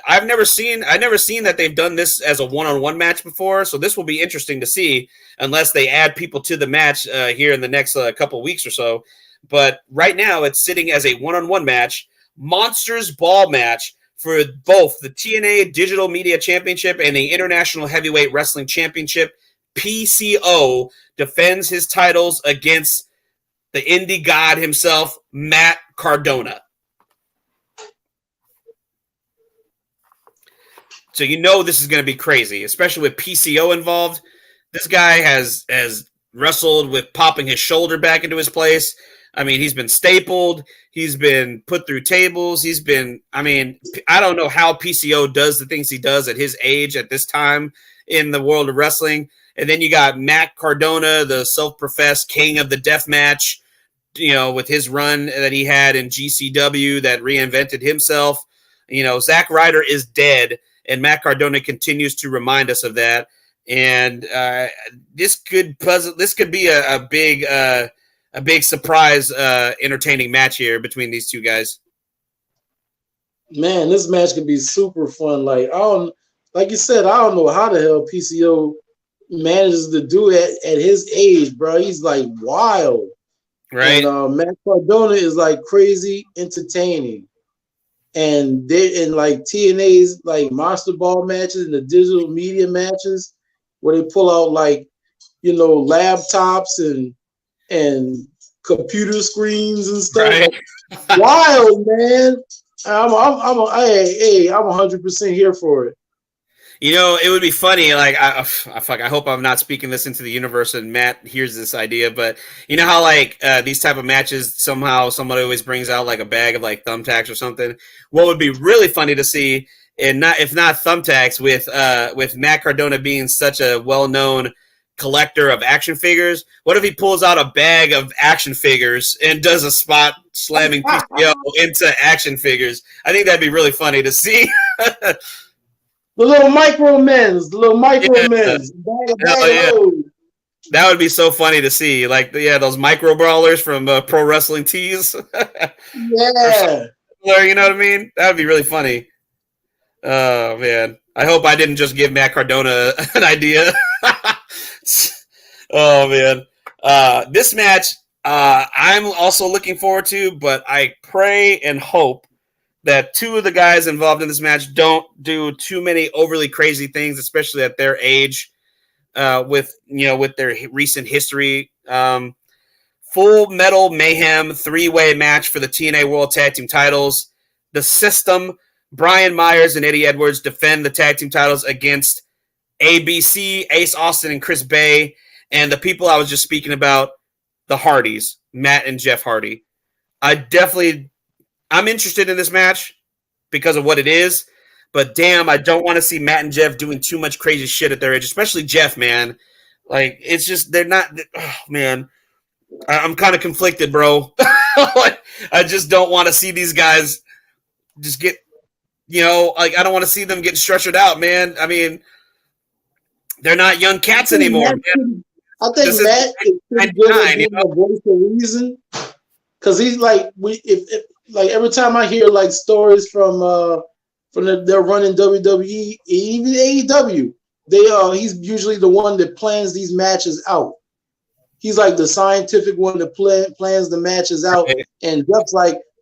A: I've never seen that they've done this as a one-on-one match before. So this will be interesting to see unless they add people to the match here in the next couple of weeks or so. But right now it's sitting as a one-on-one match, Monsters Ball match for both the TNA Digital Media Championship and the International Heavyweight Wrestling Championship. PCO defends his titles against the indie god himself, Matt Cardona. So this is going to be crazy, especially with PCO involved. This guy has wrestled with popping his shoulder back into his place. I mean, he's been stapled. He's been put through tables. I don't know how PCO does the things he does at his age at this time in the world of wrestling. And then you got Matt Cardona, the self-professed king of the deathmatch, with his run that he had in GCW that reinvented himself. Zack Ryder is dead, and Matt Cardona continues to remind us of that. And this could be a big surprise, entertaining match here between these two guys.
B: Man, this match could be super fun. Like you said, I don't know how the hell PCO manages to do it at his age, bro. He's like wild,
A: right?
B: And Matt Cardona is like crazy entertaining. And they in like TNA's like Monster Ball matches and the digital media matches where they pull out like laptops and computer screens and stuff. Right. Wild, man. I'm 100% here for it.
A: It would be funny. Like, I hope I'm not speaking this into the universe and Matt hears this idea. But you know how like these type of matches, somehow somebody always brings out like a bag of like thumbtacks or something. What would be really funny to see, and if not thumbtacks, with Matt Cardona being such a well-known collector of action figures, what if he pulls out a bag of action figures and does a spot slamming PCO into action figures? I think that'd be really funny to see.
B: The little micro men's.
A: Yeah. That would be so funny to see. Like, those micro brawlers from Pro Wrestling Tees.
B: Yeah.
A: You know what I mean? That would be really funny. Oh, man. I hope I didn't just give Matt Cardona an idea. Oh, man. This match, I'm also looking forward to, but I pray and hope that two of the guys involved in this match don't do too many overly crazy things, especially at their age, with their recent history. Full Metal Mayhem 3-way match for the TNA World Tag Team titles. The System, Brian Myers and Eddie Edwards defend the tag team titles against ABC, Ace Austin and Chris Bay, and the people I was just speaking about, the Hardys, Matt and Jeff Hardy. I'm interested in this match because of what it is, but damn, I don't want to see Matt and Jeff doing too much crazy shit at their age, especially Jeff, man. Like, it's just, they're not, oh, man. I'm kind of conflicted, bro. I just don't want to see these guys just get, I don't want to see them get stretchered out, man. I mean, they're not young cats anymore, man.
B: I think Matt is pretty good at being a voice of reason, because he's like, like every time I hear like stories from their run in WWE, even AEW, he's usually the one that plans these matches out. He's like the scientific one that plans the matches out, and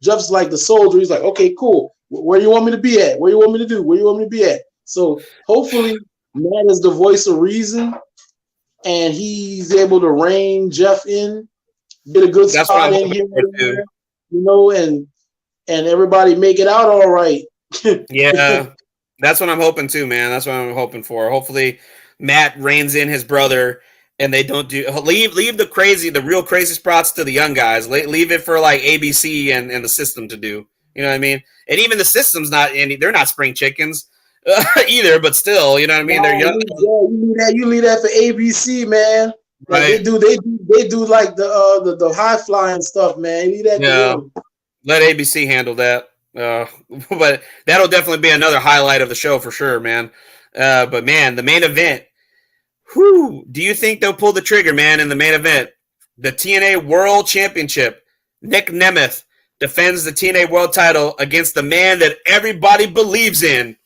B: Jeff's like the soldier. He's like, okay, cool. Where do you want me to be at? What do you want me to do? Where do you want me to be at? So hopefully Matt is the voice of reason, and he's able to rein Jeff in, get a good spot in here, and everybody make it out all right.
A: Yeah, that's what I'm hoping too, man. That's what I'm hoping for. Hopefully Matt reins in his brother, and they don't leave the real crazy spots to the young guys. Leave it for like ABC and the System to do. You know what I mean? And even the System's they're not spring chickens either, but still, you know what I mean? They're young.
B: You leave that for ABC, man. Like
A: right.
B: They do like the high flying stuff, man. Leave that to them.
A: Let ABC handle that. But that'll definitely be another highlight of the show for sure, man. But man, the main event. Whew, do you think they'll pull the trigger, man, in the main event? The TNA World Championship. Nick Nemeth defends the TNA World title against the man that everybody believes in,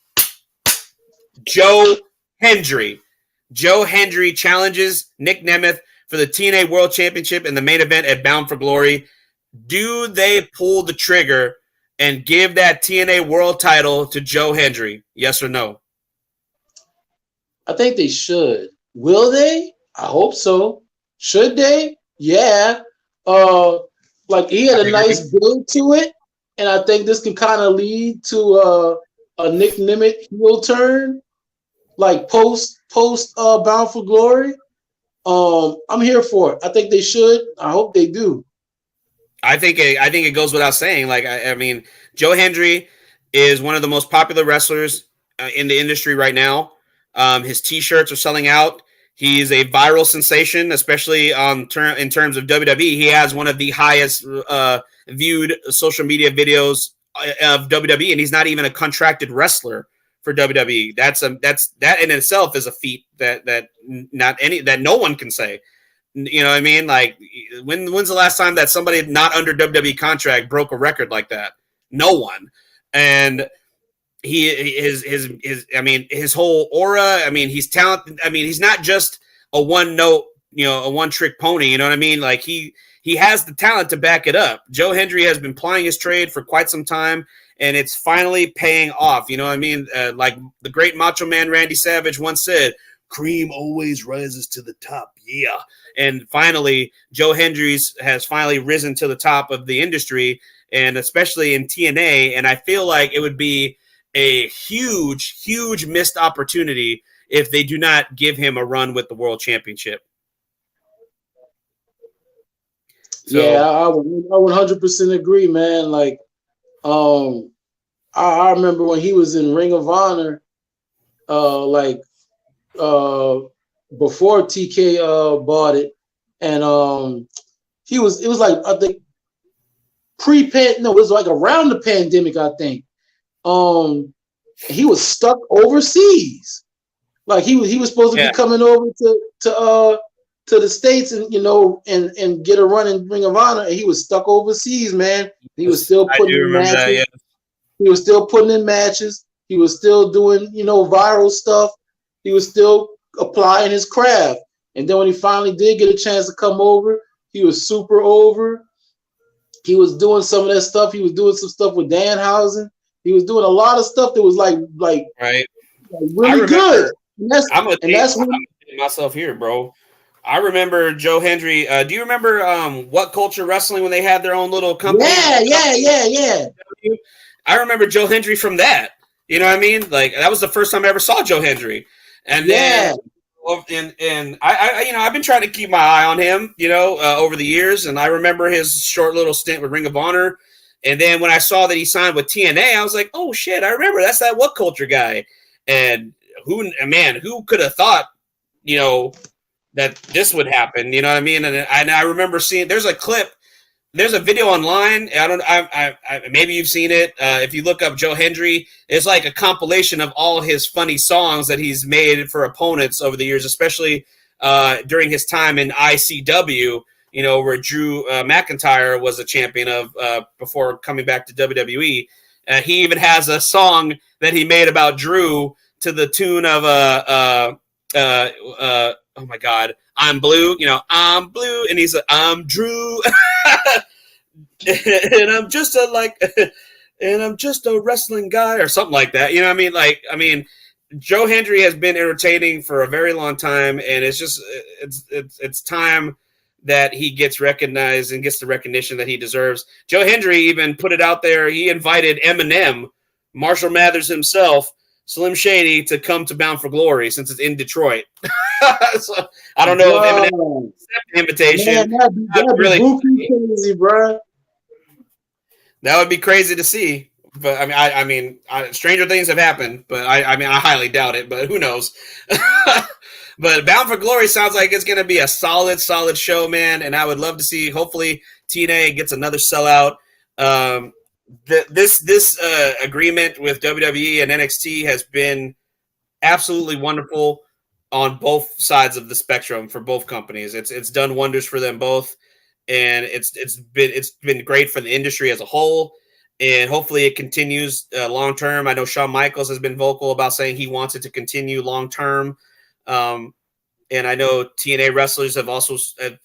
A: Joe Hendry. Joe Hendry challenges Nick Nemeth for the TNA World Championship in the main event at Bound for Glory. Do they pull the trigger and give that TNA World title to Joe Hendry? Yes or no?
B: I think they should. Will they? I hope so. Should they? Yeah. Like he had a nice build to it, and I think this can kind of lead to a Nick Nemeth heel turn, like post Bound for Glory. I'm here for it. I think they should. I hope they do.
A: I think it goes without saying. Like I mean, Joe Hendry is one of the most popular wrestlers in the industry right now. His T-shirts are selling out. He's a viral sensation, especially in terms of WWE. He has one of the highest viewed social media videos of WWE, and he's not even a contracted wrestler for WWE. That in itself is a feat that no one can say. You know what I mean? Like, when's the last time that somebody not under WWE contract broke a record like that? No one. And his whole aura. I mean, he's talented. I mean, he's not just a one-note, a one-trick pony. You know what I mean? Like he has the talent to back it up. Joe Hendry has been plying his trade for quite some time, and it's finally paying off. You know what I mean? Like the great Macho Man Randy Savage once said, "Cream always rises to the top." Yeah. And finally, Joe Hendry has finally risen to the top of the industry, and especially in TNA. And I feel like it would be a huge, huge missed opportunity if they do not give him a run with the World Championship.
B: So, yeah, I would 100% agree, man. Like, I remember when he was in Ring of Honor, before TK bought it, and it was like, I think it was like around the pandemic, I think. He was stuck overseas. Like he was supposed to be coming over to the States and and get a run in Ring of Honor, and he was stuck overseas, man. He was still putting in matches. He was still putting in matches. He was still doing, viral stuff. He was still applying his craft. And then when he finally did get a chance to come over, he was super over. He was doing some of that stuff. He was doing some stuff with Danhausen. He was doing a lot of stuff that was like
A: right,
B: really good. And
A: I'm gonna date myself here, bro. I remember Joe Hendry. Do you remember What Culture Wrestling when they had their own little company?
B: Yeah.
A: I remember Joe Hendry from that. You know what I mean? Like that was the first time I ever saw Joe Hendry. And then and I I've been trying to keep my eye on him, over the years. And I remember his short little stint with Ring of Honor. And then when I saw that he signed with TNA, I was like, oh shit, I remember that's that What Culture guy. And who could have thought, that this would happen? You know what I mean? And I remember seeing there's a clip. There's a video online. I maybe you've seen it. If you look up Joe Hendry, it's like a compilation of all his funny songs that he's made for opponents over the years, especially during his time in ICW, where Drew McIntyre was a champion of before coming back to WWE. He even has a song that he made about Drew to the tune of oh my God, I'm blue, I'm blue, and he's like, I'm Drew, and I'm just a wrestling guy or something like that. You know what I mean? Joe Hendry has been entertaining for a very long time, and it's just it's time that he gets recognized and gets the recognition that he deserves. Joe Hendry even put it out there. He invited Eminem, Marshall Mathers himself, Slim Shady to come to Bound for Glory since it's in Detroit. So, I don't know if Eminem accepted the invitation.
B: Man, that'd be crazy, bro.
A: That would be crazy to see. But I mean, stranger things have happened. But I highly doubt it. But who knows? But Bound for Glory sounds like it's going to be a solid show, man. And I would love to see. Hopefully, TNA gets another sellout. This agreement with WWE and NXT has been absolutely wonderful on both sides of the spectrum for both companies. It's done wonders for them both, and it's been great for the industry as a whole. And hopefully it continues long term. I know Shawn Michaels has been vocal about saying he wants it to continue long term. And I know TNA wrestlers have also have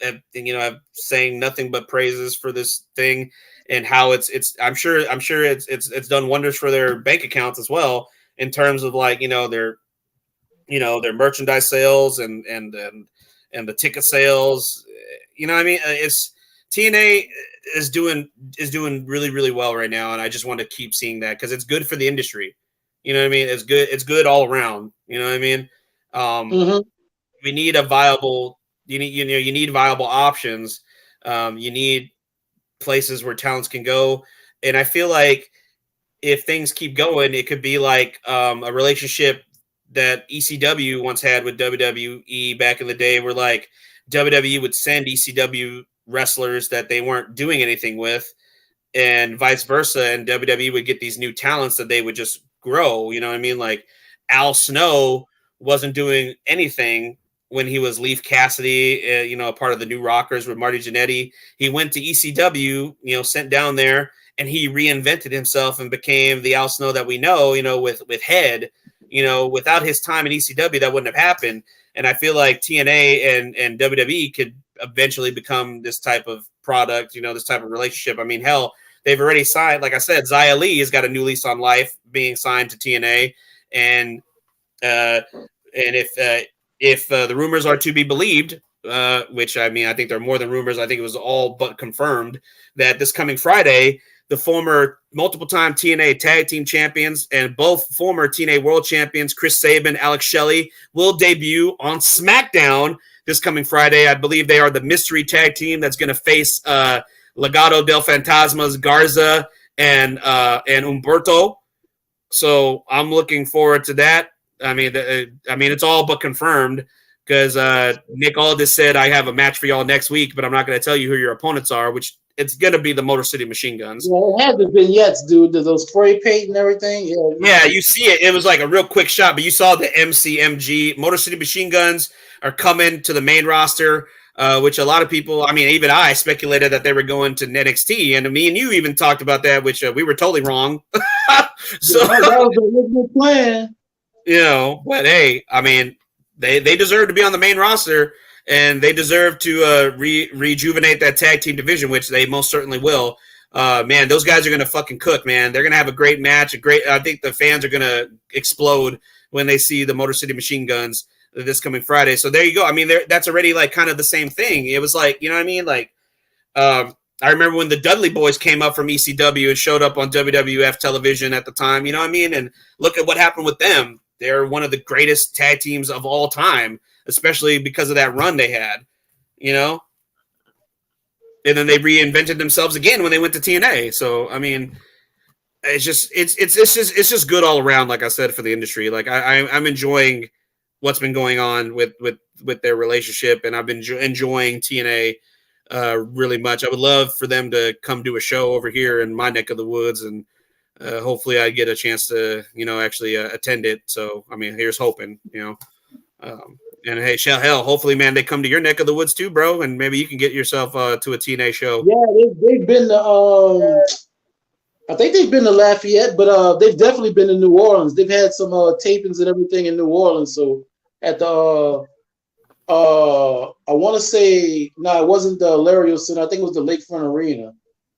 A: saying nothing but praises for this thing. And how I'm sure it's done wonders for their bank accounts as well in terms of their merchandise sales and the ticket sales. You know what I mean? It's TNA is doing really, really well right now, and I just want to keep seeing that because it's good for the industry. You know what I mean? It's good all around. You know what I mean? We need a viable. You need viable options. You need places where talents can go, and I feel like if things keep going, it could be like a relationship that ECW once had with WWE back in the day, where like WWE would send ECW wrestlers that they weren't doing anything with, and vice versa, and WWE would get these new talents that they would just grow. You know what I mean? Like Al Snow wasn't doing anything when he was Leaf Cassidy, a part of the New Rockers with Marty Jannetty. He went to ECW, sent down there, and he reinvented himself and became the Al Snow that we know, with Head. Without his time in ECW, that wouldn't have happened. And I feel like TNA and WWE could eventually become this type of product, this type of relationship. I mean, hell, they've already signed, like I said, Xia Li has got a new lease on life being signed to TNA. And if the rumors are to be believed, which I think they're more than rumors, I think it was all but confirmed that this coming Friday, the former multiple-time TNA tag team champions and both former TNA world champions, Chris Sabin, Alex Shelley, will debut on SmackDown this coming Friday. I believe they are the mystery tag team that's going to face Legado del Fantasma's Garza and Humberto. So I'm looking forward to that. I mean, it's all but confirmed because Nick Aldis said I have a match for y'all next week, but I'm not going to tell you who your opponents are, which it's going to be the Motor City Machine Guns.
B: Yeah, it had the vignettes, dude. Those spray paint and everything.
A: Yeah, you see it. It was like a real quick shot, but you saw the MCMG. Motor City Machine Guns are coming to the main roster, which a lot of people, even I speculated that they were going to NXT, and me and you even talked about that, which we were totally wrong. So
B: that was the original plan.
A: But hey, I mean, they deserve to be on the main roster, and they deserve to rejuvenate that tag team division, which they most certainly will. Man, those guys are gonna fucking cook, man. They're gonna have a great match. I think the fans are gonna explode when they see the Motor City Machine Guns this coming Friday. So there you go. I mean, that's already like kind of the same thing. It was like, you know what I mean? Like, I remember when the Dudley Boys came up from ECW and showed up on WWF television at the time, you know what I mean? And look at what happened with them. They're one of the greatest tag teams of all time, especially because of that run they had, And then they reinvented themselves again when they went to TNA. So, I mean, it's just good all around, like I said, for the industry. Like I'm enjoying what's been going on with their relationship, and I've been enjoying TNA really much. I would love for them to come do a show over here in my neck of the woods, and hopefully I get a chance to, actually attend it. So, I mean, here's hoping, and hey, hell, hopefully, man, they come to your neck of the woods too, bro, and maybe you can get yourself to a TNA show.
B: Yeah, they've been to, I think they've been to Lafayette, but they've definitely been to New Orleans. They've had some tapings and everything in New Orleans. So at the I want to say, no, it wasn't the Lario Center. I think it was the Lakefront Arena.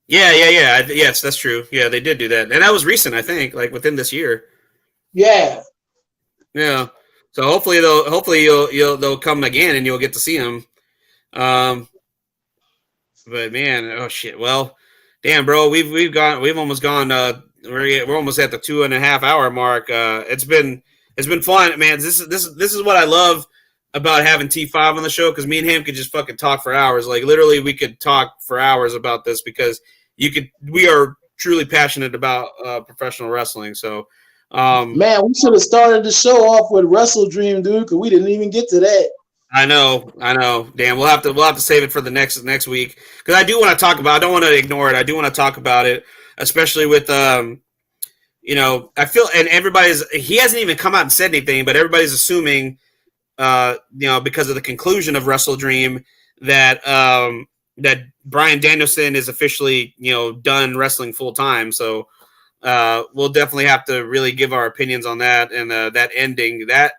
A: Yeah. Yes, that's true. Yeah, they did do that, and that was recent. I think, like within this year.
B: Yeah.
A: Yeah. So hopefully they'll come again, and you'll get to see them. But man, oh shit. Well, damn, bro, we've almost gone. We're almost at the 2.5 hour mark. It's been fun, man. This is what I love about having T5 on the show, because me and him could just fucking talk for hours. Like literally, we could talk for hours about this because we are truly passionate about professional wrestling. So,
B: man, we should have started the show off with Wrestle Dream, dude, because we didn't even get to that.
A: I know. Damn, we'll have to save it for the next week, because I do want to talk about. I don't want to ignore it. I do want to talk about it, especially with I feel, and he hasn't even come out and said anything, but everybody's assuming. Because of the conclusion of Wrestle Dream, that Bryan Danielson is officially, done wrestling full time. So we'll definitely have to really give our opinions on that, and that ending. That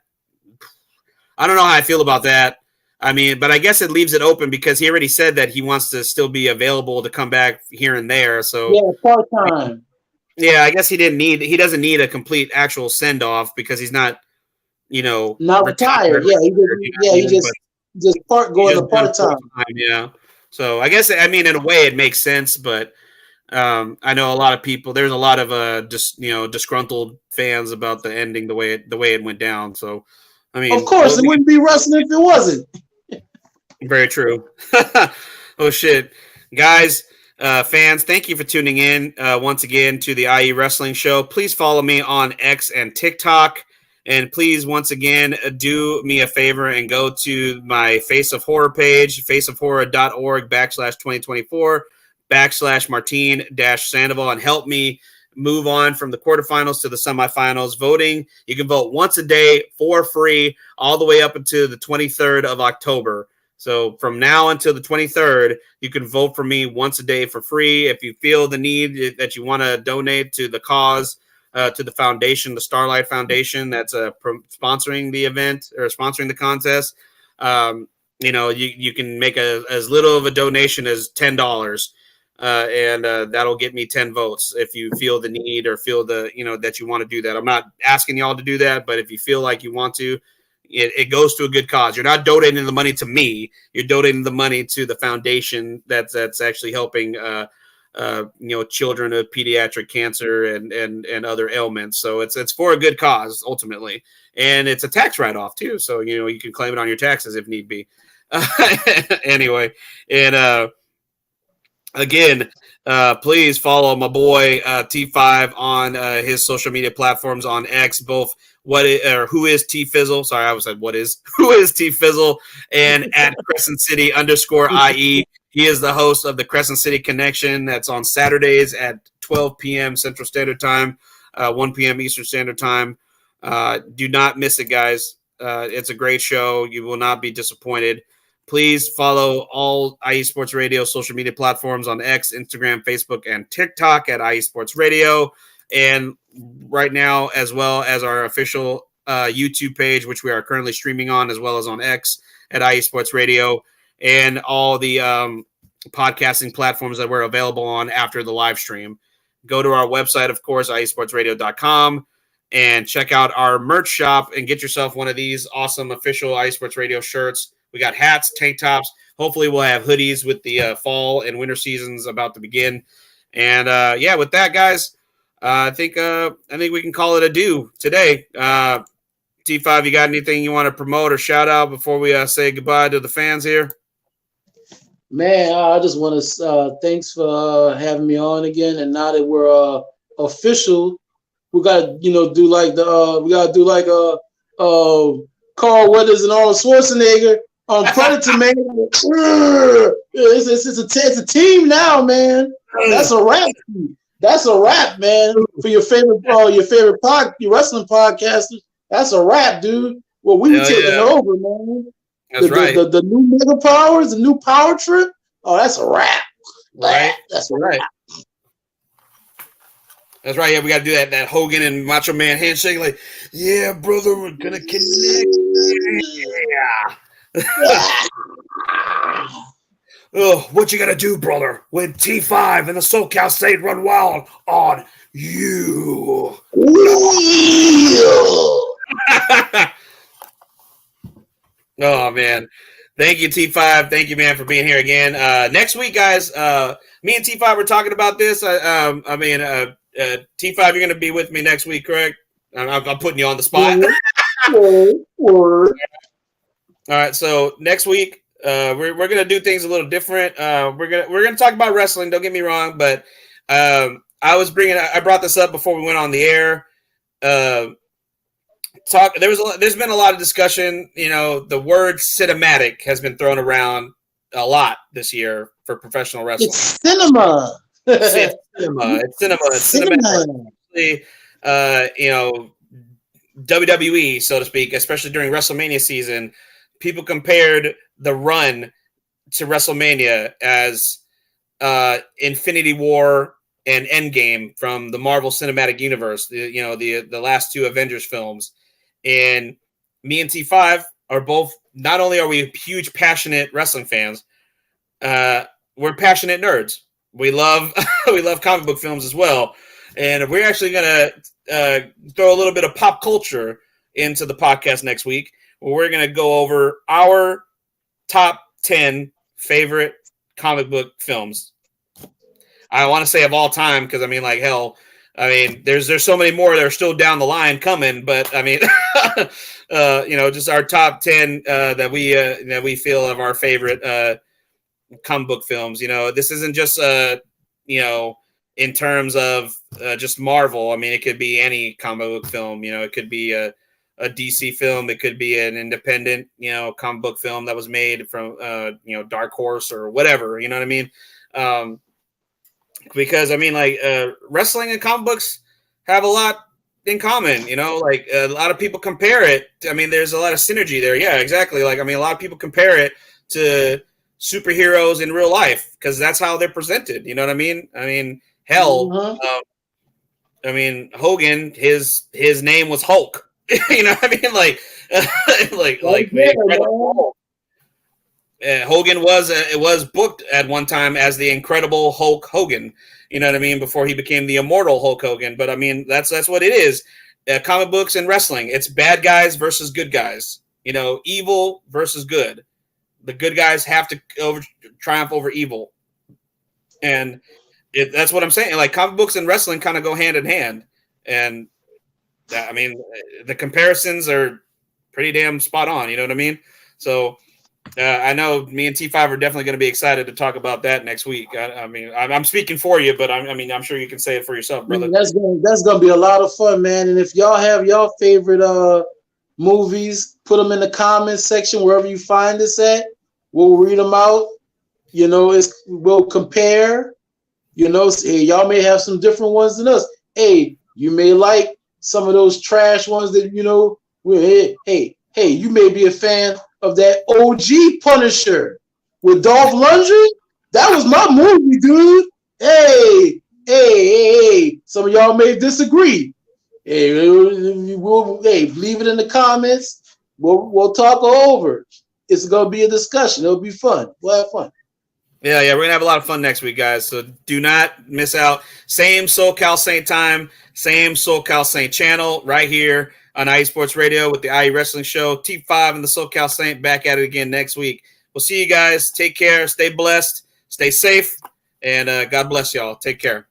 A: I don't know how I feel about that. I mean, but I guess it leaves it open, because he already said that he wants to still be available to come back here and there. So
B: yeah, part time.
A: Yeah, I guess he doesn't need a complete actual send off, because he's not.
B: Not retired. Yeah, he just going to part time.
A: Yeah. So I guess, I mean, in a way it makes sense, but I know a lot of people. There's a lot of disgruntled fans about the ending, the way it went down. So I mean,
B: of course, it wouldn't be wrestling if it wasn't.
A: Very true. Oh shit, guys. Fans, thank you for tuning in once again to the IE Wrestling Show. Please follow me on X and TikTok. And please, once again, do me a favor and go to my Face of Horror page, faceofhorror.org/2024/Martin-Sandoval, and help me move on from the quarterfinals to the semifinals. Voting, you can vote once a day for free all the way up until the 23rd of October. So from now until the 23rd, you can vote for me once a day for free. If you feel the need that you want to donate to the cause, to the foundation, the Starlight Foundation, that's sponsoring the event or sponsoring the contest. You can make as little of a donation as $10, and that'll get me 10 votes. If you feel the need or feel that you want to do that, I'm not asking y'all to do that, but if you feel like you want to, it goes to a good cause. You're not donating the money to me; you're donating the money to the foundation that's actually helping. Children with pediatric cancer and other ailments. So it's for a good cause ultimately, and it's a tax write-off too. So you can claim it on your taxes if need be. Anyway, and again, please follow my boy T5 on his social media platforms on X, both who is T Fizzle. Sorry, I was like, who is T Fizzle, and at Crescent City _IE. He is the host of the Crescent City Connection. That's on Saturdays at 12 p.m. Central Standard Time, 1 p.m. Eastern Standard Time. Do not miss it, guys. It's a great show. You will not be disappointed. Please follow all IE Sports Radio social media platforms on X, Instagram, Facebook, and TikTok at IE Sports Radio. and right now, as well as our official YouTube page, which we are currently streaming on, as well as on X at IE Sports Radio, and all the podcasting platforms that we're available on after the live stream. Go to our website, of course, iesportsradio.com, and check out our merch shop and get yourself one of these awesome official IE Sports Radio shirts. We got hats, tank tops. Hopefully we'll have hoodies with the fall and winter seasons about to begin. And yeah, with that, guys, I think we can call it a do today. T5, you got anything you want to promote or shout out before we say goodbye to the fans here?
B: Man, I just want to thanks for having me on again. And now that we're official, we gotta do like Carl Weathers and Arnold Schwarzenegger on Predator, man. It's a team now, man. That's a wrap. That's a wrap, man. For your favorite your wrestling podcasters, that's a wrap, dude. Well, we were taking over, man.
A: That's right.
B: The new Mega Powers, the new Power Trip. Oh, that's a wrap.
A: Right.
B: That's a wrap.
A: That's right. Yeah, we got to do that Hogan and Macho Man handshake. Like, yeah, brother, we're gonna connect. Yeah. Oh, what you gonna do, brother, when T5 and the SoCal Saint run wild on you? Oh man, thank you, T5. Thank you, man, for being here again. Next week, guys, me and T5 were talking about this. T5, you're gonna be with me next week, correct? I'm putting you on the spot. All right, so next week. We're gonna do things a little different. We're gonna talk about wrestling. Don't get me wrong, but I brought this up before we went on the air. There's been a lot of discussion. The word cinematic has been thrown around a lot this year for professional wrestling.
B: It's cinema.
A: It's cinema. It's cinematic. WWE, so to speak, especially during WrestleMania season, people compared the run to WrestleMania as Infinity War and Endgame from the Marvel Cinematic Universe, the last two Avengers films. And me and T5 are both, not only are we huge, passionate wrestling fans, we're passionate nerds. We love comic book films as well. And we're actually going to throw a little bit of pop culture into the podcast next week. We're going to go over our top 10 favorite comic book films. I want to say of all time, because there's so many more that are still down the line coming, but just our top 10 that we feel of our favorite comic book films. This isn't just in terms of just Marvel. it could be any comic book film. It could be a DC film. It could be an independent, comic book film that was made from, Dark Horse or whatever. You know what I mean? Because wrestling and comic books have a lot in common. A lot of people compare it. There's a lot of synergy there. Yeah, exactly. A lot of people compare it to superheroes in real life because that's how they're presented. You know what I mean? Hell, Hogan, his name was Hulk. You know what I mean? Hogan was booked at one time as the Incredible Hulk Hogan. You know what I mean? Before he became the Immortal Hulk Hogan. But that's what it is. Comic books and wrestling. It's bad guys versus good guys. Evil versus good. The good guys have to triumph over evil. And that's what I'm saying. Comic books and wrestling kind of go hand in hand. And the comparisons are pretty damn spot on. You know what I mean? So I know me and T5 are definitely going to be excited to talk about that next week. I'm speaking for you, but I'm sure you can say it for yourself, brother.
B: That's gonna be a lot of fun, man. And if y'all have y'all favorite movies, put them in the comments section wherever you find us at. We'll read them out. We'll compare. Y'all may have some different ones than us. Hey, you may like some of those trash ones that Hey, you may be a fan of that OG Punisher with Dolph Lundgren. That was my movie, dude. Hey, Hey, some of y'all may disagree. Hey, leave it in the comments. We'll talk over. It's gonna be a discussion. It'll be fun. We'll have fun.
A: Yeah, we're going to have a lot of fun next week, guys. So do not miss out. Same SoCal Saint time, same SoCal Saint channel right here on IE Sports Radio with the IE Wrestling Show. T5 and the SoCal Saint back at it again next week. We'll see you guys. Take care. Stay blessed. Stay safe. And God bless y'all. Take care.